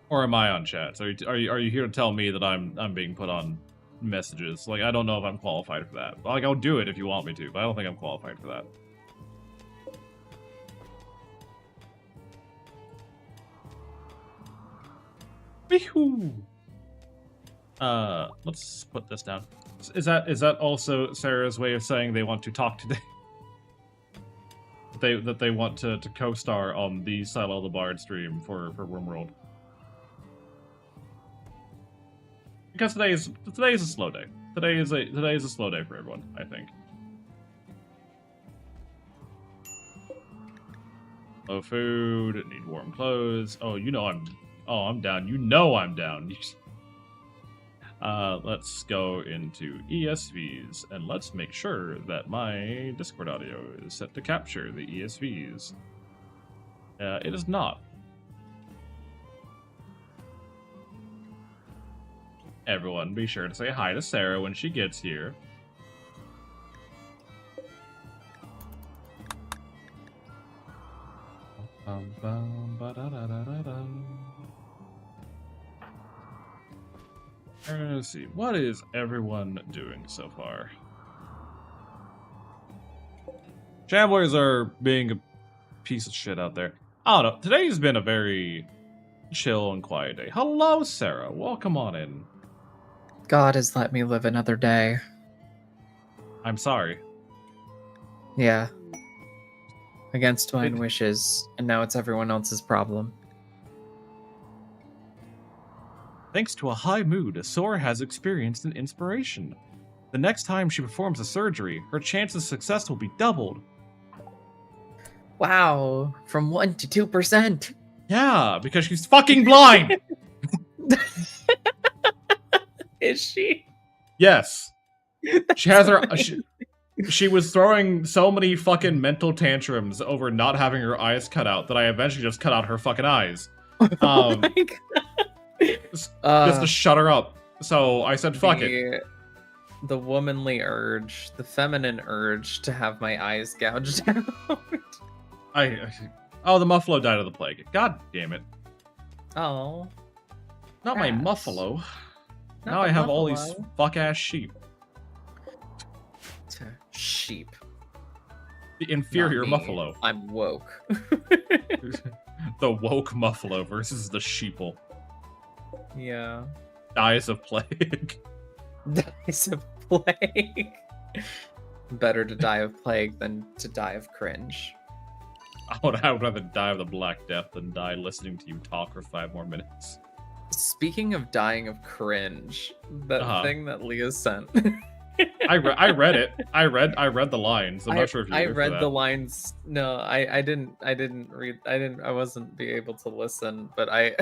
A: Or am I on chats? Are you here to tell me that I'm being put on messages? Like, I don't know if I'm qualified for that. Like, I'll do it if you want me to, but I don't think I'm qualified for that. Weehoo! Let's put this down. Is that also Sarah's way of saying they want to talk today? that they want to co-star on the Silo the Bard stream for Rimworld. Because today is a slow day. Today is a slow day for everyone, I think. Low food, need warm clothes. Oh, you know I'm down. You know I'm down. Let's go into ESVs and let's make sure that my Discord audio is set to capture the ESVs. It is not. Everyone, be sure to say hi to Sarah when she gets here. Let's see, what is everyone doing so far? Shamblers are being a piece of shit out there. I don't know, today's been a very chill and quiet day. Hello, Sarah, welcome on in.
C: God has let me live another day.
A: I'm sorry.
C: Yeah. Against my own wishes, and now it's everyone else's problem.
A: Thanks to a high mood, Sora has experienced an inspiration. The next time she performs a surgery, her chance of success will be doubled.
C: Wow, from 1 to 2%.
A: Yeah, because she's fucking blind!
C: Is she?
A: Yes. She has her... She was throwing so many fucking mental tantrums over not having her eyes cut out that I eventually just cut out her fucking eyes.
C: Oh my God.
A: Just to shut her up. So I said, fuck it.
C: The womanly urge, the feminine urge to have my eyes gouged out.
A: Oh, the Muffalo died of the plague. God damn it.
C: Oh.
A: Not my
C: Ass.
A: Muffalo.
C: Not
A: Now
C: the
A: I have all these
C: Muffalo.
A: fuck-ass sheep.
C: Sheep.
A: The inferior
C: Not me.
A: Muffalo.
C: I'm woke.
A: The woke Muffalo versus the sheeple.
C: Yeah.
A: Dies of plague.
C: Dies of plague. Better to die of plague than to die of cringe.
A: I would rather die of the Black Death than die listening to you talk for 5 more minutes.
C: Speaking of dying of cringe, that thing that Leah sent.
A: I read it. I read the lines. I'm not sure if you
C: I
A: were for
C: read
A: that.
C: the lines. No, I didn't read. I wasn't be able to listen, but I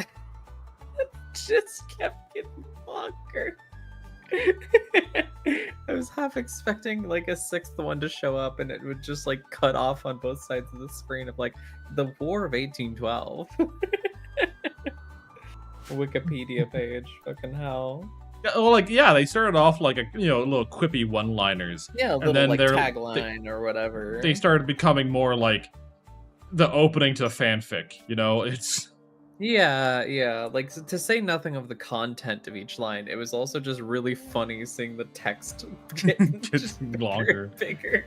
C: just kept getting longer. I was half expecting like a 6th one to show up, and it would just like cut off on both sides of the screen of like the War of 1812. Wikipedia page, fucking hell.
A: Yeah, well, like, yeah, they started off like a little quippy one-liners.
C: Yeah, a
A: and
C: little
A: then
C: like
A: they're-
C: tagline or whatever.
A: They started becoming more like the opening to fanfic. It's
C: Yeah, like to say nothing of the content of each line, it was also just really funny seeing the text get just
A: longer.
C: bigger.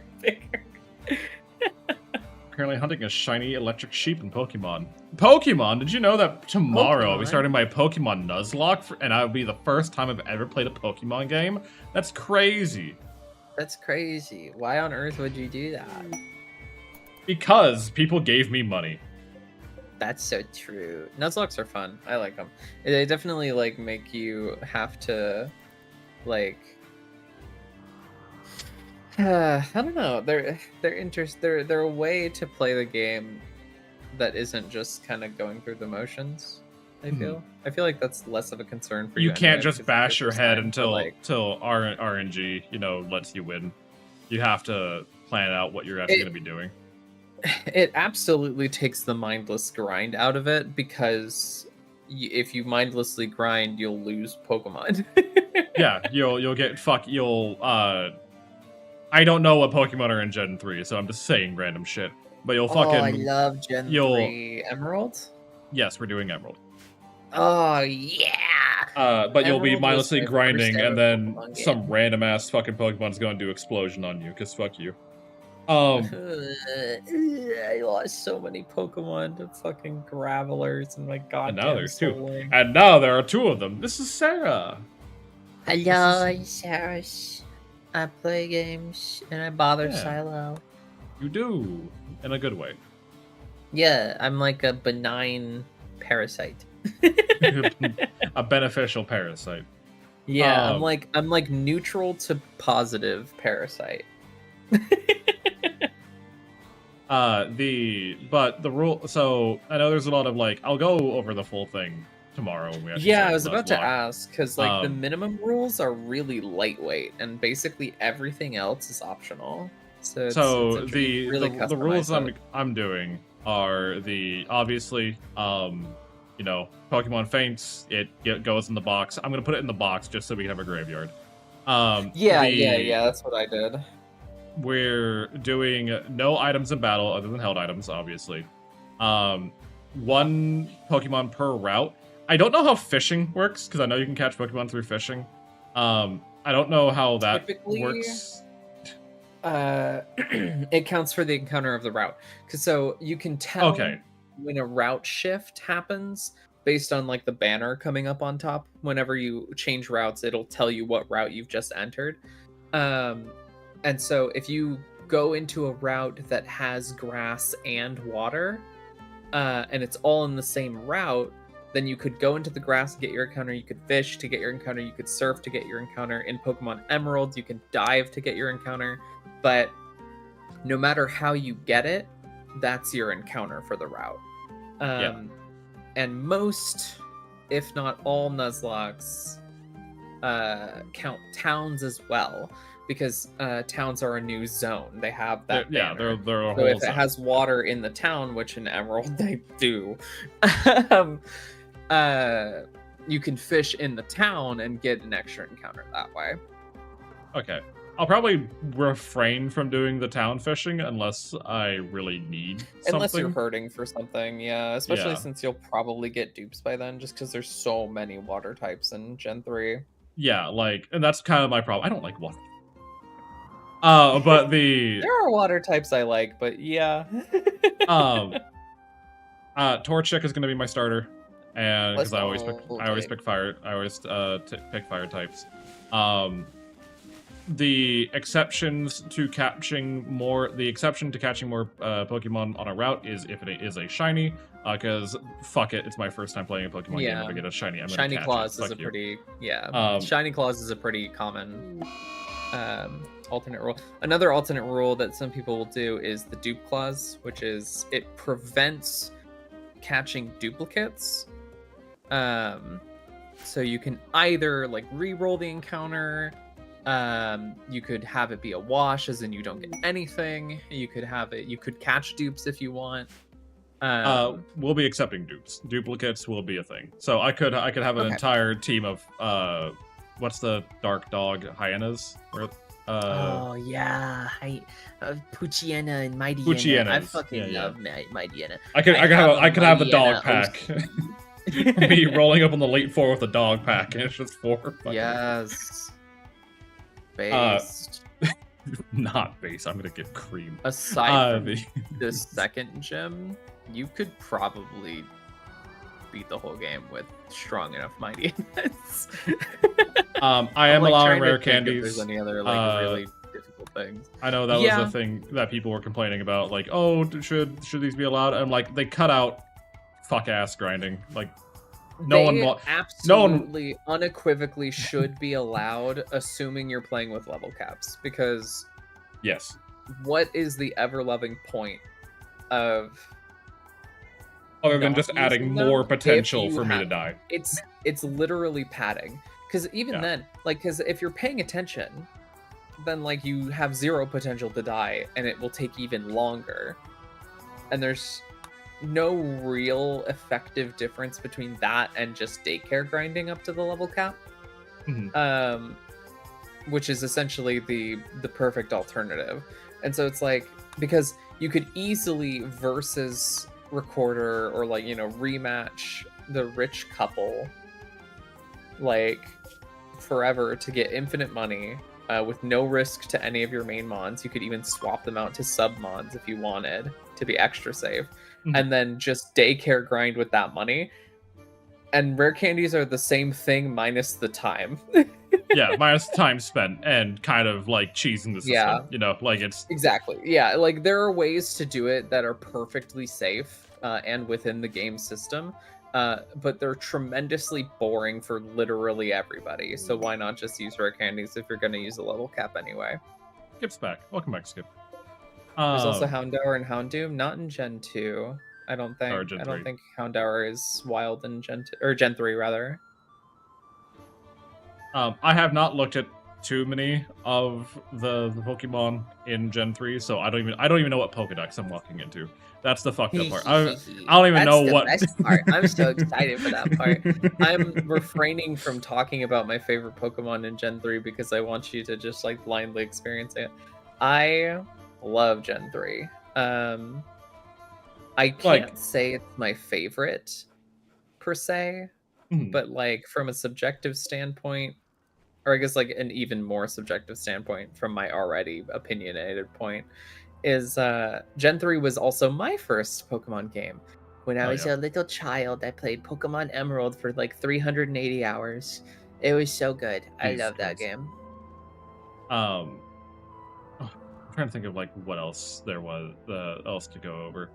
A: Currently hunting a shiny electric sheep in Pokemon. Pokemon, did you know that tomorrow I'll be
C: Pokemon?
A: starting my Pokemon Nuzlocke, and that'll be the first time I've ever played a Pokemon game? That's crazy.
C: That's crazy. Why on earth would you do that?
A: Because people gave me money.
C: That's so true. Nuzlocks are fun. I like them. They definitely like make you have to, like, I don't know. They're a way to play the game that isn't just kind of going through the motions. I feel like that's less of a concern for you.
A: You can't
C: anyway,
A: just
C: because
A: bash
C: it's
A: your
C: just
A: head
C: time to,
A: until RNG, lets you win. You have to plan out what you're actually going to be doing.
C: It absolutely takes the mindless grind out of it, because if you mindlessly grind, you'll lose Pokemon.
A: Yeah, you'll get I don't know what Pokemon are in Gen 3, so I'm just saying random shit. But you'll fucking...
C: Oh, I love Gen 3 Emerald.
A: Yes, we're doing Emerald.
C: Oh, yeah!
A: But you'll be
C: Emerald was
A: mindlessly
C: my first
A: grinding,
C: ever
A: and then
C: Pokemon game.
A: some random ass fucking Pokemon's going to do explosion on you, because fuck you.
C: I lost so many Pokemon to fucking Gravelers and my goddamn
A: And now there's 2.
C: Soul Link.
A: And now there are 2 of them. This is Sarah.
C: Hello, I'm Sarah. I play games and I bother
A: Yeah.
C: Silo.
A: You do. In a good way.
C: Yeah, I'm like a benign parasite.
A: A beneficial parasite.
C: Yeah,
A: Um,
C: I'm like neutral to positive parasite.
A: The rule. So I know there's a lot of like. I'll go over the full thing tomorrow when we actually
C: Yeah,
A: start
C: I was about to
A: Nuzlocke.
C: ask, because like the
A: Um,
C: minimum rules are really lightweight, and basically everything else is optional. So,
A: The
C: really
A: the rules
C: customize it.
A: I'm doing are obviously Pokemon faints, it goes in the box. I'm gonna put it in the box just so we can have a graveyard.
C: Yeah, that's what I did.
A: We're doing no items in battle other than held items, obviously. 1 Pokemon per route. I don't know how fishing works, because I know you can catch Pokemon through fishing. I don't know how that
C: Typically,
A: works.
C: It counts for the encounter of the route, because so you can tell
A: Okay.
C: when a route shift happens based on like the banner coming up on top. Whenever you change routes, it'll tell you what route you've just entered. And so if you go into a route that has grass and water, and it's all in the same route, then you could go into the grass to get your encounter, you could fish to get your encounter, you could surf to get your encounter. In Pokemon Emerald, you can dive to get your encounter, but no matter how you get it, that's your encounter for the route. And most, if not all, Nuzlocks count towns as well, because towns are a new zone. They have that banner.
A: They're a
C: So
A: whole
C: if it
A: zone.
C: has water in the town, which in Emerald they do, you can fish in the town and get an extra encounter that way.
A: Okay. I'll probably refrain from doing the town fishing unless I really need something.
C: Unless you're hurting for something, yeah. Especially
A: Yeah.
C: since you'll probably get dupes by then, just because there's so many water types in Gen 3.
A: Yeah, like, and that's kind of my problem. I don't like water. But the
C: There are water types I like, but yeah.
A: Torchic is gonna be my starter, and because I always pick fire, pick fire types. The exception to catching more Pokemon on a route is if it is a shiny, because fuck it, it's my first time playing a Pokemon game. If I get a shiny, I'm gonna
C: Shiny
A: catch
C: Claws
A: it.
C: is a
A: Fuck you.
C: pretty Shiny Claws is a pretty common alternate rule. Another alternate rule that some people will do is the dupe clause, which is it prevents catching duplicates. So you can either like re-roll the encounter. You could have it be a wash, as in you don't get anything. You could catch dupes if you want.
A: We'll be accepting dupes. Duplicates will be a thing. So I could have an entire team of what's the dark dog hyenas?
D: Oh yeah, Puchiena and Mighty
A: Puchienas.
D: I fucking
A: Yeah.
D: love Mighty Yenna.
A: I could have the dog
D: Mighty
A: pack. Me rolling up on the late 4 with the dog pack, and it's just 4.
C: Yes. Based.
A: Not base. I'm gonna get cream.
C: Aside from the second gym, you could probably beat the whole game with strong enough mighty units.
A: I am allowing rare candies.
C: If there's any other really difficult things.
A: I know that was the thing that people were complaining about. Like, oh, should these be allowed? I'm like, they cut out fuck ass grinding. Like,
C: absolutely unequivocally should be allowed, assuming you're playing with level caps. Because
A: yes,
C: what is the ever loving point of
A: other than just adding more potential for me to die?
C: It's literally padding. Because even then, like, because if you're paying attention, then like you have 0 potential to die, and it will take even longer. And there's no real effective difference between that and just daycare grinding up to the level cap.
A: Mm-hmm.
C: Which is essentially the perfect alternative. And so it's like, because you could easily versus recorder or like, rematch the rich couple like forever to get infinite money with no risk to any of your main mons. You could even swap them out to sub mons if you wanted to be extra safe. And then just daycare grind with that money. And rare candies are the same thing minus the time.
A: Yeah, minus the time spent and kind of like cheesing the system.
C: Yeah.
A: Like it's...
C: Exactly. Yeah, like there are ways to do it that are perfectly safe and within the game system. But they're tremendously boring for literally everybody. So why not just use rare candies if you're going to use a level cap anyway?
A: Skip's back. Welcome back, Skip.
C: There's also Houndour and Houndoom, not in Gen 2. I don't think.
A: Gen
C: I don't
A: 3.
C: think Houndour is wild in Gen 2 or Gen 3 rather.
A: I have not looked at too many of the Pokemon in Gen 3, so I don't even know what Pokedex I'm walking into. That's the fucked up part. I don't even know what.
D: That's the best part. I'm so excited for that part.
C: I'm refraining from talking about my favorite Pokemon in Gen 3 because I want you to just like blindly experience it. I love Gen 3. I can't say it's my favorite per se, but like from a subjective standpoint, or I guess like an even more subjective standpoint from my already opinionated point, is Gen 3 was also my first Pokemon game.
D: When I was a little child, I played Pokemon Emerald for like 380 hours. It was so good. I love that game.
A: I'm trying to think of like what else there was else to go over.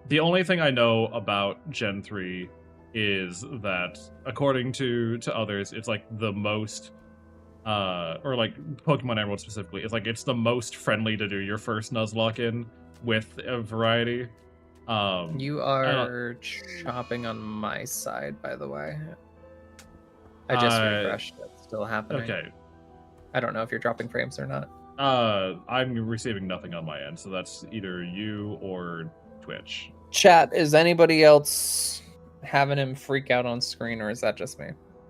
A: The only thing I know about Gen 3 is that according to others, it's like the most or like Pokemon Emerald specifically, it's the most friendly to do your first Nuzlocke in with a variety.
C: You are chopping on my side, by the way. I just refreshed. It's still happening.
A: Okay.
C: I don't know if you're dropping frames or not.
A: I'm receiving nothing on my end, so that's either you or Twitch.
C: Chat, is anybody else having him freak out on screen, or is that just me?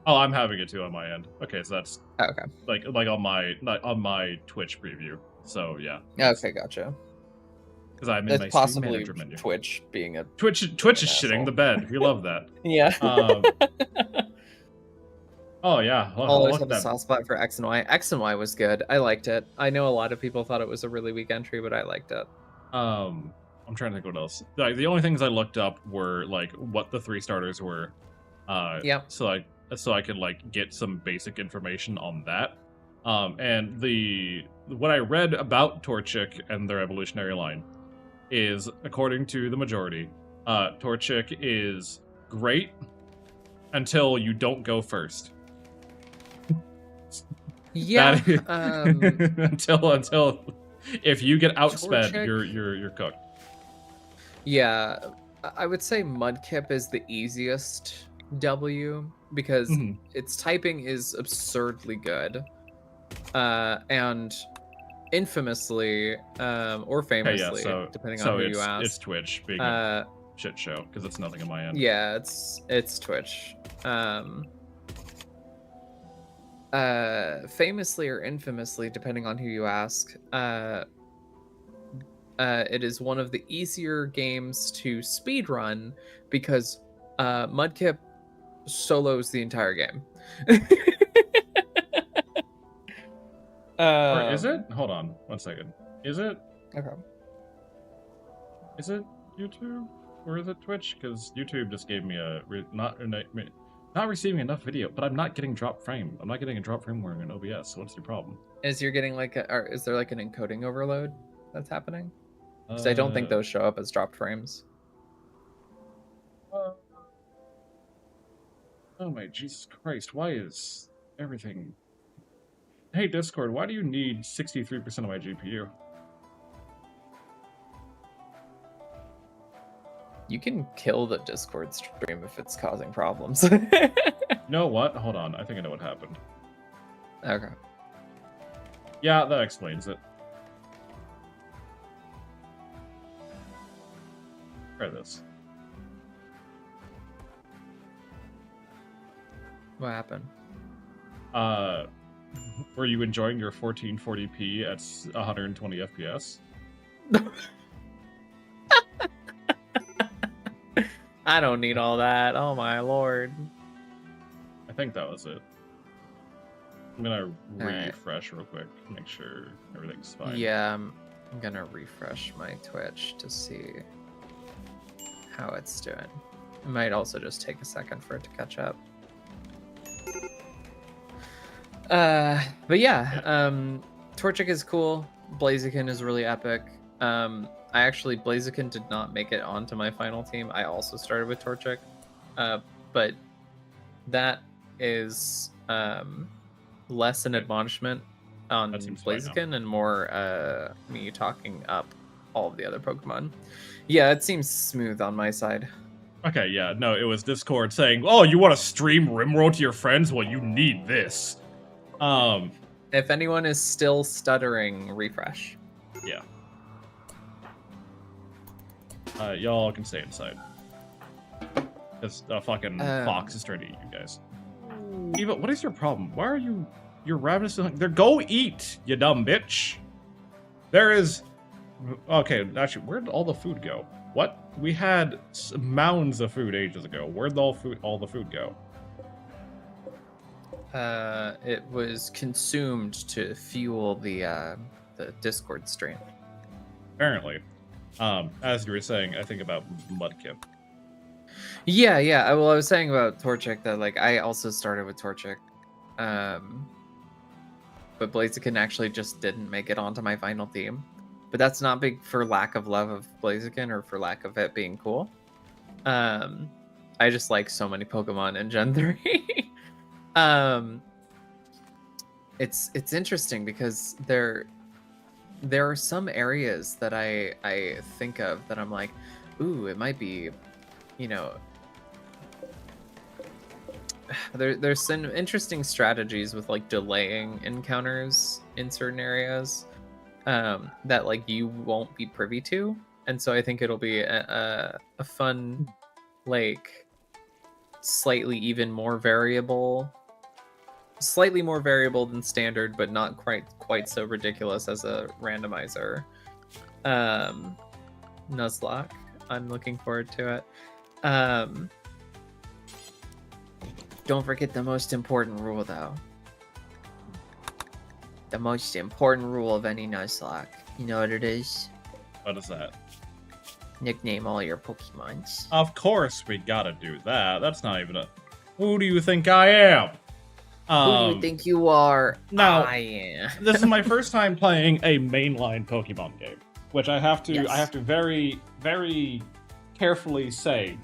A: Oh, I'm having it too on my end. Okay, so that's
C: Oh, okay.
A: like on my not on my Twitch preview. So yeah.
C: Okay, gotcha.
A: Because I'm in
C: It's
A: my Stream
C: possibly
A: Manager menu.
C: Twitch being a
A: Twitch is
C: an
A: shitting
C: asshole.
A: the bed. We love that.
C: Yeah.
A: Oh yeah.
C: I'll always
A: Look
C: have
A: at
C: a
A: that.
C: soft spot for X and Y. X and Y was good. I liked it. I know a lot of people thought it was a really weak entry, but I liked it.
A: I'm trying to think what else. Like, the only things I looked up were like what the 3 starters were.
C: Yep.
A: So I could like get some basic information on that. And what I read about Torchic and their evolutionary line is, according to the majority, Torchic is great until you don't go first.
C: Yeah.
A: Until if you get outsped,
C: Torchic-
A: you're cooked.
C: Yeah, I would say Mudkip is the easiest W because
A: Mhm.
C: its typing is absurdly good, and infamously, or famously, depending on who you ask.
A: It's Twitch being a
C: Uh,
A: shit show because it's nothing on my end.
C: yeah, it's Twitch. Famously or infamously, depending on who you ask, it is one of the easier games to speedrun because Mudkip solos the entire game.
A: Or is it? Hold on, 1 second. Is it?
C: Okay.
A: Is it YouTube or is it Twitch? Because YouTube just gave me not receiving enough video, but I'm not getting drop frame. I'm not getting a drop frame wearing an OBS. So what's your problem?
C: Is there like an encoding overload that's happening? Because I don't think those show up as dropped frames.
A: Oh my Jesus Christ! Why is everything? Hey Discord, why do you need 63% of my GPU?
C: You can kill the Discord stream if it's causing problems.
A: You know what? Hold on, I think I know what happened.
C: Okay.
A: Yeah, that explains it. Try this.
C: What happened?
A: Were you enjoying your 1440p at 120 FPS?
C: I don't need all that. Oh my lord.
A: I think that was it. I'm gonna
C: Alright.
A: refresh real quick, make sure everything's fine.
C: Yeah, I'm gonna refresh my Twitch to see how it's doing. It might also just take a second for it to catch up. But yeah, Torchic is cool. Blaziken is really epic. Blaziken did not make it onto my final team. I also started with Torchic, but that is less an admonishment on Blaziken and more me talking up all of the other Pokemon. Yeah, it seems smooth on my side.
A: Okay, yeah, no, it was Discord saying, "Oh, you want to stream Rimworld to your friends? Well, you need this."
C: If anyone is still stuttering, refresh.
A: Yeah. Y'all can stay inside. Because a fucking fox is trying to eat you guys. Eva, what is your problem? Why are you're ravenous? Go eat, you dumb bitch. There is... Okay, actually, where did all the food go? What? We had mounds of food ages ago. Where'd all the food go?
C: It was consumed to fuel the Discord stream.
A: Apparently. As you were saying, I think about Mudkip.
C: Yeah. Well, I was saying about Torchic that like I also started with Torchic, but Blaziken actually just didn't make it onto my final team. But that's not big for lack of love of Blaziken or for lack of it being cool. I just like so many Pokemon in Gen 3. It's interesting because there are some areas that I think of that I'm like, ooh, it might be, you know, there's some interesting strategies with like delaying encounters in certain areas that like you won't be privy to, and so I think it'll be a fun, like, slightly even more variable slightly more variable than standard, but not quite so ridiculous as a randomizer. Nuzlocke. I'm looking forward to it.
D: Don't forget the most important rule, though. The most important rule of any Nuzlocke. You know what it is?
A: What is that?
D: Nickname all your Pokemons.
A: Of course we gotta do that. That's not even a... Who do you think I am?
D: Who do you think you are?
A: Now,
D: I am.
A: This is my first time playing a mainline Pokemon game, which I have to
D: Yes.
A: very, very carefully say,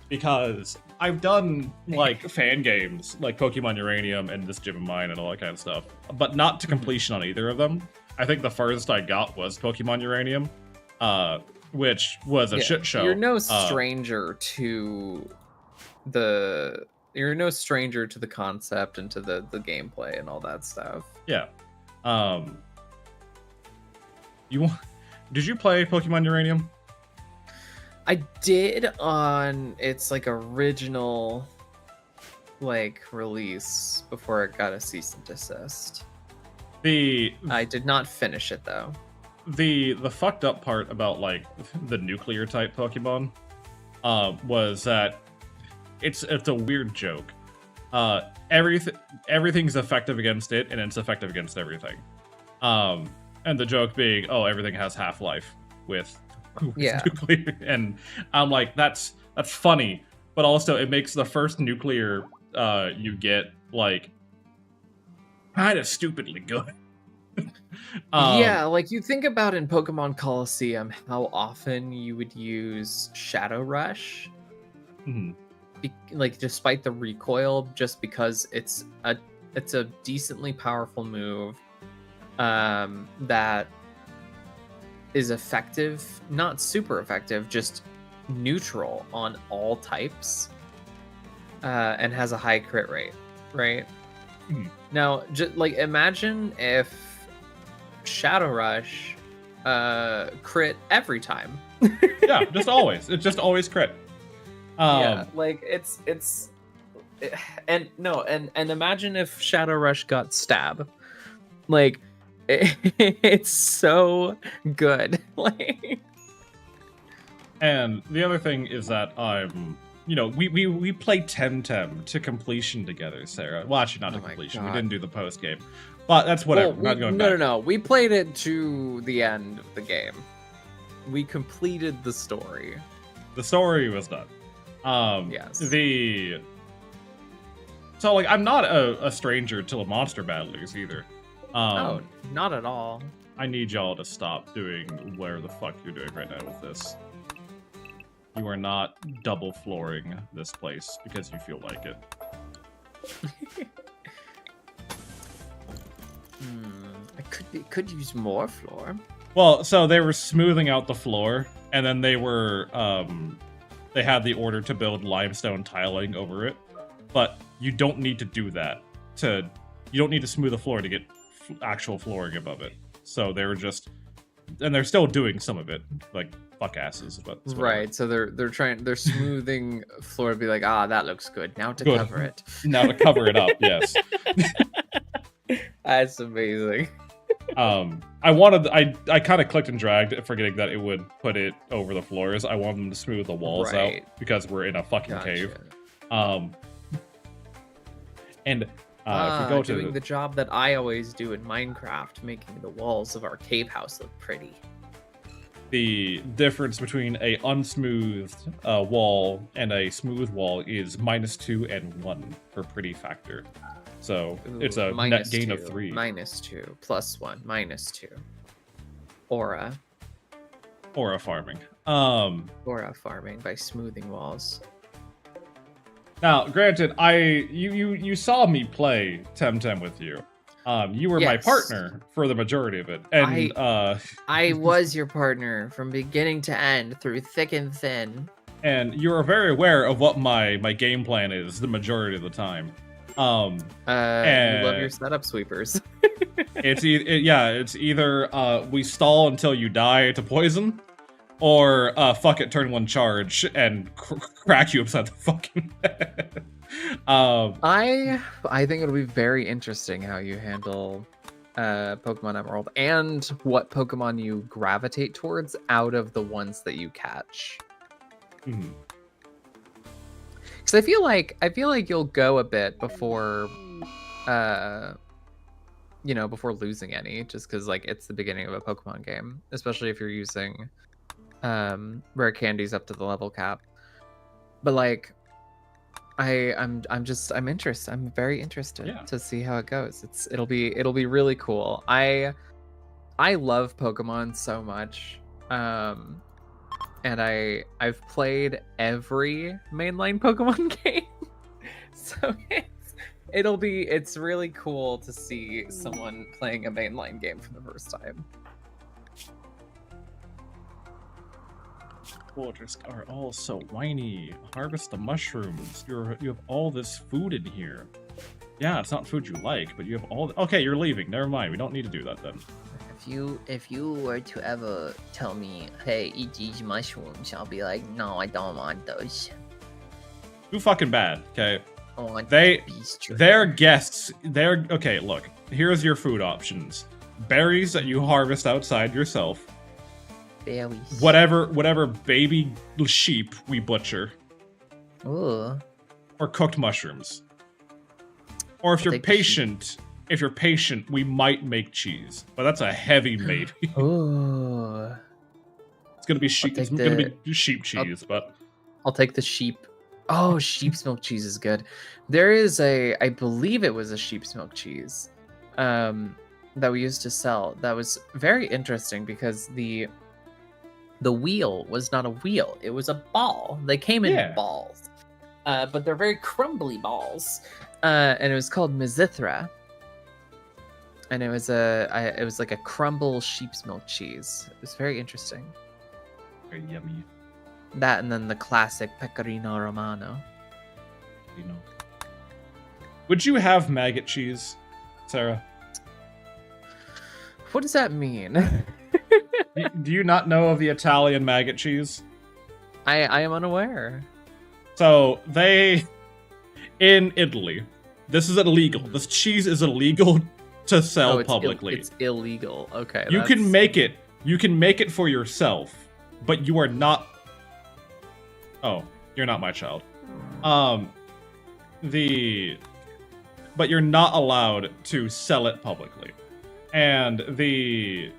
A: because I've done like fan games like Pokemon Uranium and This Gym of Mine and all that kind of stuff, but not to completion on either of them. I think the furthest I got was Pokemon Uranium, which was a shit show.
C: You're no stranger to the concept and to the gameplay and all that stuff.
A: Yeah. Did you play Pokemon Uranium?
C: I did on its like original like release before it got a cease and desist. I did not finish it though.
A: The fucked up part about like the nuclear type Pokemon was that it's a weird joke. Everything's effective against it, and it's effective against everything. And the joke being, oh, everything has half-life with nuclear, and I'm like, that's funny, but also it makes the first nuclear you get like kind of stupidly good.
C: Yeah, like you think about in Pokemon Coliseum how often you would use Shadow Rush, like despite the recoil, just because it's a decently powerful move that is effective, not super effective, just neutral on all types, and has a high crit rate, right? Now, just like imagine if Shadow Rush crit every time.
A: Yeah, just always. It's just always crit.
C: Yeah, like and imagine if Shadow Rush got stab. Like it's so good. Like,
A: and the other thing is that we played Temtem to completion together, Sarah. Well, actually not to completion. We didn't do the post game. But that's whatever. We're not going back.
C: No. We played it to the end of the game. We completed the story.
A: The story was done.
C: Yes.
A: So, like, I'm not a stranger to the monster battlers either.
C: Oh, not at all.
A: I need y'all to stop doing whatever the fuck you're doing right now with this. You are not double flooring this place because you feel like it.
D: I could use more floor.
A: Well, so they were smoothing out the floor, and then they were, they had the order to build limestone tiling over it. But you don't need to do that. You don't need to smooth the floor to get actual flooring above it. So they were just, and they're still doing some of it, like fuck asses. But
C: right. So they're smoothing floor to be like, that looks good. Now to cover it.
A: Now to cover it up, yes.
C: That's amazing.
A: I kind of clicked and dragged, forgetting that it would put it over the floors. I wanted them to smooth the walls out because we're in a fucking cave. And if we go to
C: doing the job that I always do in Minecraft, making the walls of our cave house look pretty.
A: The difference between a unsmoothed wall and a smooth wall is -2 and 1 for pretty factor. So it's a net gain of 3.
C: -2 plus 1 -2. Aura
A: farming.
C: Aura farming by smoothing walls.
A: Now, granted, you saw me play Temtem with you. You were my partner for the majority of it, and
D: I was your partner from beginning to end, through thick and thin.
A: And you are very aware of what my game plan is the majority of the time.
C: You love your setup sweepers.
A: It's either we stall until you die to poison, or fuck it, turn 1 charge and crack you upside the fucking head.
C: I think it'll be very interesting how you handle Pokemon Emerald and what Pokemon you gravitate towards out of the ones that you catch.
A: Mhm.
C: Because I feel like you'll go a bit before before losing any, just because like it's the beginning of a Pokemon game, especially if you're using rare candies up to the level cap. But like I'm interested. I'm very interested to see how it goes. It'll be really cool. I love Pokemon so much. And I've played every mainline Pokemon game. So it's really cool to see someone playing a mainline game for the first time.
A: Villagers are all so whiny. Harvest the mushrooms. You have all this food in here. Yeah, it's not food you like, but you have all. Okay, you're leaving. Never mind. We don't need to do that then.
D: If you were to ever tell me, hey, eat these mushrooms, I'll be like, no, I don't want those.
A: Too fucking bad. Okay.
D: I want beast
A: They're guests. They're okay. Look, here's your food options: berries that you harvest outside yourself.
D: berries.
A: Whatever baby sheep we butcher.
D: Ooh.
A: Or cooked mushrooms. Or if you're patient, we might make cheese. But that's a heavy maybe.
C: Ooh.
A: It's gonna be sheep. It's gonna be sheep cheese, but
C: I'll take the sheep. Oh, sheep's milk cheese is good. There is I believe it was a sheep's milk cheese, that we used to sell. That was very interesting because the wheel was not a wheel; it was a ball. They came in balls, but they're very crumbly balls, and it was called Mizithra. And it was like a crumble sheep's milk cheese. It was very interesting.
A: very yummy.
C: That and then the classic Pecorino Romano.
A: You know. Would you have maggot cheese, Sarah?
C: What does that mean?
A: Do you not know of the Italian maggot cheese?
C: I am unaware.
A: So in Italy, this is illegal. This cheese is illegal to sell publicly.
C: It's illegal. Okay.
A: You can make it. You can make it for yourself, but you are not. Oh, you're not my child. But you're not allowed to sell it publicly. And the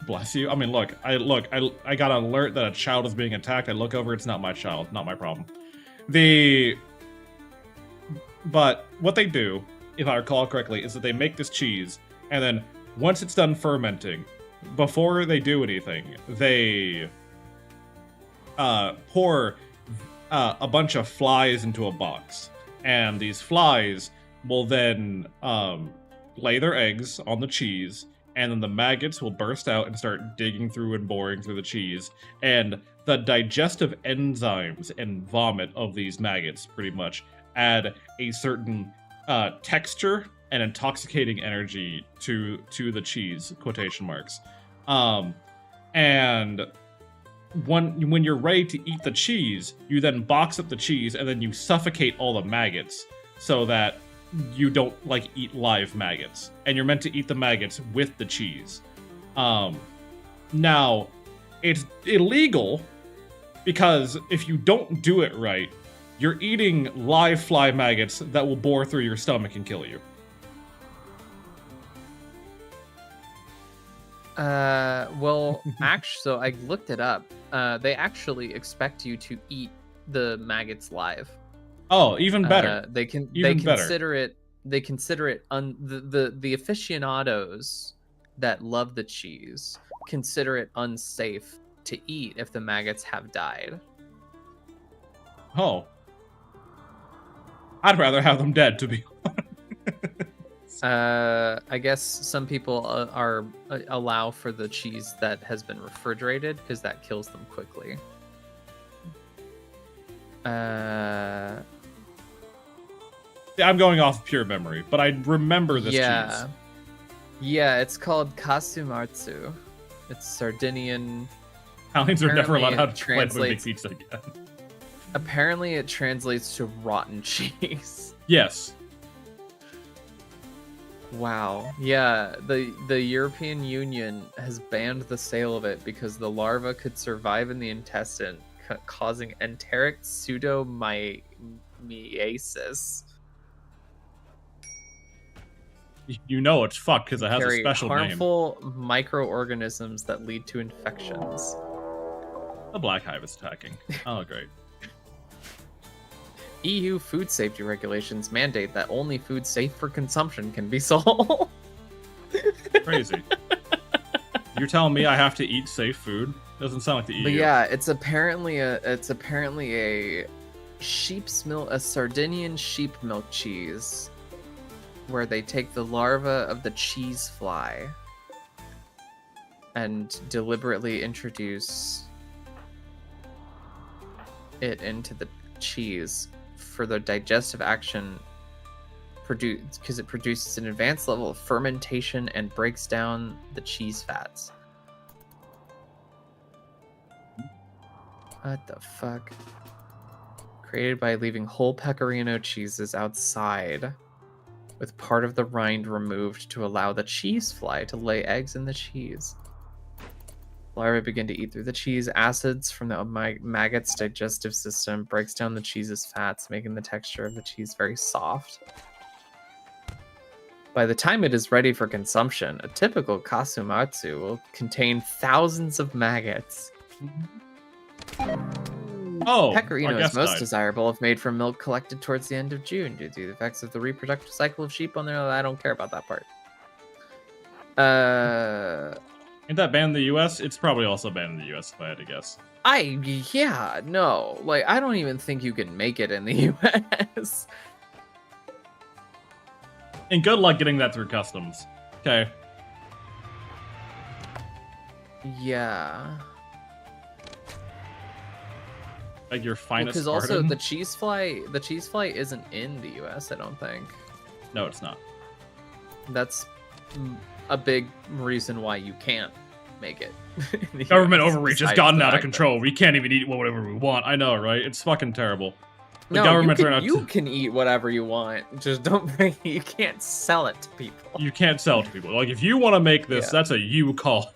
A: bless you. I mean, look, I got an alert that a child is being attacked. I look over, it's not my child, not my problem. But what they do, if I recall correctly, is that they make this cheese, and then once it's done fermenting, before they do anything, they pour a bunch of flies into a box, and these flies will then lay their eggs on the cheese, and then the maggots will burst out and start digging through and boring through the cheese, and the digestive enzymes and vomit of these maggots pretty much add a certain texture and intoxicating energy to the cheese, quotation marks. And when you're ready to eat the cheese, you then box up the cheese and then you suffocate all the maggots so that you don't eat live maggots, and you're meant to eat the maggots with the cheese. Now it's illegal because if you don't do it right, you're eating live fly maggots that will bore through your stomach and kill you.
C: Well, actually, so I looked it up. They actually expect you to eat the maggots live.
A: Oh, even better.
C: They consider it the aficionados that love the cheese consider it unsafe to eat if the maggots have died.
A: Oh. I'd rather have them dead, to be honest.
C: I guess some people allow for the cheese that has been refrigerated because that kills them quickly.
A: I'm going off pure memory, but I remember this cheese.
C: Yeah, it's called Kasumartsu. It's Sardinian.
A: Italians are never allowed
C: Apparently
A: to play with big
C: translates-
A: pizza again.
C: Apparently, it translates to rotten cheese.
A: Yes.
C: Wow. Yeah, the European Union has banned the sale of it because the larva could survive in the intestine, causing enteric pseudomyiasis.
A: You know it's fucked because it has a
C: Carry
A: special name.
C: harmful microorganisms that lead to infections.
A: The black hive is attacking. Oh, great.
C: EU food safety regulations mandate that only food safe for consumption can be sold.
A: Crazy. You're telling me I have to eat safe food? Doesn't sound like the EU.
C: But yeah, it's apparently a Sardinian sheep milk cheese, where they take the larva of the cheese fly and deliberately introduce it into the cheese for the digestive action because it produces an advanced level of fermentation and breaks down the cheese fats. What the fuck? Created by leaving whole pecorino cheeses outside with part of the rind removed to allow the cheese fly to lay eggs in the cheese. Larvae begin to eat through the cheese. Acids from the maggot's digestive system breaks down the cheese's fats, making the texture of the cheese very soft. By the time it is ready for consumption, a typical kasumatsu will contain thousands of maggots.
A: Oh,
C: Pecorino
A: our
C: is
A: guest
C: most
A: died.
C: desirable if made from milk collected towards the end of June due to the effects of the reproductive cycle of sheep on their... I don't care about that part.
A: Ain't that banned in the US? It's probably also banned in the US if I had to guess.
C: Yeah, no. Like, I don't even think you can make it in the US.
A: And good luck getting that through customs. Okay.
C: Yeah.
A: Like your finest
C: Because also
A: pardon?
C: the cheese fly isn't in the US, I don't think.
A: No, it's not.
C: That's a big reason why you can't make it. in the
A: Government
C: US,
A: overreach has
C: besides
A: gotten
C: the
A: out of
C: fact
A: control. We can't even eat whatever we want. I know, right? It's fucking terrible. The
C: No,
A: government
C: you can eat whatever you want. Just don't think you can't sell it to people.
A: You can't sell it to people. Like, if you want to make this,
C: Yeah.
A: that's a you call.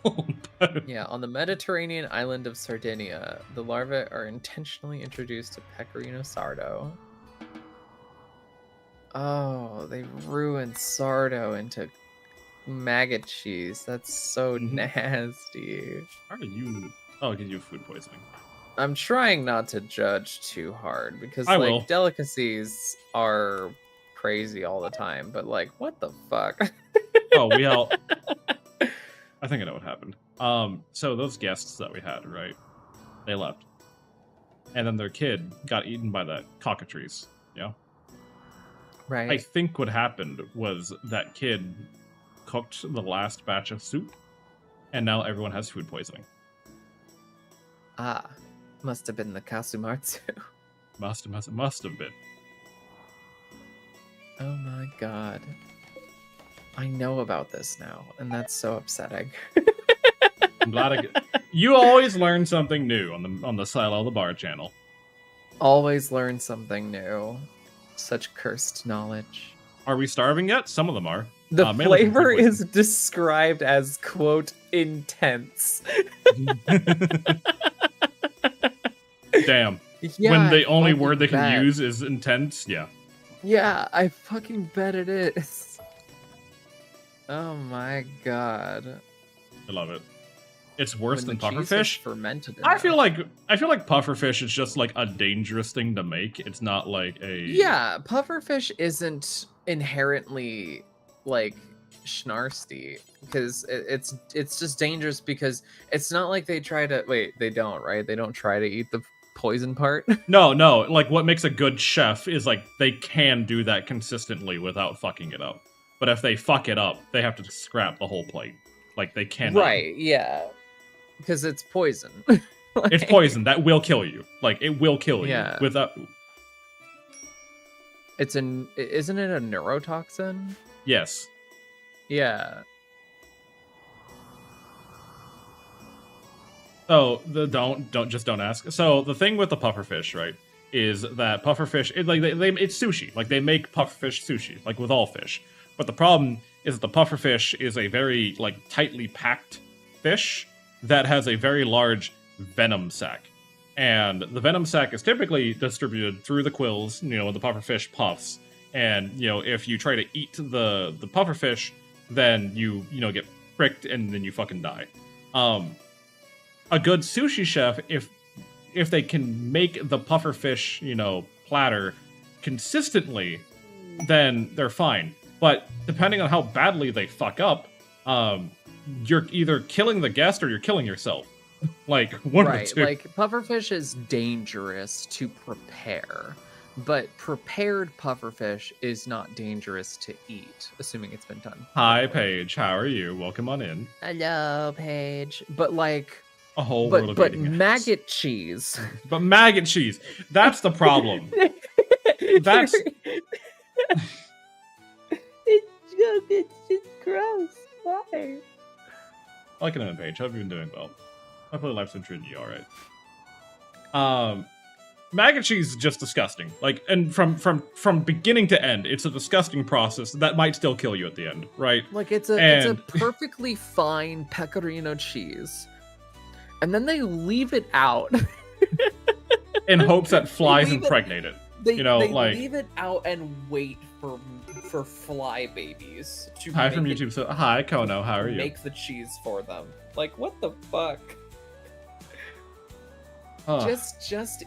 C: Yeah, on the Mediterranean island of Sardinia, the larvae are intentionally introduced to Pecorino Sardo. Oh, they ruined Sardo into maggot cheese. That's so nasty.
A: How are you? Oh, because you have food poisoning.
C: I'm trying not to judge too hard because
A: I
C: like
A: will.
C: delicacies are crazy all the time, but like what the fuck?
A: Oh, we all. I think I know what happened. So those guests that we had, right? They left, and then their kid got eaten by the cockatrice. Yeah.
C: Right.
A: I think what happened was that kid cooked the last batch of soup, and now everyone has food poisoning.
C: Ah, must have been the Kasumatsu.
A: Must have been.
C: Oh my god. I know about this now, and that's so upsetting.
A: I'm glad you always learn something new on the Silo of the Bar channel.
C: Always learn something new. Such cursed knowledge.
A: Are we starving yet? Some of them are.
C: The
A: mainly from
C: flavor
A: food
C: is described as, quote, intense.
A: Damn.
C: Yeah,
A: When the
C: I
A: only
C: fucking
A: word they can
C: bet.
A: use is intense, yeah.
C: Yeah, I fucking bet it is. Oh my god.
A: I love it. It's worse
C: When
A: than
C: the cheese is
A: pufferfish.
C: fermented
A: I feel
C: enough.
A: like pufferfish is just like a dangerous thing to make. It's not like a
C: Yeah, pufferfish isn't inherently like schnarsty because it's just dangerous because it's not like they try to they don't, right? They don't try to eat the poison part.
A: No. Like what makes a good chef is like they can do that consistently without fucking it up. But if they fuck it up, they have to scrap the whole plate. Like they cannot.
C: Right, yeah. Because it's poison.
A: It's poison that will kill you. Like it will kill you.
C: Yeah.
A: Without.
C: Isn't it a neurotoxin?
A: Yes.
C: Yeah.
A: So don't ask. So the thing with the pufferfish, right, is that pufferfish, it's sushi. Like, they make pufferfish sushi, like with all fish. But the problem is that the pufferfish is a very, like, tightly packed fish that has a very large venom sac. And the venom sac is typically distributed through the quills, you know, when the pufferfish puffs. And, you know, if you try to eat the pufferfish, then you get pricked and then you fucking die. A good sushi chef, if they can make the pufferfish, you know, platter consistently, then they're fine. But depending on how badly they fuck up, you're either killing the guest or you're killing yourself. Like, one of the two.
C: Like, pufferfish is dangerous to prepare, but prepared pufferfish is not dangerous to eat, assuming it's been done.
A: Hi, Paige. How are you? Welcome on in.
D: Hello, Paige.
C: But like,
A: A whole world of
C: but
A: eating eggs.
C: maggot cheese.
A: But maggot cheese. That's the problem. That's...
D: It's just gross. Why?
A: I like it on Paige. Hope you've been doing well. Hopefully life's been treating you alright. Maggot cheese is just disgusting. Like, and from beginning to end, it's a disgusting process that might still kill you at the end, right?
C: Like, it's a perfectly fine pecorino cheese, and then they leave it out
A: In hopes that flies
C: leave it-
A: impregnate it.
C: They,
A: You know,
C: they
A: like-
C: leave it out and wait for fly babies to
A: Hi
C: make
A: from
C: it-
A: YouTube. So, hi, Kono. How are you?
C: make the cheese for them. Like, what the fuck?
A: Ugh.
C: Just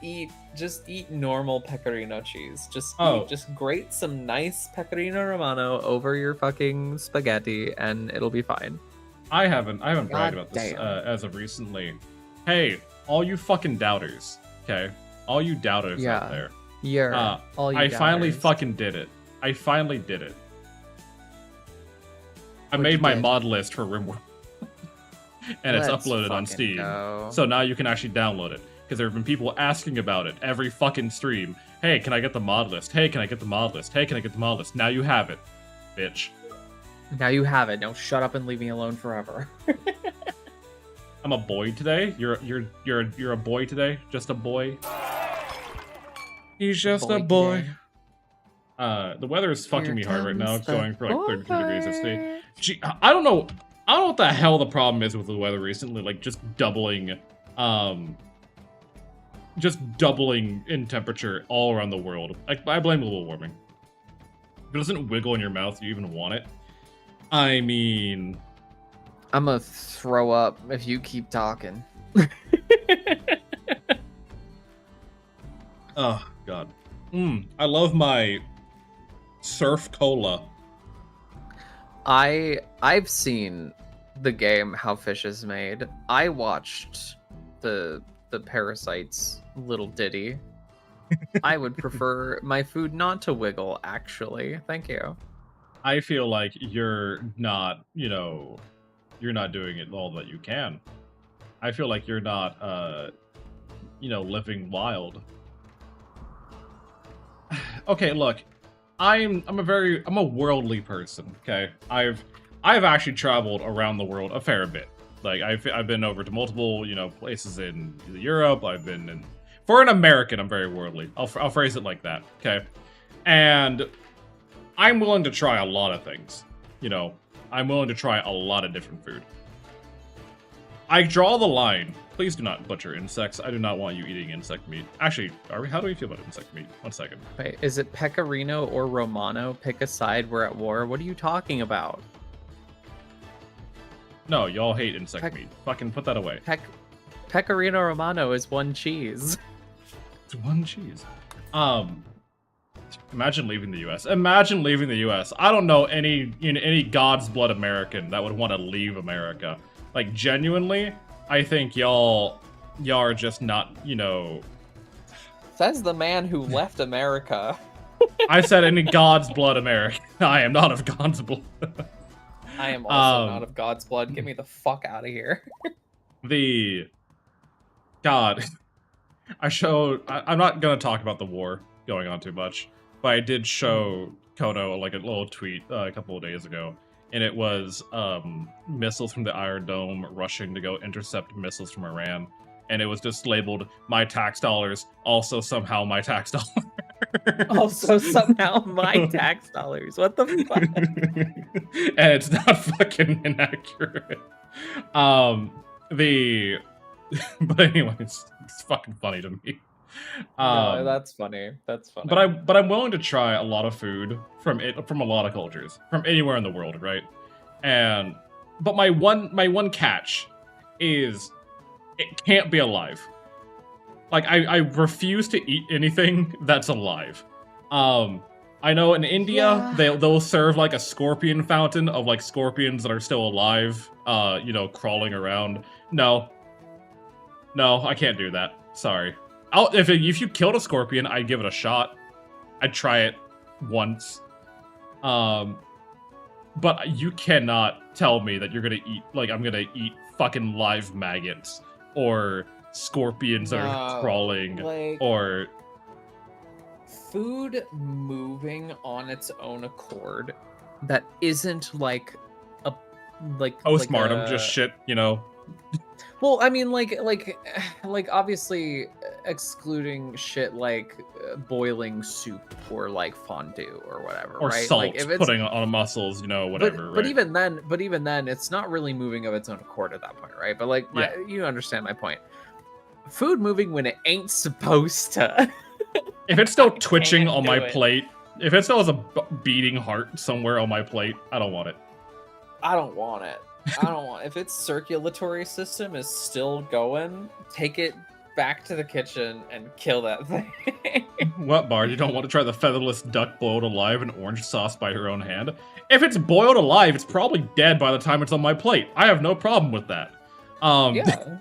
C: eat normal pecorino cheese. Just grate some nice pecorino romano over your fucking spaghetti and it'll be fine.
A: I haven't bragged
C: God
A: about this
C: damn.
A: as of recently. Hey, all you fucking doubters, okay? All you doubters
C: Yeah.
A: out there.
C: All you
A: I finally
C: doubters.
A: fucking did it. I finally did it. I
C: What'd
A: made
C: you
A: my
C: did?
A: mod list for Rimworld. And it's
C: Let's
A: uploaded on
C: fucking
A: Steam.
C: go.
A: So now you can actually download it. Because there have been people asking about it every fucking stream. Hey, can I get the mod list? Hey, can I get the mod list? Hey, can I get the mod list? Now you have it, bitch.
C: Now you have it. Now shut up and leave me alone forever.
A: I'm a boy today. You're a boy today. Just a boy. He's just a boy. The weather is fucking me hard right now. It's going for like 32 degrees at sea. Gee, I don't know what the hell the problem is with the weather recently. Like just doubling in temperature all around the world. I blame global warming. If it doesn't wiggle in your mouth, you even want it. I mean,
C: I'm gonna throw up if you keep talking.
A: oh god. I love my surf cola.
C: I've seen the game How Fish Is Made. I watched the Parasites little ditty. I would prefer my food not to wiggle, actually. Thank you.
A: I feel like you're not doing it all that you can. I feel like you're not, living wild. Okay, look, I'm a worldly person. Okay, I've actually traveled around the world a fair bit. Like I've been over to multiple places in Europe. For an American, I'm very worldly. I'll phrase it like that. Okay, and I'm willing to try a lot of things. I'm willing to try a lot of different food. I draw the line. Please do not butcher insects. I do not want you eating insect meat. Actually, how do we feel about insect meat? 1 second.
C: Wait, is it Pecorino or Romano? Pick a side, we're at war. What are you talking about?
A: No, y'all hate insect meat. Fucking put that away.
C: Pecorino Romano is one cheese.
A: It's one cheese. Imagine leaving the U.S. Imagine leaving the U.S. I don't know any God's blood American that would want to leave America. Like, genuinely, I think y'all are just not,
C: Says the man who left America.
A: I said any God's blood American. I am not of God's blood.
C: I am also not of God's blood. Get me the fuck out of here.
A: God. I'm not going to talk about the war going on too much, but I did show Kono like a little tweet a couple of days ago, and it was missiles from the Iron Dome rushing to go intercept missiles from Iran, and it was just labeled "my tax dollars," also somehow my tax dollars.
C: Also somehow my tax dollars. What the fuck?
A: And it's not fucking inaccurate. The but anyways, it's fucking funny to me.
C: No, that's funny. That's funny.
A: But I'm willing to try a lot of food from a lot of cultures, from anywhere in the world, right? But my one catch is it can't be alive. Like I refuse to eat anything that's alive. I know in India they'll serve like a scorpion fountain of like scorpions that are still alive, crawling around. No, I can't do that. Sorry. If you killed a scorpion, I'd give it a shot. I'd try it once. But you cannot tell me that you're gonna eat, like, I'm gonna eat fucking live maggots or scorpions that are crawling,
C: like,
A: or
C: food moving on its own accord that isn't like a
A: postmortem, just shit,
C: Well, I mean, like obviously excluding shit like boiling soup or like fondue or whatever,
A: or
C: right?
A: salt,
C: Like if it's,
A: putting on muscles, whatever.
C: but
A: right?
C: even then, it's not really moving of its own accord at that point, right? But like, you understand my point. Food moving when it ain't supposed to.
A: If it's still twitching on my
C: do it.
A: plate, if it still has a beating heart somewhere on my plate, I don't want it.
C: I don't want it. I don't want. If its circulatory system is still going, take it back to the kitchen and kill that thing.
A: What, Bard? You don't want to try the featherless duck boiled alive in orange sauce by her own hand? If it's boiled alive, it's probably dead by the time it's on my plate. I have no problem with that.
C: Yeah.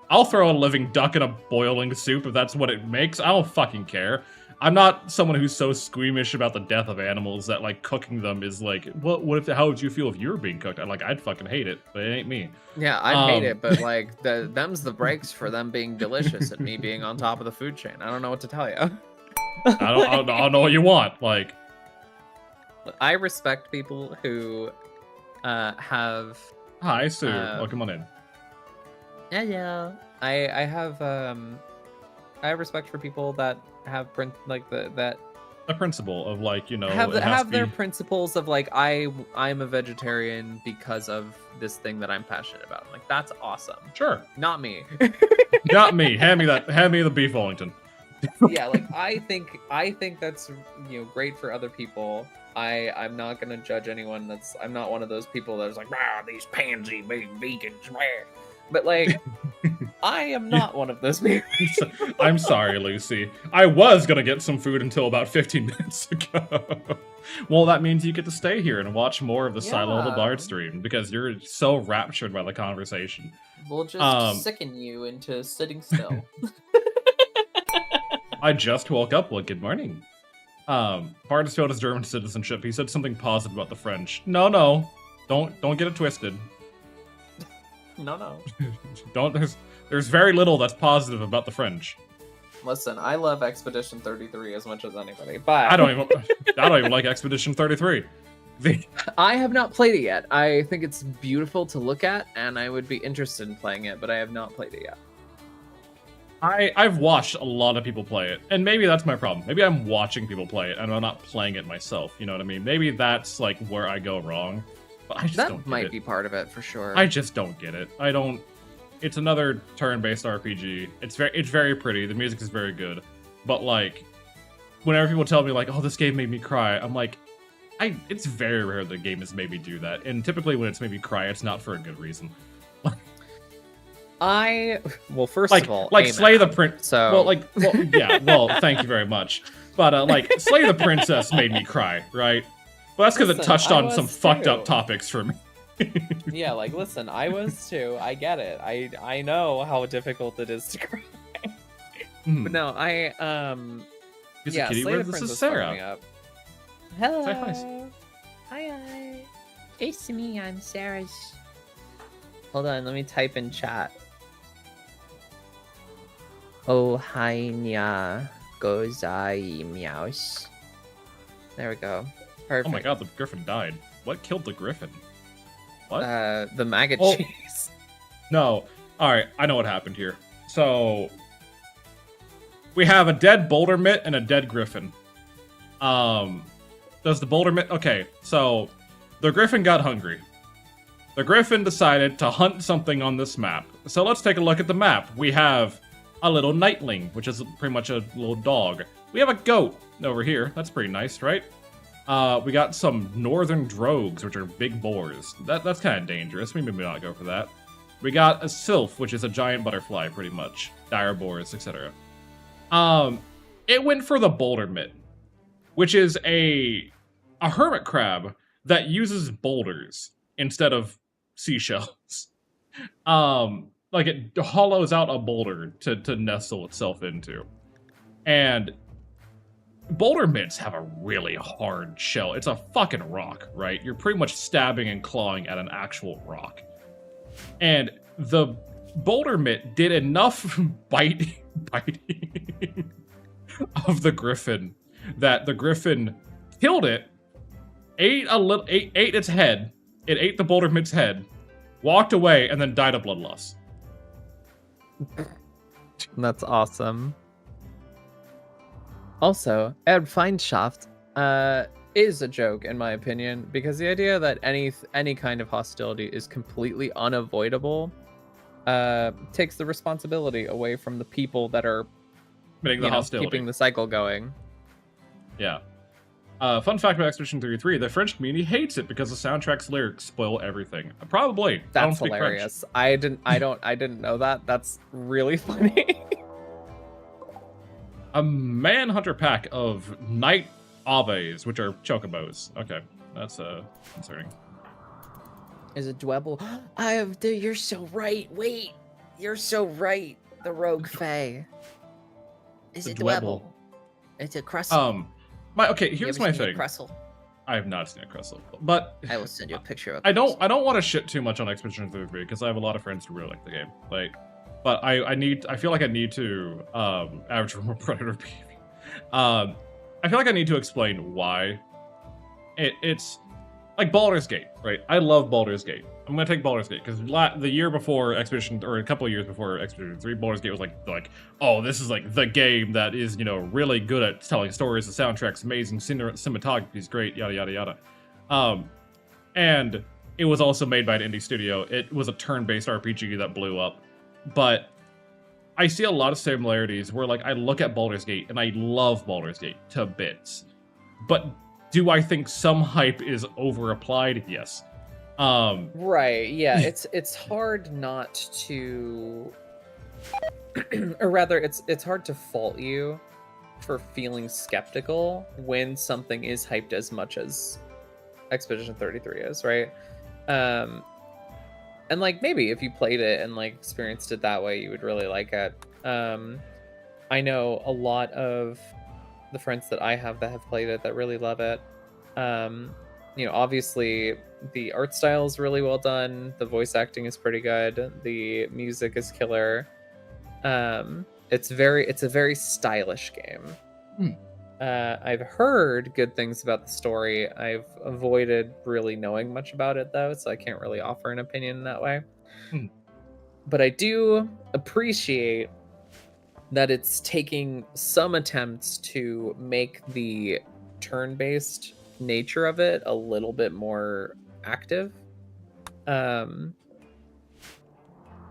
A: I'll throw a living duck in a boiling soup if that's what it makes. I don't fucking care. I'm not someone who's so squeamish about the death of animals that, like, cooking them is like, how would you feel if you were being cooked? I'd fucking hate it, but it ain't me.
C: Yeah, I'd hate it, but like them's the breaks for them being delicious and me being on top of the food chain. I don't know what to tell you.
A: I don't know what you want. Like,
C: I respect people who have.
A: Hi, Sue. Welcome on in.
D: Hello.
C: I have respect for people that have that
A: a principle of, like,
C: have their principles of, like, I'm a vegetarian because of this thing that I'm passionate about. Like, that's awesome.
A: Sure.
C: Not me.
A: Not me. Hand me the beef Wellington.
C: Yeah, like, I think that's, great for other people. I'm not gonna judge anyone. I'm not one of those people that's like, these pansy vegans, but like, I am not one of those people.
A: I'm sorry, Lucy. I was gonna get some food until about 15 minutes ago. Well, that means you get to stay here and watch more of the Silo of the Bard stream because you're so raptured by the conversation.
C: We'll just sicken you into sitting still.
A: I just woke up. Well, good morning. Bard has failed his German citizenship. He said something positive about the French. No. Don't get it twisted.
C: No.
A: There's very little that's positive about the French.
C: Listen, I love Expedition 33 as much as anybody, but
A: I don't even like Expedition 33.
C: I have not played it yet. I think it's beautiful to look at, and I would be interested in playing it, but I have not played it yet.
A: I've watched a lot of people play it, and maybe that's my problem. Maybe I'm watching people play it, and I'm not playing it myself. You know what I mean? Maybe that's like where I go wrong. But I just don't get it.
C: That might be part of it for sure.
A: I just don't get it. It's another turn-based RPG. It's very pretty. The music is very good. But, like, whenever people tell me, like, oh, this game made me cry, I'm like, it's very rare the game has made me do that. And typically when it's made me cry, it's not for a good reason.
C: First
A: of
C: all,
A: like Slay the Prince.
C: So,
A: thank you very much. But, like, Slay the Princess made me cry, right? But that's because it touched on some fucked up topics for me.
C: Yeah, like, listen, I was too. I get it. I know how difficult it is to cry. But no,
A: Is it Kitty Bird? This is Sarah.
D: Hello.
A: Say hi.
D: Hi. It's me. I'm Sarah's. Hold on. Let me type in chat. Oh, hi, nya. Gozai meows. There we go. Perfect.
A: Oh my god, the griffin died. What killed the griffin? What?
C: The maggot
A: Oh.
C: cheese.
A: No, All right, I know what happened here. So we have a dead boulder mitt and a dead griffin. Does the boulder mitt? Okay, so the griffin got hungry. The griffin decided to hunt something on this map. So let's take a look at the map. We have a little nightling, which is pretty much a little dog. We have a goat over here. That's pretty nice, right? We got some northern drogues, which are big boars. That's kind of dangerous. We maybe not go for that. We got a sylph, which is a giant butterfly, pretty much. Dire boars, etc. It went for the boulder mitt, which is a hermit crab that uses boulders instead of seashells. Like it hollows out a boulder to nestle itself into. And boulder mitts have a really hard shell. It's a fucking rock, right? You're pretty much stabbing and clawing at an actual rock. And the boulder mitt did enough biting of the griffin that the griffin killed it, ate its head. It ate the boulder mitt's head, walked away, and then died of blood loss.
C: That's awesome. Also, Ed Feindschaft is a joke, in my opinion, because the idea that any kind of hostility is completely unavoidable takes the responsibility away from the people that are keeping the cycle going.
A: Yeah. Fun fact about Expedition 33, the French community hates it because the soundtrack's lyrics spoil everything. Probably.
C: That's hilarious. I didn't know that. That's really funny.
A: A manhunter pack of night aves, which are chocobos. Okay, that's concerning.
D: Is it Dwebble? You're so right. Wait, you're so right. The rogue fae. Is it Dwebble? It's a Crustle.
A: Here's my thing. I have not seen a Crustle, but
D: I will send you a picture of.
A: I don't want to shit too much on Expedition 33 because I have a lot of friends who really like the game. But I feel like I need to average more predator behavior. I feel like I need to explain why it's like Baldur's Gate, right? I love Baldur's Gate. I'm gonna take Baldur's Gate because the year before Expedition, or a couple of years before Expedition 3, Baldur's Gate was like, oh, this is like the game that is, really good at telling stories. The soundtrack's amazing, cinematography's great, yada yada yada. And it was also made by an indie studio. It was a turn-based RPG that blew up. But I see a lot of similarities where, like, I look at Baldur's Gate and I love Baldur's Gate to bits. But do I think some hype is over-applied? Yes.
C: Right, yeah, it's hard not to, or rather, it's hard to fault you for feeling skeptical when something is hyped as much as Expedition 33 is, right? And like maybe if you played it and like experienced it that way, you would really like it. I know a lot of the friends that I have that have played it that really love it. Obviously the art style is really well done. The voice acting is pretty good. The music is killer. It's a very stylish game. I've heard good things about the story. I've avoided really knowing much about it though, so I can't really offer an opinion in that way. But I do appreciate that it's taking some attempts to make the turn-based nature of it a little bit more active.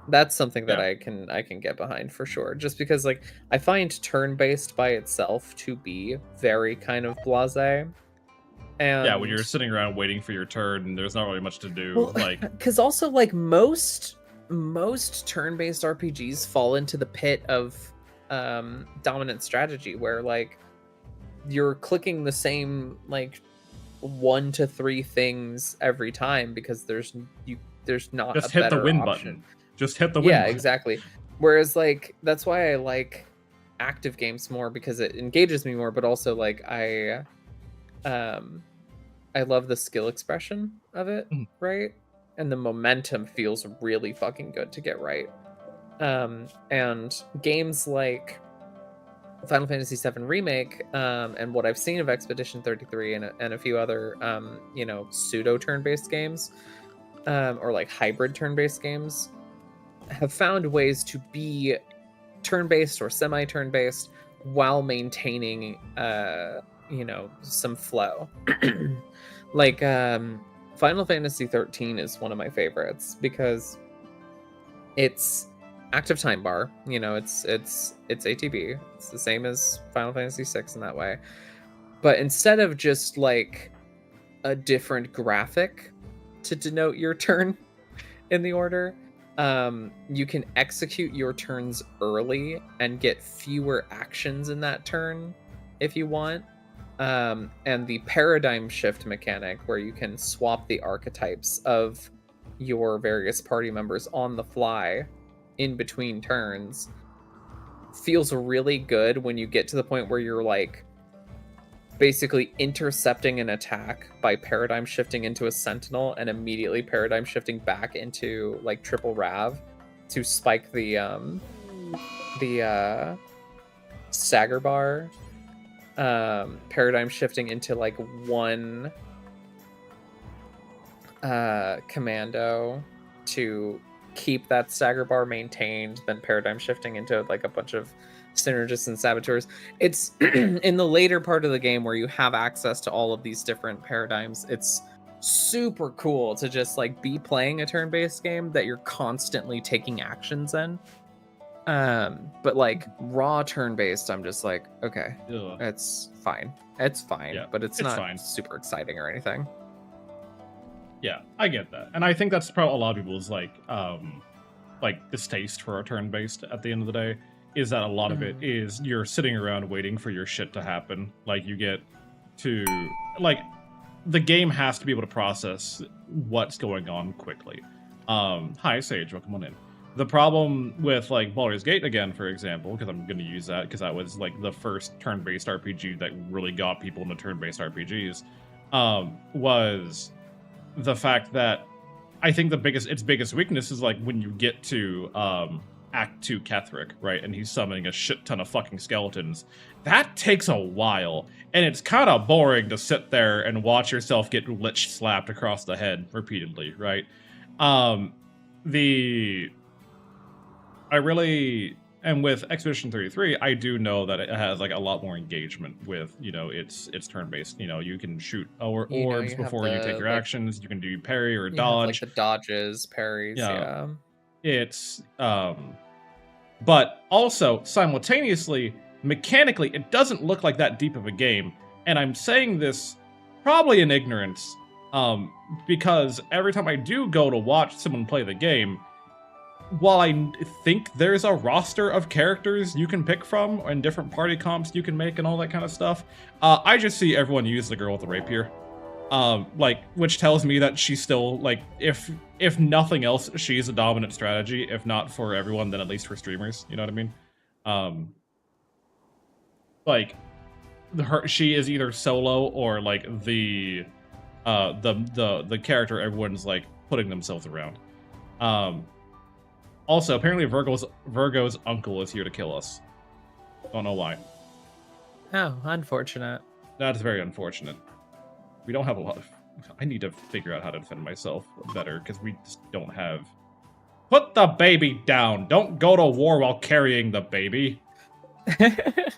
C: That's something that I can get behind for sure, just because like I find turn-based by itself to be very kind of blasé. And
A: when you're sitting around waiting for your turn and there's not really much to do,
C: well, because also like most turn-based RPGs fall into the pit of dominant strategy, where like you're clicking the same like 1 to 3 things every time because there's not
A: just
C: a
A: hit
C: better
A: the win
C: option.
A: button. Just hit the win button.
C: Exactly. Whereas like that's why I like active games more, because it engages me more, but also like I love the skill expression of it, right? And the momentum feels really fucking good to get right. And games like Final Fantasy VII Remake, and what I've seen of Expedition 33 and a few other pseudo turn-based games, or like hybrid turn-based games, have found ways to be turn-based or semi-turn-based while maintaining some flow. Like Final Fantasy 13 is one of my favorites because it's active time bar. It's ATB. It's the same as Final Fantasy 6 in that way. But instead of just like a different graphic to denote your turn in the order, you can execute your turns early and get fewer actions in that turn if you want. And the paradigm shift mechanic, where you can swap the archetypes of your various party members on the fly in between turns, feels really good when you get to the point where you're like basically intercepting an attack by paradigm shifting into a sentinel and immediately paradigm shifting back into like triple rav to spike the stagger bar, paradigm shifting into like one commando to keep that stagger bar maintained, then paradigm shifting into like a bunch of synergists and saboteurs. It's in the later part of the game where you have access to all of these different paradigms. It's super cool to just like be playing a turn-based game that you're constantly taking actions in. But like raw turn-based, I'm just like, okay, it's fine. It's fine, yeah, but it's not fine. Super exciting or anything.
A: Yeah, I get that. And I think that's probably a lot of people's like distaste for a turn-based at the end of the day. Is that a lot of it is you're sitting around waiting for your shit to happen. Like, you get to... Like, the game has to be able to process what's going on quickly. Hi, Sage. Welcome on in. The problem with, like, Baldur's Gate, again, for example, because I'm going to use that, because that was, like, the first turn-based RPG that really got people into turn-based RPGs, was the fact that I think its biggest weakness is, like, when you get to, Act 2 Ketheric, right? And he's summoning a shit ton of fucking skeletons. That takes a while, and it's kind of boring to sit there and watch yourself get lich slapped across the head repeatedly, right? And with Expedition 33, I do know that it has like a lot more engagement with, its turn-based. You can shoot orbs before you take your actions. You can do parry or dodge.
C: Like the dodges, parries, yeah.
A: It's but also simultaneously, mechanically, it doesn't look like that deep of a game. And I'm saying this probably in ignorance, because every time I do go to watch someone play the game, while I think there's a roster of characters you can pick from and different party comps you can make and all that kind of stuff, I just see everyone use the girl with the rapier. Which tells me that she's still, like, if nothing else, she's a dominant strategy. If not for everyone, then at least for streamers. You know what I mean? She is either solo or like the character everyone's like putting themselves around. Also, apparently Virgo's uncle is here to kill us. Don't know why.
C: Oh, unfortunate.
A: That's very unfortunate. We don't have a lot of... I need to figure out how to defend myself better, because we just don't have... Put the baby down! Don't go to war while carrying the baby!
C: But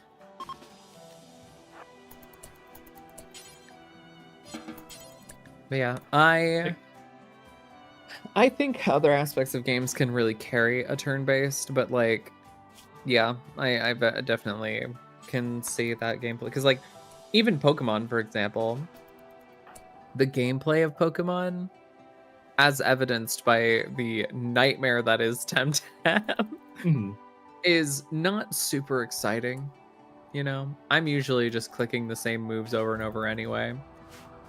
C: yeah, I think other aspects of games can really carry a turn-based, but like, yeah, I definitely can see that gameplay. Because like, even Pokemon, for example... The gameplay of Pokemon, as evidenced by the nightmare that is Temtem, is not super exciting. I'm usually just clicking the same moves over and over anyway.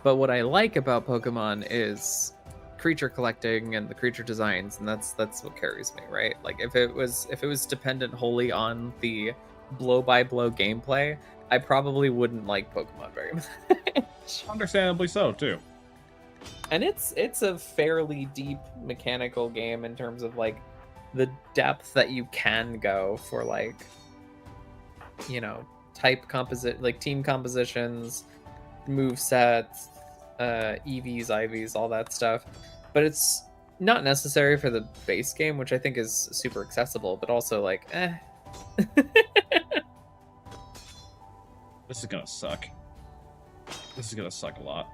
C: But what I like about Pokemon is creature collecting and the creature designs, and that's what carries me, right? Like if it was dependent wholly on the blow-by-blow gameplay, I probably wouldn't like Pokemon very much.
A: Understandably so, too.
C: And it's a fairly deep mechanical game in terms of like the depth that you can go for like, type composite, like team compositions, move sets, EVs, IVs, all that stuff. But it's not necessary for the base game, which I think is super accessible, but also like,
A: This is gonna suck. This is gonna suck a lot.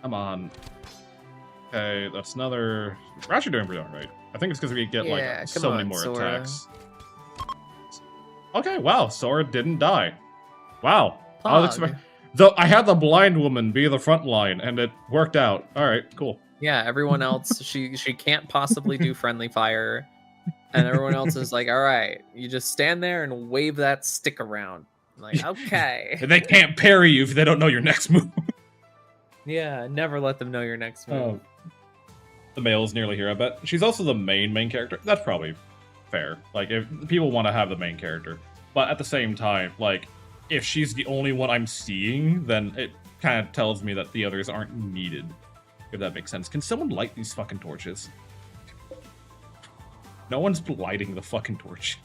A: Come on. Okay, that's another... We're actually doing pretty alright. I think it's because we get,
D: Yeah,
A: like,
D: come
A: so many
D: on,
A: more
D: Sora.
A: attacks. Okay, wow, Sora didn't die. Wow. I was
D: Pog.
A: expect... Though I had the blind woman be the front line, and it worked out. Alright, cool.
C: yeah, everyone else, she can't possibly do friendly fire. And everyone else is like, all right, you just stand there and wave that stick around. I'm like, okay.
A: And they can't parry you if they don't know your next move.
C: Yeah, never let them know your next move.
A: The male's nearly here, I bet. She's also the main character. That's probably fair. Like, if people want to have the main character. But at the same time, like, if she's the only one I'm seeing, then it kind of tells me that the others aren't needed. If that makes sense. Can someone light these fucking torches? No one's lighting the fucking torch.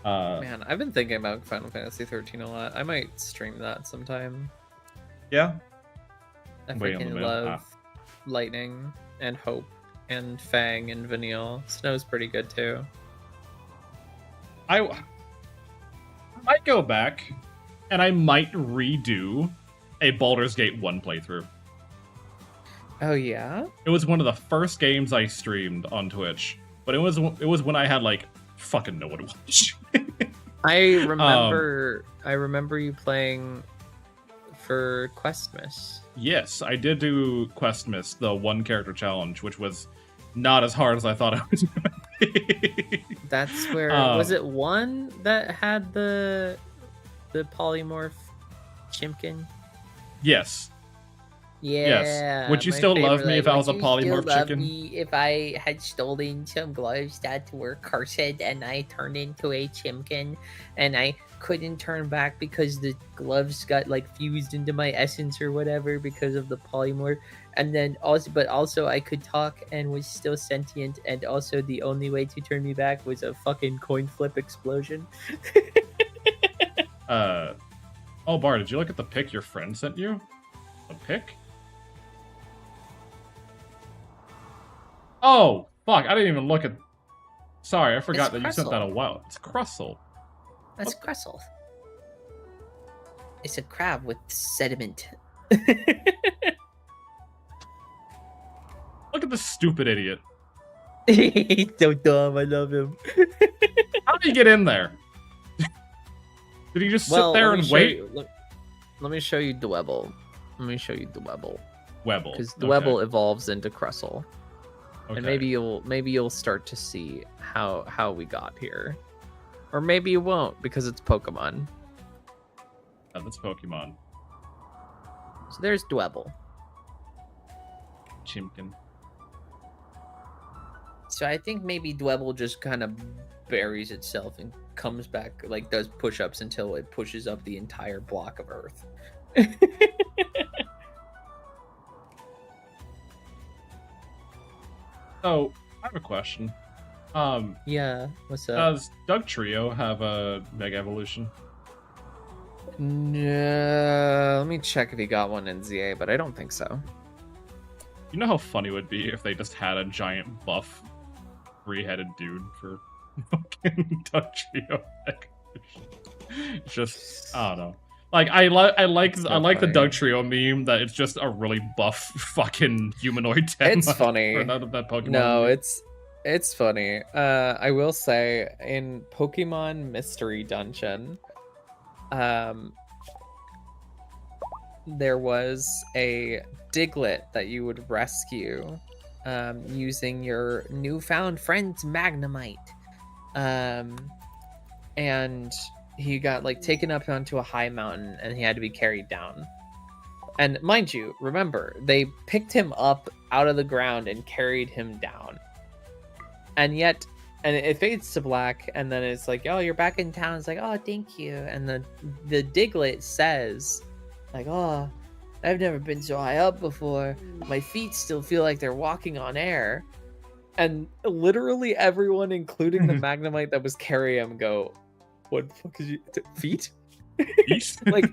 C: Man, I've been thinking about Final Fantasy 13 a lot. I might stream that sometime.
A: Yeah.
C: I
A: Waiting on the
C: freaking
A: mail.
C: love Lightning and Hope and Fang and Vanille. Snow's pretty good too.
A: I might go back and I might redo a Baldur's Gate 1 playthrough.
C: Oh yeah?
A: It was one of the first games I streamed on Twitch, but it was when I had like fucking no one to watch.
C: I remember you playing for Questmas.
A: Yes, I did do Questmas, the one character challenge, which was not as hard as I thought it was gonna be.
C: That's where was it one that had the polymorph chimkin?
A: Yes.
D: Yeah.
A: Yes. Would you
D: my
A: still love
D: favorite,
A: me if
D: like,
A: I was a
D: would you still
A: polymorph
D: love
A: chicken?
D: me if I had stolen some gloves that were cursed and I turned into a chimkin and I couldn't turn back because the gloves got like fused into my essence or whatever because of the polymorph, and then also I could talk and was still sentient, and also the only way to turn me back was a fucking coin flip explosion.
A: Oh, Bar, did you look at the pic your friend sent you? A pic? Oh, fuck, I didn't even look at... Sorry, I forgot that you sent that a while. It's Crustle.
D: That's Crustle. It's a crab with sediment.
A: Look at this stupid idiot.
D: He's so dumb. I love him.
A: How did he get in there? Did he just sit there and wait?
C: Let me show you Dwebble. Let me show you Dwebble.
A: Webble.
C: Because Dwebble evolves into Crustle.
A: Okay.
C: And maybe you'll start to see how we got here. Or maybe you won't, because it's Pokemon.
A: Yeah, that's Pokemon.
C: So there's Dwebble.
A: Chimkin.
D: So I think maybe Dwebble just kind of buries itself and comes back, like does push-ups until it pushes up the entire block of Earth.
A: So, I have a question.
C: Yeah, what's up?
A: Does Doug Trio have a Mega Evolution?
C: No, let me check if he got one in ZA, but I don't think so.
A: You know how funny it would be if they just had a giant buff, three-headed dude for fucking Doug Trio Mega Evolution? It's just, I don't know. Like I like the Doug Trio meme that it's just a really buff fucking humanoid.
C: It's funny.
A: For that Pokemon.
C: No,
A: meme.
C: it's funny. I will say in Pokemon Mystery Dungeon, there was a Diglett that you would rescue using your newfound friend's Magnemite. And he got like taken up onto a high mountain and he had to be carried down. And mind you, remember, they picked him up out of the ground and carried him down. And yet, and it fades to black, and then it's like, oh, you're back in town. It's like, oh, thank you. And the Diglett says, like, oh, I've never been so high up before. My feet still feel like they're walking on air. And literally everyone, including the Magnemite that was carrying him, go, what the fuck is you feet?
A: East?
C: Like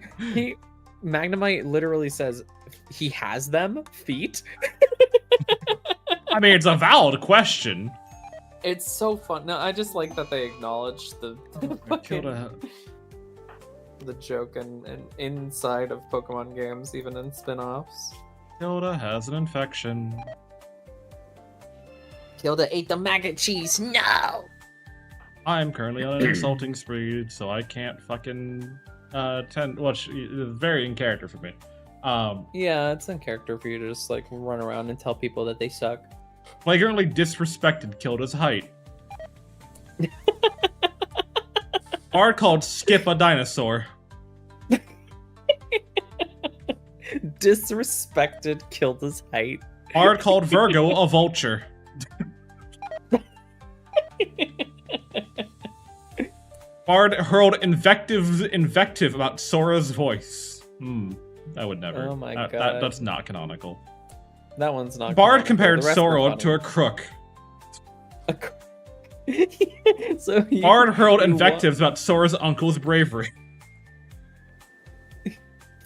C: Magnemite literally says he has them feet.
A: I mean, it's a valid question.
C: It's so fun. No, I just like that they acknowledge the
A: Kilda.
C: the joke and inside of Pokemon games, even in spin-offs.
A: Kilda has an infection.
D: Kilda ate the maggot cheese. No.
A: I'm currently on an insulting spree, so I can't fucking which is very in character for me.
C: Yeah, it's in character for you to just like run around and tell people that they suck.
A: Flagrantly disrespected Kilda's height. Bard called Skip a dinosaur.
C: Disrespected Kilda's height.
A: Bard called Virgo a vulture. Bard hurled invective about Sora's voice. I would never.
C: Oh my
A: God.
C: God.
A: That's not canonical.
C: That one's not.
A: Bard
C: canonical.
A: compared
C: The rest were
A: Sora
C: funny.
A: to a crook.
C: So
A: Bard hurled invectives about Sora's uncle's bravery.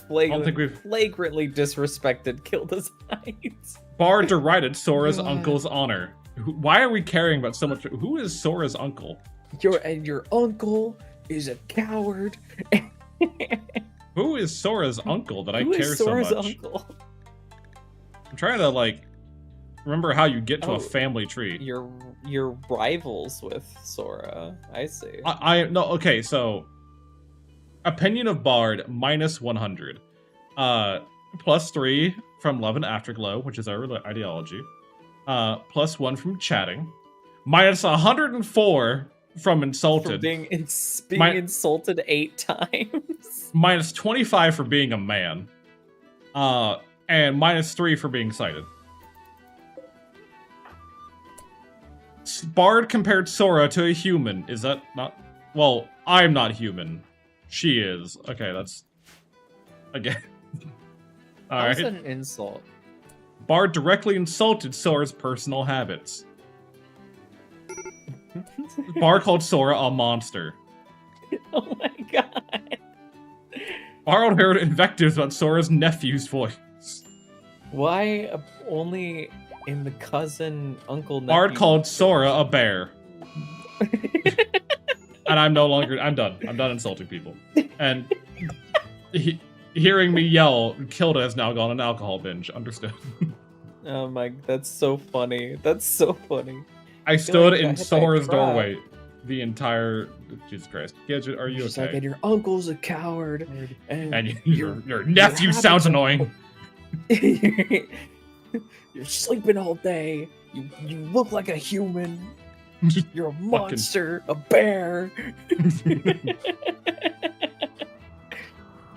C: flagrantly disrespected Kilda's height.
A: Bard derided Sora's uncle's honor. Why are we caring about so much? Who is Sora's uncle?
C: Your uncle is a coward.
A: Who is Sora's uncle that I
C: Who
A: care
C: is Sora's
A: so much?
C: uncle?
A: I'm trying to like remember how you get to
C: Oh,
A: a family tree.
C: You're rivals with Sora. I see.
A: I no okay, so opinion of Bard minus 100. Plus 3 from Love and Afterglow, which is our ideology. Plus 1 from chatting. Minus 104 from insulted.
C: For being insulted 8 times.
A: Minus 25 for being a man. And minus 3 for being sighted. Bard compared Sora to a human. Is that not... Well, I'm not human. She is. Okay, that's... Again.
C: How's
A: Alright.
C: that an insult?
A: Bard directly insulted Sora's personal habits. Bard called Sora a monster.
C: Oh my god.
A: Bard heard invectives about Sora's nephew's voice.
C: Why only in the cousin uncle nephew?
A: Bard called Sora a bear. And I'm done. I'm done insulting people. And hearing me yell, Kilda has now gone on an alcohol binge. Understood.
C: Oh my, that's so funny. That's so funny.
A: I stood
C: like I
A: in
C: hit that
A: Sora's
C: crowd.
A: doorway the entire... Jesus Christ. Gadget, are you
C: She's
A: okay?
C: like, and your uncle's a coward.
A: And your nephew
C: your
A: sounds
C: habits are-
A: annoying.
C: You're sleeping all day. You look like a human. You're a monster, a bear.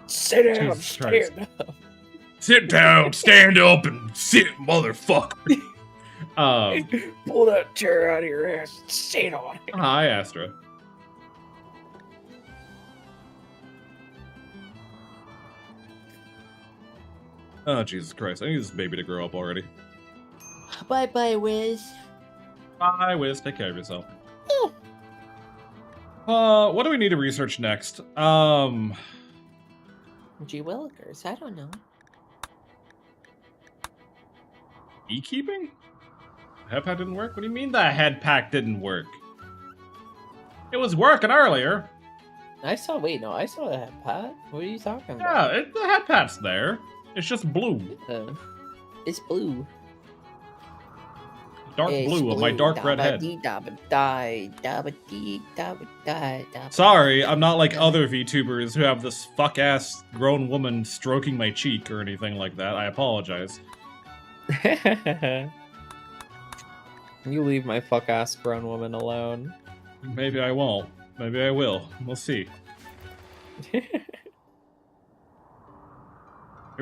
C: Sit down,
A: Jesus Christ.
C: stand up.
A: Sit down, stand up, and sit, motherfucker.
C: Pull that chair out of your ass and sit on it.
A: Hi, Astra. Oh, Jesus Christ. I need this baby to grow up already.
D: Bye bye, Wiz.
A: Bye, Wiz. Take care of yourself. What do we need to research next?
D: Gee willikers, I don't know.
A: Beekeeping? The head pack didn't work? What do you mean the head pack didn't work? It was working earlier.
C: I saw the head pad. What are you talking
A: Yeah,
C: about?
A: the head pack's there. It's just blue.
D: It's blue.
A: Dark
D: It's
A: blue of my dark red head.
D: Dabba-dee-dabba-die.
A: Sorry, I'm not like other VTubers who have this fuck-ass grown woman stroking my cheek or anything like that. I apologize.
C: You leave my fuck ass grown woman alone.
A: Maybe I won't. Maybe I will. We'll see.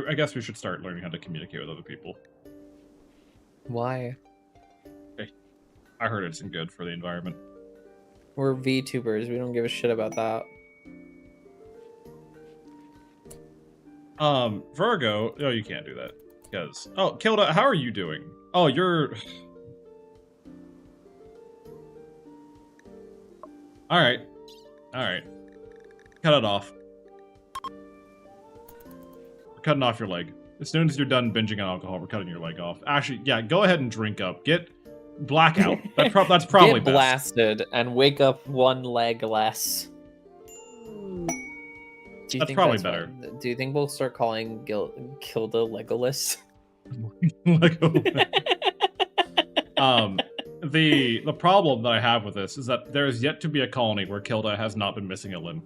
A: I guess we should start learning how to communicate with other people.
C: Why?
A: I heard it's good for the environment.
C: We're VTubers. We don't give a shit about that.
A: Virgo. Oh, you can't do that. Because... Oh, Kilda, how are you doing? Oh, you're... Alright. Alright. Cut it off. cutting off your leg. As soon as you're done binging on alcohol, we're cutting your leg off. Actually, yeah, go ahead and drink up. Get blackout. That's probably
C: Get
A: best.
C: blasted and wake up one leg less.
A: That's probably better.
C: Do you think we'll start calling Kilda Legolas?
A: The problem that I have with this is that there is yet to be a colony where Kilda has not been missing a limb.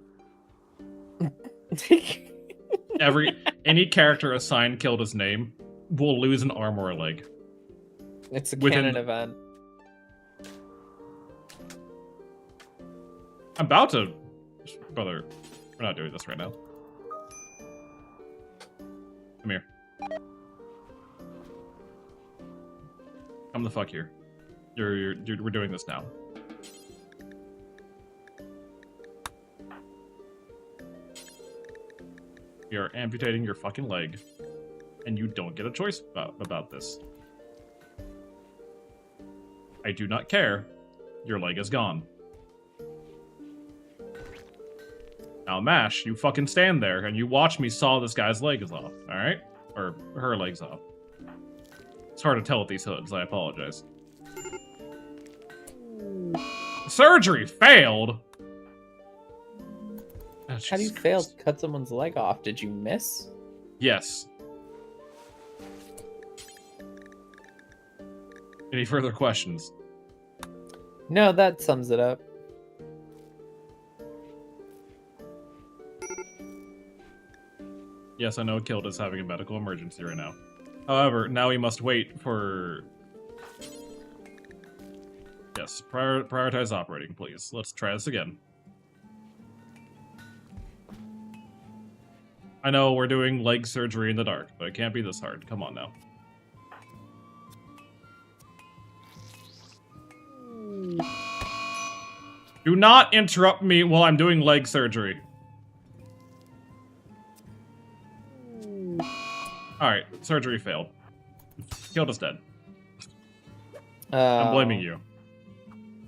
A: Any character assigned Kilda's name will lose an arm or a leg.
C: It's a canon event.
A: I'm about to, brother. We're not doing this right now. Come here. Come the fuck here. We're doing this now. We are amputating your fucking leg, and you don't get a choice about this. I do not care. Your leg is gone. Now, Mash, you fucking stand there and you watch me saw this guy's legs off, alright? Or her legs off. It's hard to tell with these hoods, I apologize. Surgery failed! Oh,
C: How do you fail to cut someone's leg off? Did you miss?
A: Yes. Any further questions?
C: No, that sums it up.
A: Yes, I know Kilda's having a medical emergency right now. However, now we must wait for... Yes, prioritize operating, please. Let's try this again. I know we're doing leg surgery in the dark, but it can't be this hard. Come on now. Do not interrupt me while I'm doing leg surgery. Alright, surgery failed. Kilda's dead. I'm blaming you.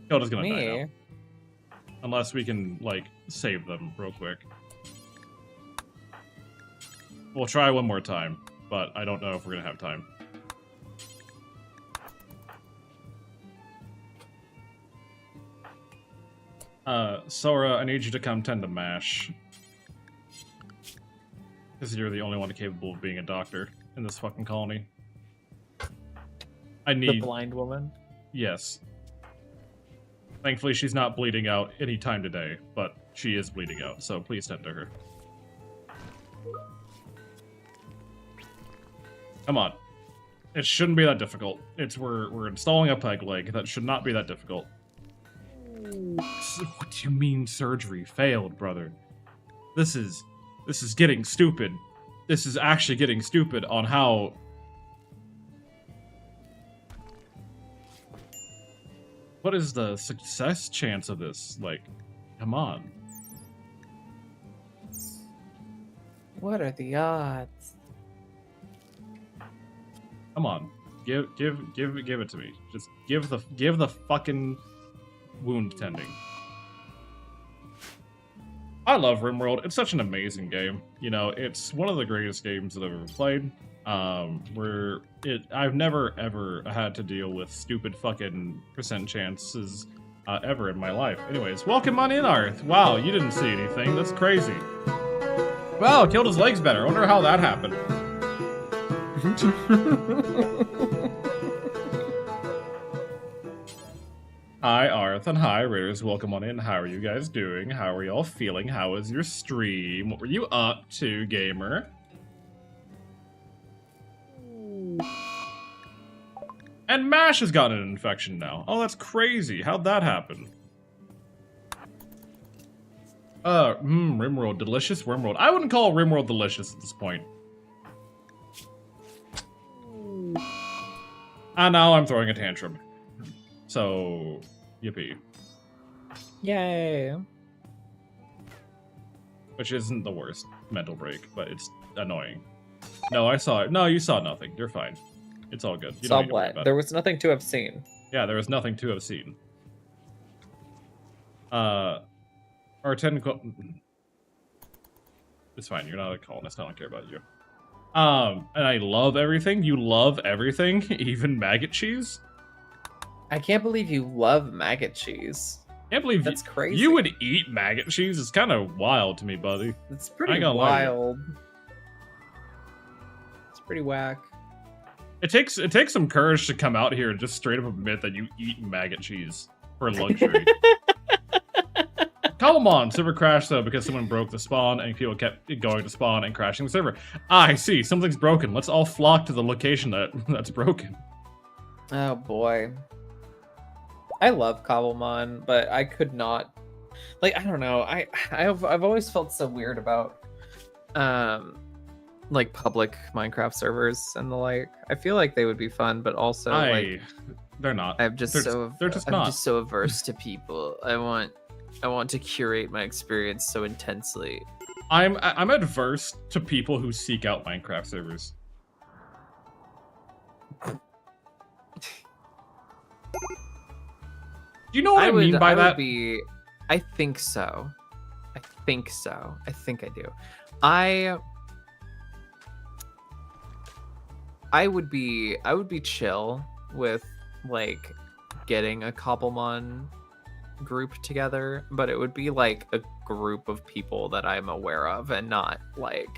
A: Kilda's gonna die now. Unless we can, like, save them real quick. We'll try one more time, but I don't know if we're gonna have time. Sora, I need you to come tend to Mash. Because you're the only one capable of being a doctor in this fucking colony. I need...
C: The blind woman?
A: Yes. Thankfully, she's not bleeding out any time today, but she is bleeding out, so please tend to her. Come on. It shouldn't be that difficult. We're installing a peg leg. That should not be that difficult. What do you mean surgery failed, brother? This is getting stupid. This is actually getting stupid on how... What is the success chance of this? Like, come on.
C: What are the odds?
A: Come on. Give it to me. Just give the fucking wound tending. I love Rimworld. It's such an amazing game. You know, it's one of the greatest games that I've ever played. I've never ever had to deal with stupid fucking percent chances ever in my life. Anyways, welcome on in, Arth. Wow, you didn't see anything. That's crazy. Wow, killed his legs better. I wonder how that happened. Hi, Arth, and hi, Raiders. Welcome on in. How are you guys doing? How are y'all feeling? How was your stream? What were you up to, gamer? And Mash has gotten an infection now. Oh, that's crazy. How'd that happen? Rimworld. Delicious Rimworld. I wouldn't call Rimworld delicious at this point. And now I'm throwing a tantrum. So, yippee.
C: Yay.
A: Which isn't the worst mental break, but it's annoying. No, I saw it. No, you saw nothing. You're fine. It's all good. You
C: Saw
A: don't need to worry
C: what?
A: about
C: There
A: it.
C: was nothing to have seen.
A: Yeah, there was nothing to have seen. Our technical... It's fine. You're not a colonist. I don't care about you. And I love everything. You love everything, even maggot cheese.
C: I can't believe you love maggot cheese.
A: Can't believe
C: That's crazy.
A: you would eat maggot cheese. It's kind of wild to me, buddy.
C: It's
A: I
C: pretty
A: ain't gonna lie to you.
C: wild. It's pretty whack.
A: It takes some courage to come out here and just straight up admit that you eat maggot cheese for luxury. Come on, server crashed though because someone broke the spawn and people kept going to spawn and crashing the server. I see, something's broken. Let's all flock to the location that's broken.
C: Oh boy. I love Cobblemon, but I could not, like, I don't know. I've always felt so weird about like public Minecraft servers and the like. I feel like they would be fun, but also like
A: they're not.
C: I'm just
A: they're
C: so
A: just
C: I'm
A: not.
C: just so averse to people. I want to curate my experience so intensely.
A: I'm adverse to people who seek out Minecraft servers. Do you know what I mean by that?
C: I think so. I think so. I think I do. I would be chill with like getting a Cobblemon group together, but it would be like a group of people that I'm aware of and not like.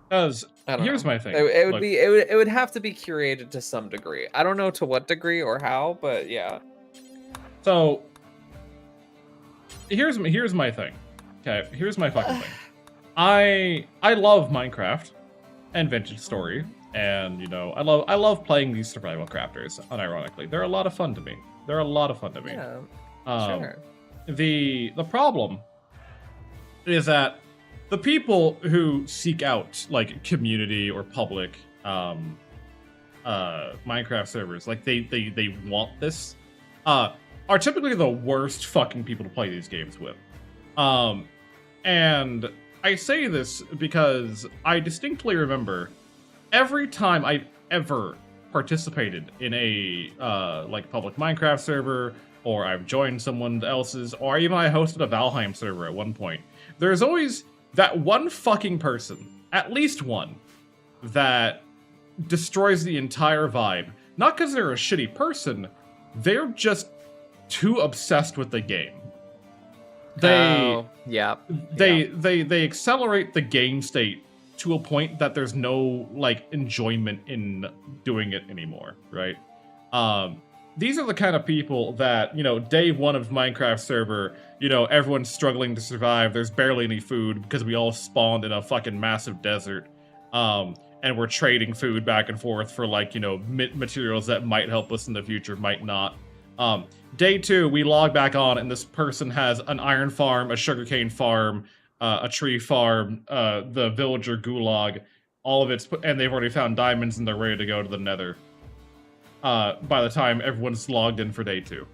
A: Because here's
C: know.
A: my thing.
C: It would have to be curated to some degree. I don't know to what degree or how, but yeah.
A: So here's my thing. Okay, here's my fucking thing. I love Minecraft and Vintage Story, and you know I love playing these survival crafters. Unironically, they're a lot of fun to me.
C: Yeah, sure.
A: The problem is that the people who seek out like community or public Minecraft servers, like they want this, are typically the worst fucking people to play these games with. And I say this because I distinctly remember every time I ever participated in a like public Minecraft server, or I've joined someone else's, or even I hosted a Valheim server at one point, there's always that one fucking person, at least one, that destroys the entire vibe. Not because they're a shitty person, they're just too obsessed with the game. They accelerate the game state to a point that there's no like enjoyment in doing it anymore, right? These are the kind of people that, you know, day one of Minecraft server, you know, everyone's struggling to survive. There's barely any food because we all spawned in a fucking massive desert. And we're trading food back and forth for like, you know, materials that might help us in the future, might not. Day two, we log back on and this person has an iron farm, a sugarcane farm, a tree farm, the villager gulag, all of it's, and they've already found diamonds and they're ready to go to the nether. By the time everyone's logged in for day two.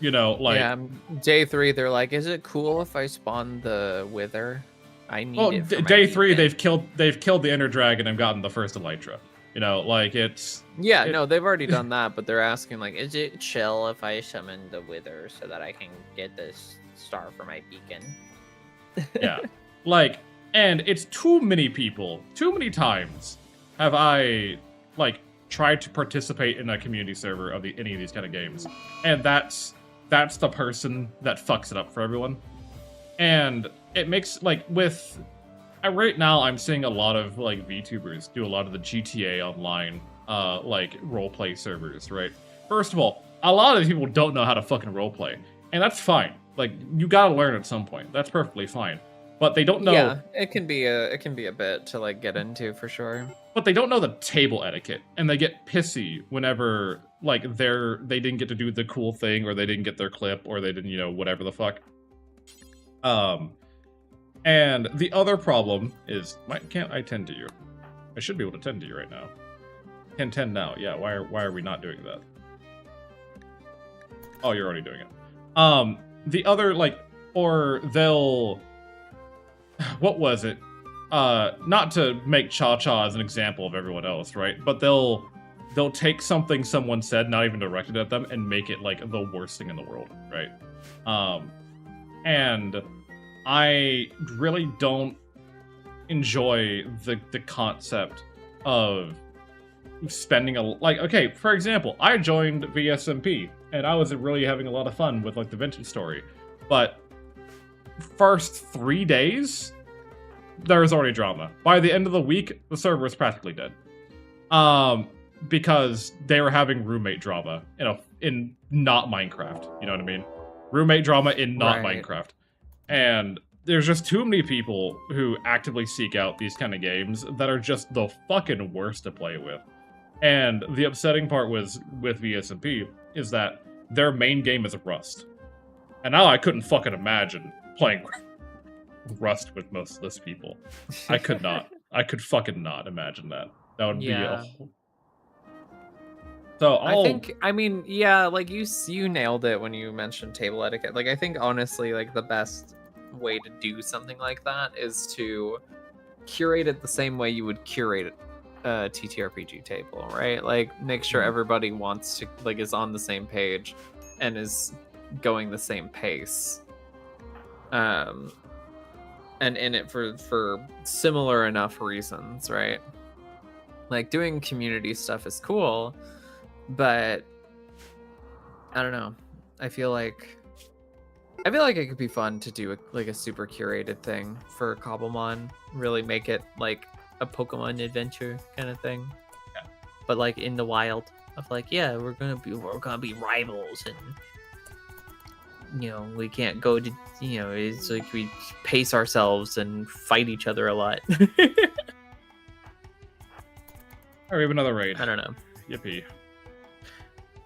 A: You know, like...
C: Yeah, day three, they're like, is it cool if I spawn the wither? I need it for my
A: day three,
C: beacon."
A: they've killed the ender dragon and gotten the first elytra. You know, like, it's...
C: Yeah, no, they've already done that, but they're asking, like, is it chill if I summon the wither so that I can get this star for my beacon?
A: Yeah. Like, and it's too many people, too many times have I, like, tried to participate in a community server of any of these kind of games. And that's the person that fucks it up for everyone. And it makes, like, with... right now, I'm seeing a lot of, like, VTubers do a lot of the GTA Online, like, roleplay servers, right? First of all, a lot of these people don't know how to fucking roleplay. And that's fine. Like, you gotta learn at some point. That's perfectly fine. But they don't know...
C: Yeah, it can be a bit to, like, get into, for sure.
A: But they don't know the table etiquette, and they get pissy whenever, like, they didn't get to do the cool thing, or they didn't get their clip, or they didn't, you know, whatever the fuck. And the other problem is, why can't I tend to you? I should be able to tend to you right now. Can tend now, yeah, why are we not doing that? Oh, you're already doing it. The other, like, or they'll... What was it? Not to make Cha-Cha as an example of everyone else, right? But they'll take something someone said, not even directed at them, and make it, like, the worst thing in the world, right? And I really don't enjoy the concept of spending okay, for example, I joined VSMP and I was really having a lot of fun with like the vintage story, but first 3 days there was already drama. By the end of the week, the server was practically dead. Because they were having roommate drama in not Minecraft. You know what I mean? Roommate drama in not Minecraft. And there's just too many people who actively seek out these kind of games that are just the fucking worst to play with. And the upsetting part was with VSMP is that their main game is Rust. And now I couldn't fucking imagine playing Rust with most of those people. I could not. I could fucking not imagine that. That would be a whole... So
C: I mean, yeah, like you nailed it when you mentioned table etiquette. Like I think honestly, like the best way to do something like that is to curate it the same way you would curate a TTRPG table, right? Like make sure everybody wants to is on the same page and is going the same pace. And in it for similar enough reasons, right? Like doing community stuff is cool, but I don't know. I feel like it could be fun to do a super curated thing for Cobblemon. Really make it like a Pokemon adventure kind of thing.
A: Yeah.
C: But like in the wild of like, yeah, we're gonna be rivals, and we can't go to it's like we pace ourselves and fight each other a lot.
A: Or we have another raid.
C: I don't know.
A: Yippee.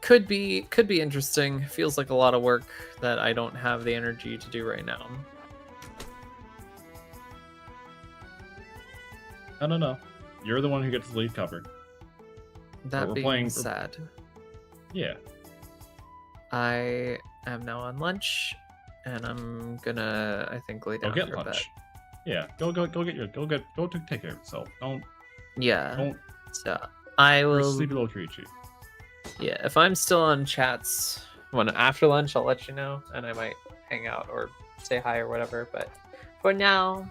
C: Could be interesting. Feels like a lot of work that I don't have the energy to do right now.
A: I don't know. You're the one who gets the lead cover.
C: That being said,
A: yeah,
C: I am now on lunch, and I'm gonna, I think, lay down
A: go get
C: for a
A: lunch.
C: bit.
A: Yeah, go take care of yourself. Don't.
C: So I will
A: sleepy little creature.
C: Yeah, if I'm still on chats after lunch, I'll let you know, and I might hang out or say hi or whatever. But
D: For now,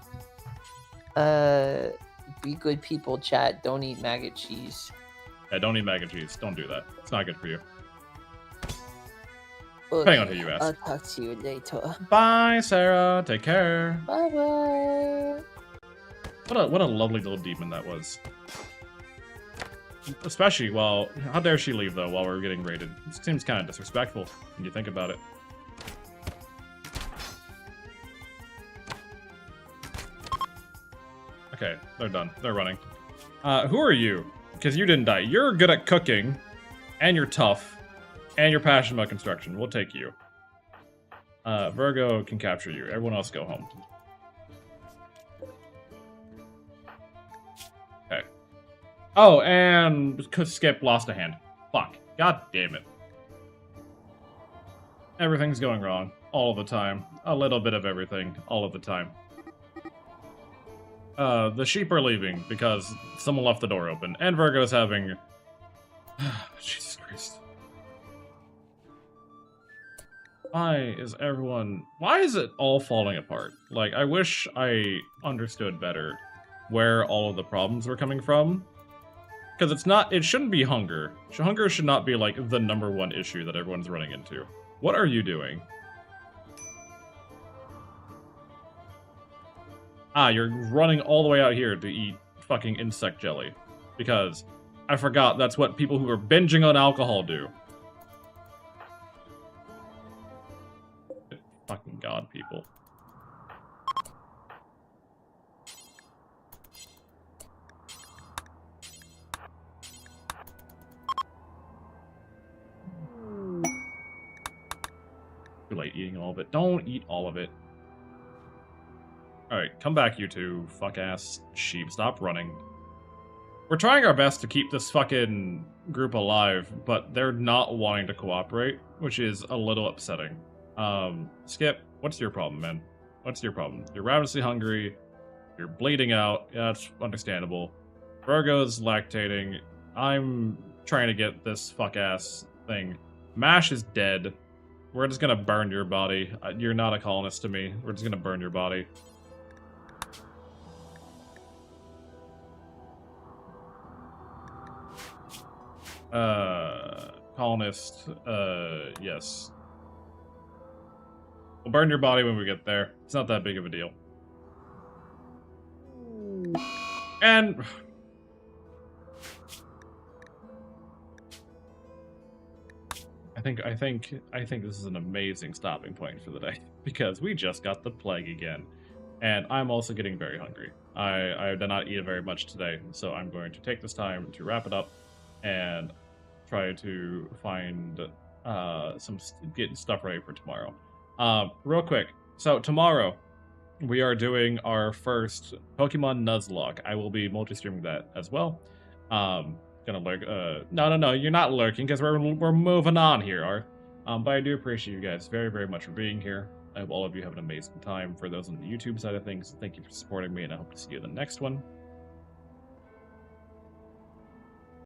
D: be good people, chat. Don't eat maggot cheese.
A: Yeah, don't eat mac and cheese. Don't do that. It's not good for you.
D: Okay,
A: Depending on who you ask.
D: I'll talk to you later.
A: Bye, Sarah. Take care.
D: Bye bye.
A: What a lovely little demon that was. Especially how dare she leave though while we're getting raided? It seems kind of disrespectful when you think about it. Okay, they're done. They're running. Who are you? Because you didn't die. You're good at cooking, and you're tough, and you're passionate about construction. We'll take you. Virgo can capture you. Everyone else go home. Okay. Oh, and Skip lost a hand. Fuck. God damn it. Everything's going wrong. All of the time. A little bit of everything. All of the time. The sheep are leaving because someone left the door open. And Virgo's having... Jesus Christ. Why is it all falling apart? Like, I wish I understood better where all of the problems were coming from. Because it shouldn't be hunger. Hunger should not be, like, the #1 issue that everyone's running into. What are you doing? Ah, you're running all the way out here to eat fucking insect jelly. Because I forgot that's what people who are binging on alcohol do. Fucking god, people. Too late eating all of it. Don't eat all of it. Alright, come back, you two fuck-ass sheep. Stop running. We're trying our best to keep this fucking group alive, but they're not wanting to cooperate, which is a little upsetting. Skip, what's your problem, man? What's your problem? You're ravenously hungry. You're bleeding out. Yeah, that's understandable. Virgo's lactating. I'm trying to get this fuck-ass thing. Mash is dead. We're just gonna burn your body. You're not a colonist to me. We're just gonna burn your body. Colonist, yes. We'll burn your body when we get there. It's not that big of a deal. And I think this is an amazing stopping point for the day because we just got the plague again, and I'm also getting very hungry. I did not eat very much today, so I'm going to take this time to wrap it up and try to find get stuff ready for tomorrow. Real quick, so tomorrow we are doing our first Pokemon Nuzlocke. I will be multi-streaming that as well. Gonna lurk. No, you're not lurking because we're moving on here. But I do appreciate you guys very, very much for being here. I hope all of you have an amazing time. For those on the YouTube side of things, thank you for supporting me, and I hope to see you in the next one.